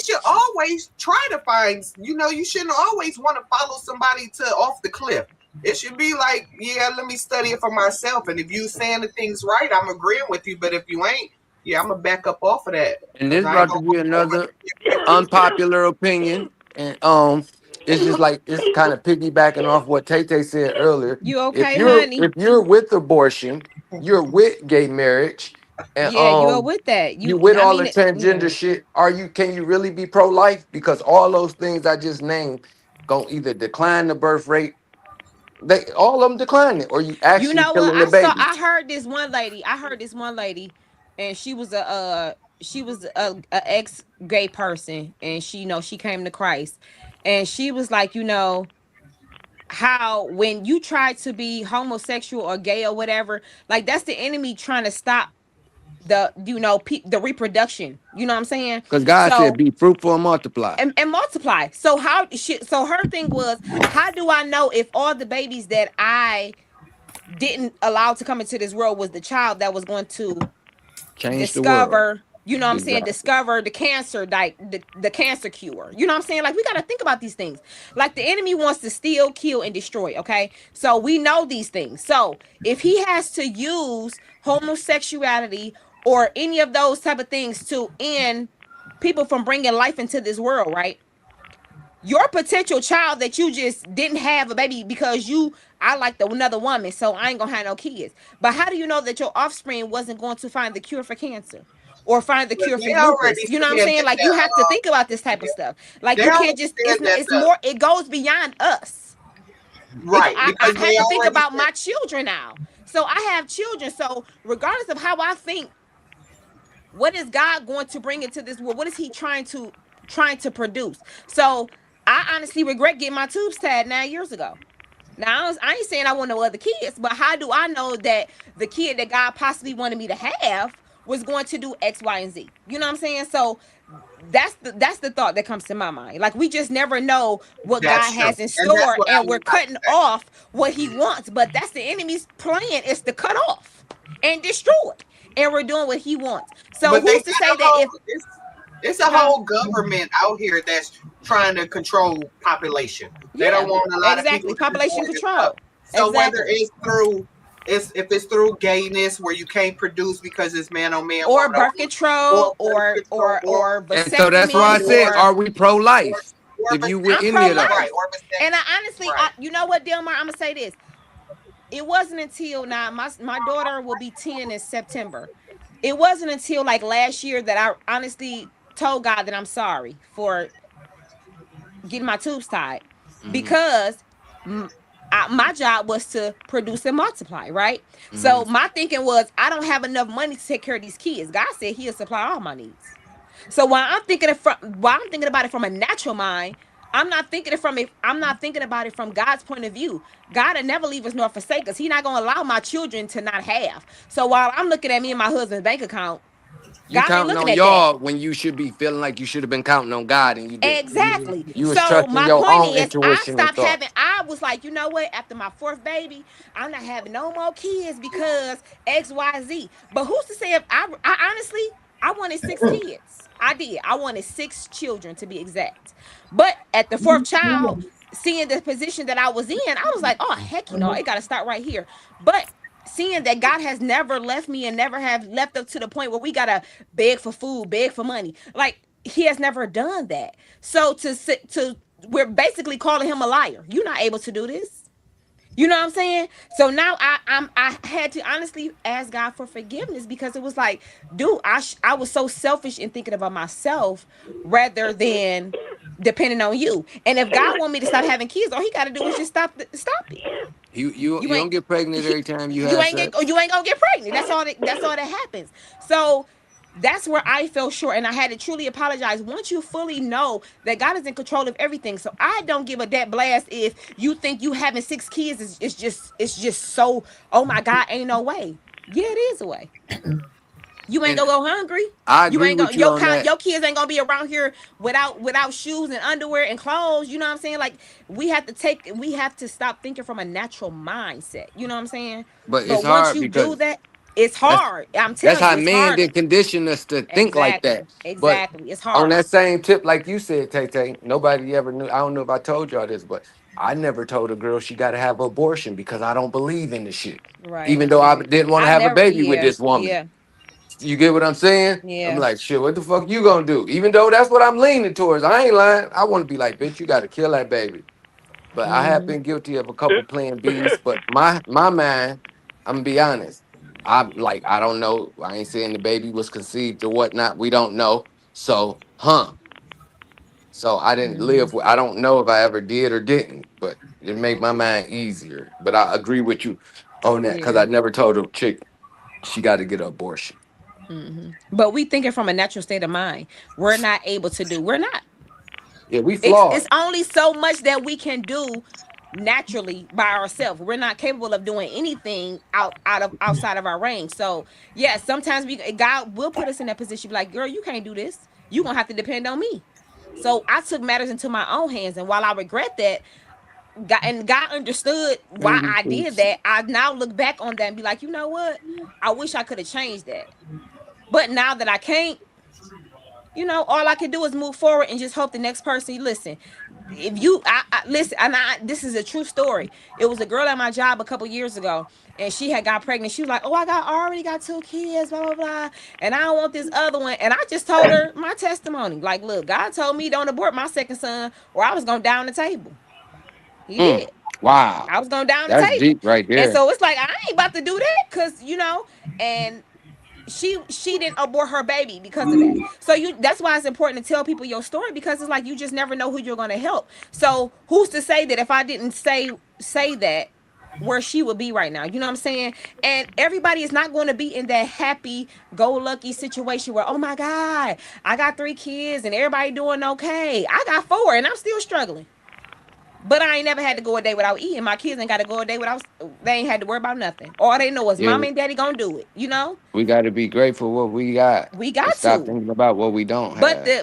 Speaker 3: should always try to find. You know, you shouldn't always want to follow somebody to off the cliff. It should be like, yeah, let me study it for myself. And if you saying the things right, I'm agreeing with you. But if you ain't, yeah, I'm gonna back up off of that.
Speaker 1: And this
Speaker 3: 'Cause I ain't
Speaker 1: about to
Speaker 3: gonna-
Speaker 1: be another unpopular opinion. And it's just like it's kind of piggybacking off what Tay said earlier.
Speaker 5: you okay, honey?
Speaker 1: If you're with abortion, you're with gay marriage, and
Speaker 5: Yeah, you are with that.
Speaker 1: you with
Speaker 5: I
Speaker 1: all
Speaker 5: mean,
Speaker 1: the transgender
Speaker 5: yeah.
Speaker 1: shit. Can you really be pro-life? Because all those things I just named gonna either decline the birth rate. They all of them decline it, or you
Speaker 5: You
Speaker 1: actually
Speaker 5: know what?
Speaker 1: killing the baby.
Speaker 5: I heard this one lady. And she was a ex gay person, and she came to Christ, and she was like, how when you try to be homosexual or gay or whatever, like that's the enemy trying to stop the the reproduction. You know what I'm saying?
Speaker 1: Because God
Speaker 5: So
Speaker 1: said, "Be fruitful and multiply."
Speaker 5: and multiply. So so her thing was, how do I know if all the babies that I didn't allow to come into this world was the child that was going to
Speaker 1: Change the world.
Speaker 5: discover, you know what I'm saying,
Speaker 1: Exactly.
Speaker 5: discover the cancer, like the cancer cure. You know what I'm saying? Like, we got to think about these things. Like, the enemy wants to steal, kill, and destroy. Okay, so we know these things. So if he has to use homosexuality or any of those type of things to end people from bringing life into this world, right? Your potential child that you just didn't have a baby because I like another woman, so I ain't gonna have no kids. But how do you know that your offspring wasn't going to find the cure for cancer or find the cure for
Speaker 3: They already
Speaker 5: lupus? You know what I'm
Speaker 3: said
Speaker 5: saying? Like, you have to think about this type of stuff. Like,
Speaker 3: they
Speaker 5: you can't
Speaker 3: already
Speaker 5: just,
Speaker 3: said that
Speaker 5: it's more, it goes beyond us.
Speaker 3: right.
Speaker 5: I
Speaker 3: Because
Speaker 5: have
Speaker 3: they
Speaker 5: to think
Speaker 3: already
Speaker 5: about
Speaker 3: said-
Speaker 5: my children now. So I have children. So regardless of how I think, what is God going to bring into this world? What is he trying to produce? So I honestly regret getting my tubes tied 9 years ago. Now, I ain't saying I want no other kids, but how do I know that the kid that God possibly wanted me to have was going to do X, Y, and Z? You know what I'm saying? So that's the thought that comes to my mind. Like, we just never know what
Speaker 3: That's
Speaker 5: God
Speaker 3: true.
Speaker 5: has in
Speaker 3: And that's
Speaker 5: store,
Speaker 3: what I
Speaker 5: and
Speaker 3: was
Speaker 5: we're
Speaker 3: about to
Speaker 5: cutting
Speaker 3: say.
Speaker 5: off what he wants. But that's the enemy's plan, is to cut off and destroy, and we're doing what he wants. So
Speaker 3: But they
Speaker 5: who's to
Speaker 3: got
Speaker 5: say
Speaker 3: a
Speaker 5: that
Speaker 3: whole,
Speaker 5: if
Speaker 3: it's a whole government out here that's trying to control population. They don't want a lot of people
Speaker 5: exactly,
Speaker 3: to
Speaker 5: population
Speaker 3: do this
Speaker 5: control.
Speaker 3: stuff. So whether
Speaker 5: Exactly.
Speaker 3: if it's through gayness where you can't produce because it's man on man,
Speaker 5: Or
Speaker 3: woman
Speaker 5: birth control,
Speaker 3: or birth control,
Speaker 5: or
Speaker 1: And so that's why I
Speaker 5: vasectomy,
Speaker 1: said,
Speaker 5: or
Speaker 1: are we pro-life?
Speaker 3: or
Speaker 1: If you with
Speaker 5: I'm
Speaker 1: any of those,
Speaker 5: pro-life.
Speaker 3: right, or vasectomy.
Speaker 5: And I honestly,
Speaker 3: Right.
Speaker 5: you know what, Delmar, I'm gonna say this. It wasn't until now, my daughter will be 10 in September. It wasn't until like last year that I honestly told God that I'm sorry for getting my tubes tied, because my job was to produce and multiply, right? So my thinking was, I don't have enough money to take care of these kids. God said he'll supply all my needs. So while I'm thinking about it from a natural mind, I'm not thinking about it from God's point of view. God will never leave us nor forsake us. He's not gonna allow my children to not have. So while I'm looking at me and my husband's bank account,
Speaker 1: you
Speaker 5: God ain't
Speaker 1: counting
Speaker 5: looking
Speaker 1: on
Speaker 5: at
Speaker 1: y'all when you should be feeling like you should have been counting on God, and you didn't.
Speaker 5: exactly.
Speaker 1: You was
Speaker 5: So
Speaker 1: trusting
Speaker 5: my
Speaker 1: your
Speaker 5: point
Speaker 1: own
Speaker 5: is,
Speaker 1: intuition and thought.
Speaker 5: I was like, you know what? After my fourth baby, I'm not having no more kids because XYZ. But who's to say if I honestly, I wanted 6 kids. I did. I wanted 6 children to be exact. But at the 4th child, seeing the position that I was in, I was like, oh heck, it got to start right here. But seeing that God has never left me and never have left up to the point where we gotta beg for food, beg for money, like he has never done that. So we're basically calling him a liar. You're not able to do this. You know what I'm saying? So now I had to honestly ask God for forgiveness, because it was like, dude, I was so selfish in thinking about myself rather than depending on you. And if God want me to stop having kids, all he got to do is just stop it.
Speaker 1: You don't get pregnant every time you have
Speaker 5: You ain't
Speaker 1: sex.
Speaker 5: gonna get pregnant. That's all that happens. So that's where I fell short, and I had to truly apologize. Once you fully know that God is in control of everything, so I don't give a that blast if you think you having 6 kids it's just so, oh my God, ain't no way. Yeah, it is a way. You ain't
Speaker 1: And
Speaker 5: gonna go hungry.
Speaker 1: I
Speaker 5: You
Speaker 1: agree
Speaker 5: ain't gonna
Speaker 1: with you on that.
Speaker 5: your kids ain't gonna be around here without shoes and underwear and clothes. You know what I'm saying? Like we have to stop thinking from a natural mindset. You know what I'm saying?
Speaker 1: But it's
Speaker 5: But once
Speaker 1: hard
Speaker 5: you do
Speaker 1: because
Speaker 5: that, it's
Speaker 1: that's
Speaker 5: hard. I'm
Speaker 1: that's
Speaker 5: telling you,
Speaker 1: how
Speaker 5: it's
Speaker 1: men
Speaker 5: harder.
Speaker 1: did condition us to think like
Speaker 5: Exactly.
Speaker 1: that. But
Speaker 5: Exactly. It's
Speaker 1: on
Speaker 5: harder.
Speaker 1: that same tip, like you said, Tay Tay, nobody ever knew. I don't know if I told y'all this, but I never told a girl she got to have an abortion because I don't believe in the shit.
Speaker 5: Right.
Speaker 1: Even though I didn't want to
Speaker 5: I
Speaker 1: have a
Speaker 5: never.
Speaker 1: baby with
Speaker 5: Yeah.
Speaker 1: this woman.
Speaker 5: Yeah.
Speaker 1: You get what I'm saying? I'm
Speaker 5: Yeah.
Speaker 1: like, shit, what the fuck you gonna do? Even though that's what I'm leaning towards. I ain't lying. I want to be like, bitch, you got to kill that baby. But I have
Speaker 5: Mm-hmm.
Speaker 1: been guilty of a couple plan Bs. But my mind, I'm gonna be honest. I'm like, I don't know. I ain't saying the baby was conceived or whatnot. We don't know. So, So I didn't
Speaker 5: Mm-hmm.
Speaker 1: live with. I don't know if I ever did or didn't. But it made my mind easier. But I agree with you on that because
Speaker 5: Yeah.
Speaker 1: I never told a chick she got to get an abortion.
Speaker 5: Mm-hmm. But we thinking from a natural state of mind. We're not able to do. We're not.
Speaker 1: Yeah, we
Speaker 5: It's
Speaker 1: flawed.
Speaker 5: only so much that we can do naturally by ourselves. We're not capable of doing anything outside of our range. So yeah, sometimes God will put us in that position. Be like, girl, you can't do this. You gonna have to depend on me. So I took matters into my own hands, and while I regret that, God understood why I did that. I now look back on that and be like, you know what? I wish I could have changed that. But now that I can't, all I can do is move forward and just hope the next person listen. If you, I listen, and this is a true story. It was a girl at my job a couple years ago, and she had got pregnant. She was like, "Oh, I already got 2 kids, blah blah blah, and I don't want this other one." And I just told her my testimony. Like, look, God told me don't abort my second son, or I was gonna down the table. He
Speaker 1: Mm,
Speaker 5: did.
Speaker 1: wow,
Speaker 5: I was going down the
Speaker 1: that's
Speaker 5: table.
Speaker 1: deep right
Speaker 5: And
Speaker 1: there.
Speaker 5: so it's like I ain't about to do that because and she didn't abort her baby because of that. So that's why it's important to tell people your story, because it's like you just never know who you're gonna help. So who's to say that if I didn't say that, where she would be right now? You know what I'm saying? And everybody is not going to be in that happy go lucky situation where, oh my God, I got 3 kids and everybody doing okay. I got 4 and I'm still struggling. But I ain't never had to go a day without eating. My kids ain't got to go a day without. They ain't had to worry about nothing. All they know is
Speaker 1: Yeah,
Speaker 5: mom and daddy gonna do it.
Speaker 1: we got to be grateful what we got
Speaker 5: We
Speaker 1: and
Speaker 5: got
Speaker 1: stop
Speaker 5: to.
Speaker 1: thinking about what we don't
Speaker 5: But
Speaker 1: have.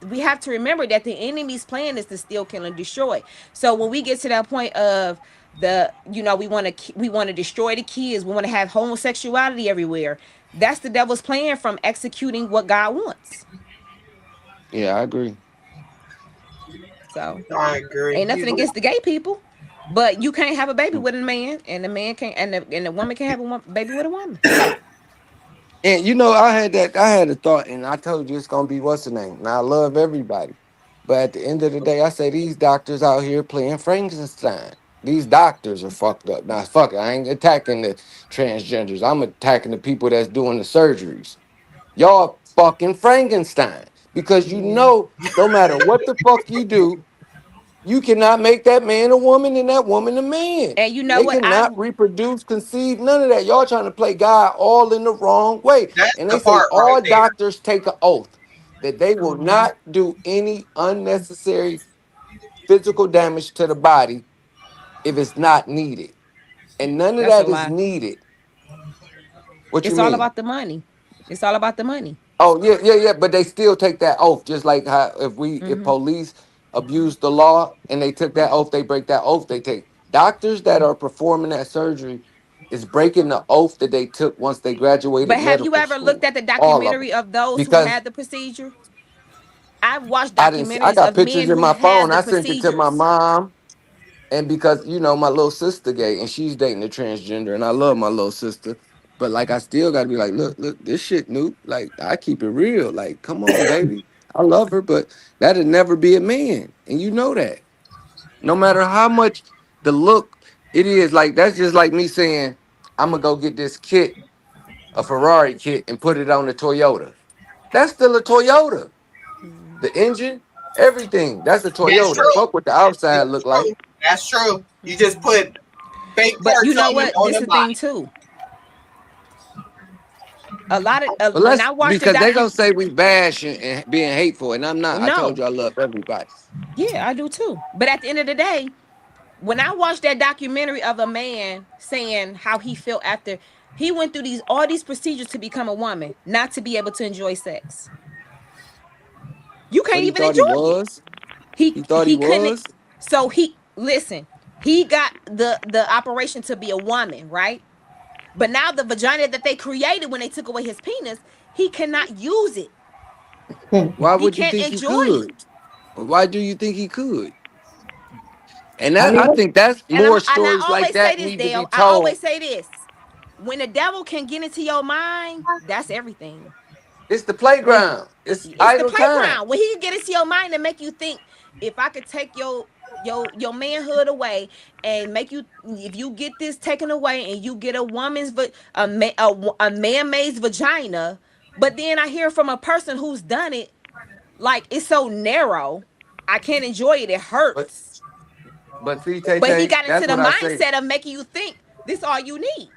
Speaker 5: we have to remember that the enemy's plan is to steal, kill, and destroy. So when we get to that point of we want to destroy the kids, we want to have homosexuality everywhere. That's the devil's plan from executing what God wants.
Speaker 1: Yeah, I agree.
Speaker 5: So
Speaker 3: I agree.
Speaker 5: ain't nothing against the gay people, but you can't have a baby with a man, and the man can't, and the woman can't have a baby with a woman.
Speaker 1: And I had a thought, and I told you it's gonna be what's the name. And I love everybody, but at the end of the day, I say these doctors out here playing Frankenstein. These doctors are fucked up. Now, fuck it, I ain't attacking the transgenders. I'm attacking the people that's doing the surgeries. Y'all fucking Frankenstein because
Speaker 5: Yeah.
Speaker 1: no matter what the fuck you do, you cannot make that man a woman and that woman a man.
Speaker 5: And you know
Speaker 1: They
Speaker 5: what?
Speaker 1: cannot reproduce, conceive, none of that. Y'all trying to play God all in the wrong way.
Speaker 3: That's
Speaker 1: And
Speaker 3: the
Speaker 1: they say
Speaker 3: part right
Speaker 1: all
Speaker 3: there.
Speaker 1: doctors take an oath that they will
Speaker 3: Mhm.
Speaker 1: not do any unnecessary physical damage to the body if it's not needed. And none of
Speaker 5: That's a
Speaker 1: that is
Speaker 5: lie.
Speaker 1: needed. What you
Speaker 5: It's all
Speaker 1: mean?
Speaker 5: about the money. It's all about the money.
Speaker 1: Oh yeah, yeah, yeah. But they still take that oath, just like how if
Speaker 5: Hmm.
Speaker 1: police abuse the law and they took that oath, they break that oath. They take doctors that are performing that surgery is breaking the oath that they took once they graduated
Speaker 5: But have you
Speaker 1: medical
Speaker 5: ever looked
Speaker 1: school.
Speaker 5: at the
Speaker 1: All of them,
Speaker 5: documentary of those who
Speaker 1: because
Speaker 5: had the procedure? I've watched
Speaker 1: I didn't. See, I
Speaker 5: documentaries
Speaker 1: got
Speaker 5: of men
Speaker 1: pictures in
Speaker 5: who
Speaker 1: my
Speaker 5: had
Speaker 1: phone.
Speaker 5: the
Speaker 1: I sent it to my
Speaker 5: procedures.
Speaker 1: mom. And because my little sister gay and she's dating a transgender, and I love my little sister, but like I still gotta be like, look, this shit new. Like I keep it real. Like, come on, baby, I love her, but that'll never be a man, and you know that. No matter how much the look it is, like that's just like me saying, I'm gonna go get this kit, a Ferrari kit, and put it on the Toyota. That's still a Toyota. The engine, everything. That's a
Speaker 3: That's
Speaker 1: Toyota.
Speaker 3: true.
Speaker 1: Fuck what the outside
Speaker 3: That's
Speaker 1: look like.
Speaker 3: true. That's true. You just
Speaker 5: Mhm.
Speaker 3: put fake
Speaker 5: But you
Speaker 3: parts
Speaker 5: know
Speaker 3: on
Speaker 5: what?
Speaker 3: the
Speaker 5: This is the thing
Speaker 3: body.
Speaker 5: too. A lot of
Speaker 1: But
Speaker 5: when
Speaker 1: let's
Speaker 5: I watched the
Speaker 1: because they gonna
Speaker 5: docu,
Speaker 1: say we bash and being hateful, and I'm not. I told
Speaker 5: no,
Speaker 1: you I love everybody.
Speaker 5: yeah, I do too. But at the end of the day, when I watched that documentary of a man saying how he felt after he went through all these procedures to become a woman, not to be able to enjoy sex, you
Speaker 1: But
Speaker 5: can't
Speaker 1: he
Speaker 5: even
Speaker 1: thought he
Speaker 5: enjoy it.
Speaker 1: was. He thought he
Speaker 5: He couldn't.
Speaker 1: was.
Speaker 5: So he listen. He got the operation to be a woman, right? But now the vagina that they created when they took away his penis, he cannot use it.
Speaker 1: Why
Speaker 5: He
Speaker 1: would you
Speaker 5: can't
Speaker 1: think he
Speaker 5: enjoy it.
Speaker 1: could? Why do you think he could? And
Speaker 9: I
Speaker 1: that,
Speaker 9: mean,
Speaker 1: I think that's more
Speaker 5: And I
Speaker 1: stories like
Speaker 5: always say
Speaker 1: that
Speaker 5: this,
Speaker 1: need to be
Speaker 5: Dale. I always
Speaker 1: told.
Speaker 5: say this. When the devil can get into your mind, that's everything.
Speaker 1: It's the playground. It's
Speaker 5: It's the
Speaker 1: idle time.
Speaker 5: playground. When he can get into your mind and make you think, if I could take your manhood away and make you, if you get this taken away and you get a woman's a man-made vagina, but then I hear from a person who's done it, like it's so narrow, I can't enjoy it. It
Speaker 1: But
Speaker 5: hurts.
Speaker 1: see, Tay
Speaker 5: But he
Speaker 1: Tay,
Speaker 5: got into
Speaker 1: that's
Speaker 5: the
Speaker 1: what I say.
Speaker 5: mindset of making you think this all you need.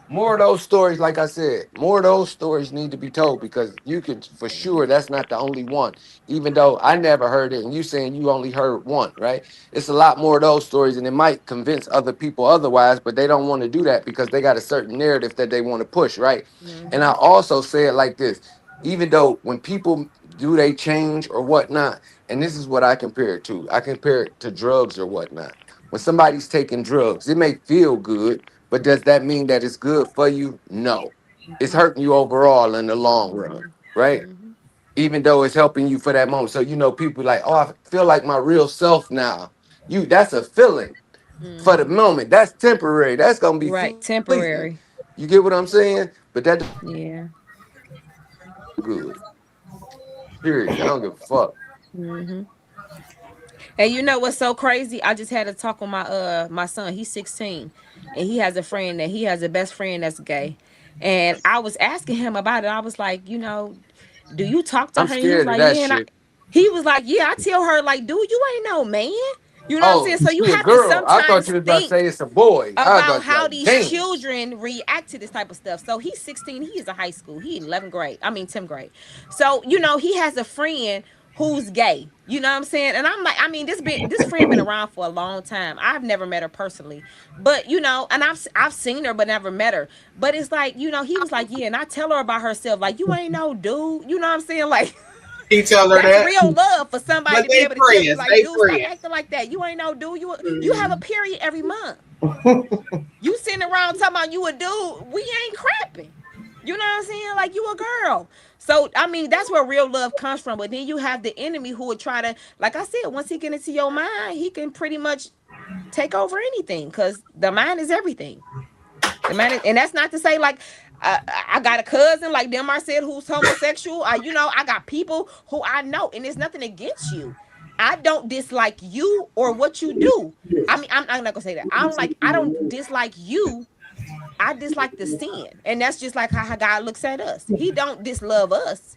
Speaker 1: More of those stories, like I said, more of those stories need to be told because you could, for sure, that's not the only one. Even though I never heard it, and you saying you only heard one, right? It's a lot more of those stories, and it might convince other people otherwise, but they don't want to do that because they got a certain narrative that they want to push, right? And I also say it like this: even though when people do they change or whatnot, and this is what I compare it to. I compare it to drugs or whatnot. When somebody's taking drugs, it may feel good. But does that mean that it's good for you? No. It's hurting you overall in the long run, right?
Speaker 5: Mhm.
Speaker 1: Even though it's helping you for that moment. So people like, oh, I feel like my real self now. That's a feeling for the moment. That's temporary. That's gonna be
Speaker 5: Right,
Speaker 1: fleeting.
Speaker 5: temporary.
Speaker 1: You get what I'm saying? But that
Speaker 5: Yeah.
Speaker 1: good. Period. I don't give a fuck.
Speaker 5: Hmm. And you know what's so crazy? I just had a talk with my son. He's 16, and he has a friend that he has a best friend that's gay. And I was asking him about it. I was like, do you talk to
Speaker 1: I'm
Speaker 5: her? And he was
Speaker 1: scared of
Speaker 5: like,
Speaker 1: that
Speaker 5: yeah.
Speaker 1: shit.
Speaker 5: He was like, yeah. I tell her like, dude, you ain't no man. You know what I'm
Speaker 1: Oh,
Speaker 5: saying? So you
Speaker 1: she a
Speaker 5: have to
Speaker 1: girl. I thought
Speaker 5: sometimes
Speaker 1: you was about to
Speaker 5: think
Speaker 1: say it's a boy. I
Speaker 5: about
Speaker 1: thought
Speaker 5: how
Speaker 1: like,
Speaker 5: these
Speaker 1: damn.
Speaker 5: children react to this type of stuff. So he's 16, he is a high school, he in 11th grade, 10th grade. So he has a friend who's gay, you know what I'm saying? And I'm like, this friend been around for a long time. I've never met her personally, but and I've seen her but never met her. But it's like, he was like, yeah, and I tell her about herself, like, you ain't no dude, you know what I'm saying? Like,
Speaker 3: He tell her
Speaker 5: that's
Speaker 3: that,
Speaker 5: real love for somebody
Speaker 3: but
Speaker 5: to be
Speaker 3: they
Speaker 5: able to tell you,
Speaker 3: friends.
Speaker 5: like,
Speaker 3: They
Speaker 5: dude, stop
Speaker 3: friends.
Speaker 5: acting like that. You ain't no dude. You have a period every month. You sitting around talking about you a dude. We ain't crapping. You know what I'm saying? Like, you a girl. So that's where real love comes from. But then you have the enemy who would try to, like I said, once he get into your mind, he can pretty much take over anything because the mind is everything. The mind is, and that's not to say like I got a cousin like Demar said who's homosexual. I got people who I know, and there's nothing against you. I don't dislike you or what you do. I'm not gonna say that. I don't dislike you. I dislike the sin, and that's just like how God looks at us. He don't dislove us.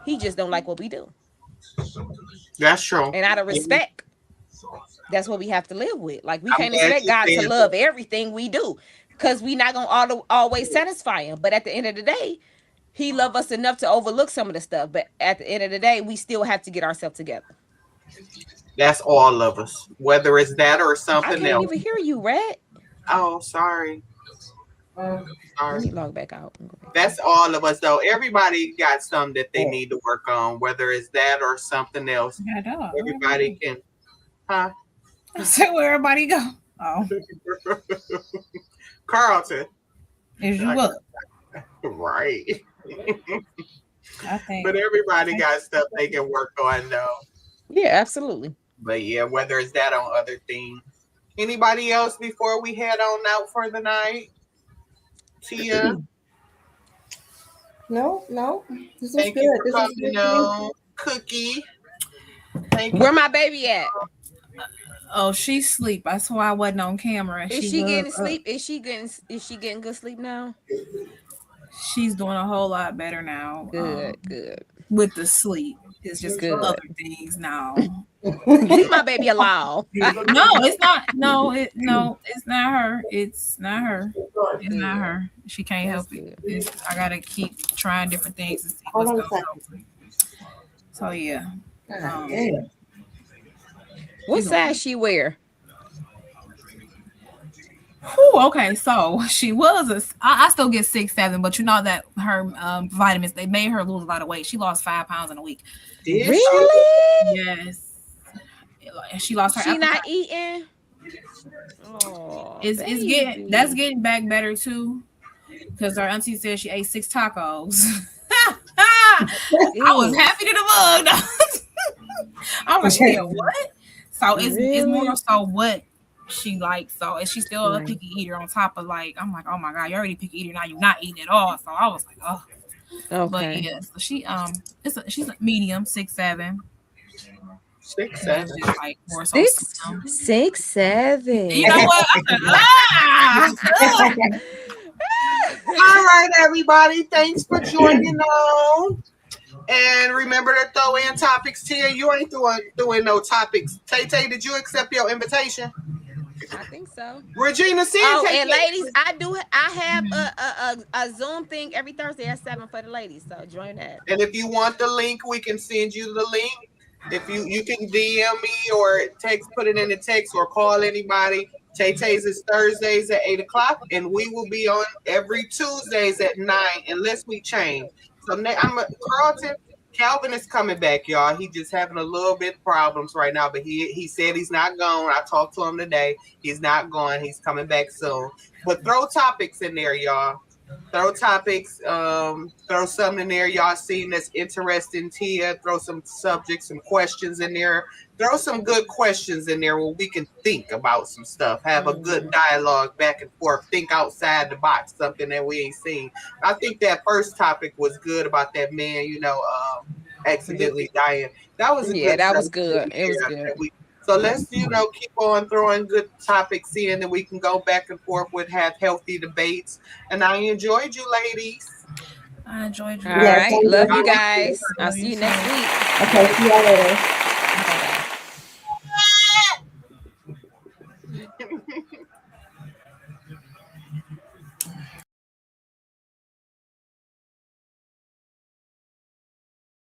Speaker 5: He just don't like what we do.
Speaker 3: That's true.
Speaker 5: And out of respect, that's what we have to live with. Like we
Speaker 3: I'm
Speaker 5: can't
Speaker 3: glad
Speaker 5: expect
Speaker 3: you
Speaker 5: God to
Speaker 3: said
Speaker 5: love
Speaker 3: that.
Speaker 5: everything we do, because we not gonna always satisfy Him. But at the end of the day, He love us enough to overlook some of the stuff. But at the end of the day, we still have to get ourselves together.
Speaker 3: That's all of us, whether it's that or
Speaker 5: I
Speaker 3: something
Speaker 5: can't
Speaker 3: else.
Speaker 5: even hear you, Red.
Speaker 3: Oh, sorry.
Speaker 5: Let
Speaker 3: Sorry.
Speaker 5: me log back out.
Speaker 3: That's all of us, though. Everybody got something that they need to work on, whether it's that or something else.
Speaker 7: Yeah, dog.
Speaker 3: Everybody can, huh?
Speaker 7: I said where everybody go. Oh,
Speaker 3: Carlton.
Speaker 7: is you up?
Speaker 3: Right.
Speaker 7: I think.
Speaker 3: But everybody got stuff they can work on, though.
Speaker 5: Yeah, absolutely.
Speaker 3: But yeah, whether it's that or other things. Anybody else before we head on out for the night? Tia,
Speaker 6: No. This is
Speaker 3: thank
Speaker 6: good.
Speaker 3: you for
Speaker 6: This is
Speaker 3: coming
Speaker 6: good.
Speaker 3: on. Cookie, thank you.
Speaker 5: Where my baby at?
Speaker 7: Oh, she's asleep. That's why I wasn't on camera. And
Speaker 5: Is she
Speaker 7: was
Speaker 5: getting
Speaker 7: up.
Speaker 5: sleep? Is she getting good sleep now?
Speaker 7: She's doing a whole lot better now.
Speaker 5: Good.
Speaker 7: With the sleep. It's just
Speaker 5: Good.
Speaker 7: other things now.
Speaker 5: Leave my baby alone.
Speaker 7: No, it's not. No, it's not her. It's not her. It's not her. She can't help it. I gotta keep trying different things to see what's going on. So yeah.
Speaker 5: What size she wear?
Speaker 7: Whew, okay, so she was I still get 6'7", but you know that her vitamins, they made her lose a lot of weight. She lost 5 pounds in a week.
Speaker 5: Really?
Speaker 7: Yes. She lost her.
Speaker 5: She not eating. Oh,
Speaker 7: it's getting back better too, because her auntie said she ate 6 tacos. I was happy to the mug. I was like, what? So it's more so what she likes. So is she still a picky eater on top of like, I'm like, oh my god, you're already a picky eater, now you're not eating at all. So I was like, oh. Okay. But yeah, so she's a medium, 6'7".
Speaker 3: 6'7".
Speaker 7: Like more so
Speaker 5: 6'7".
Speaker 7: You know what?
Speaker 3: All right, everybody. Thanks for joining on. And remember to throw in topics, Tia. You ain't doing no topics. Tay, did you accept your invitation?
Speaker 5: I think so.
Speaker 3: Regina, see.
Speaker 5: And ladies, I have a Zoom thing every Thursday at 7 for the ladies. So join that.
Speaker 3: And if you want the link, we can send you the link. If you can DM me or put it in the text or call anybody. Tay-Tay's is Thursdays at 8 o'clock, and we will be on every Tuesdays at 9 unless we change. So Carlton, Calvin is coming back, y'all. He just having a little bit of problems right now, but he said he's not going. I talked to him today. He's not going. He's coming back soon. But throw topics in there, y'all. Throw topics. Throw something in there y'all seen that's interesting, Tia. Throw some subjects, some questions in there. Throw some good questions in there where we can think about some stuff. Have a good dialogue back and forth. Think outside the box, something that we ain't seen. I think that first topic was good about that man, accidentally dying. That was
Speaker 5: that was good. It was good.
Speaker 3: So let's, keep on throwing good topics in, and we can go back and forth have healthy debates. And I enjoyed you, ladies.
Speaker 7: I enjoyed you.
Speaker 5: All right. Love you guys. I'll see you next week.
Speaker 6: Okay, see y'all later.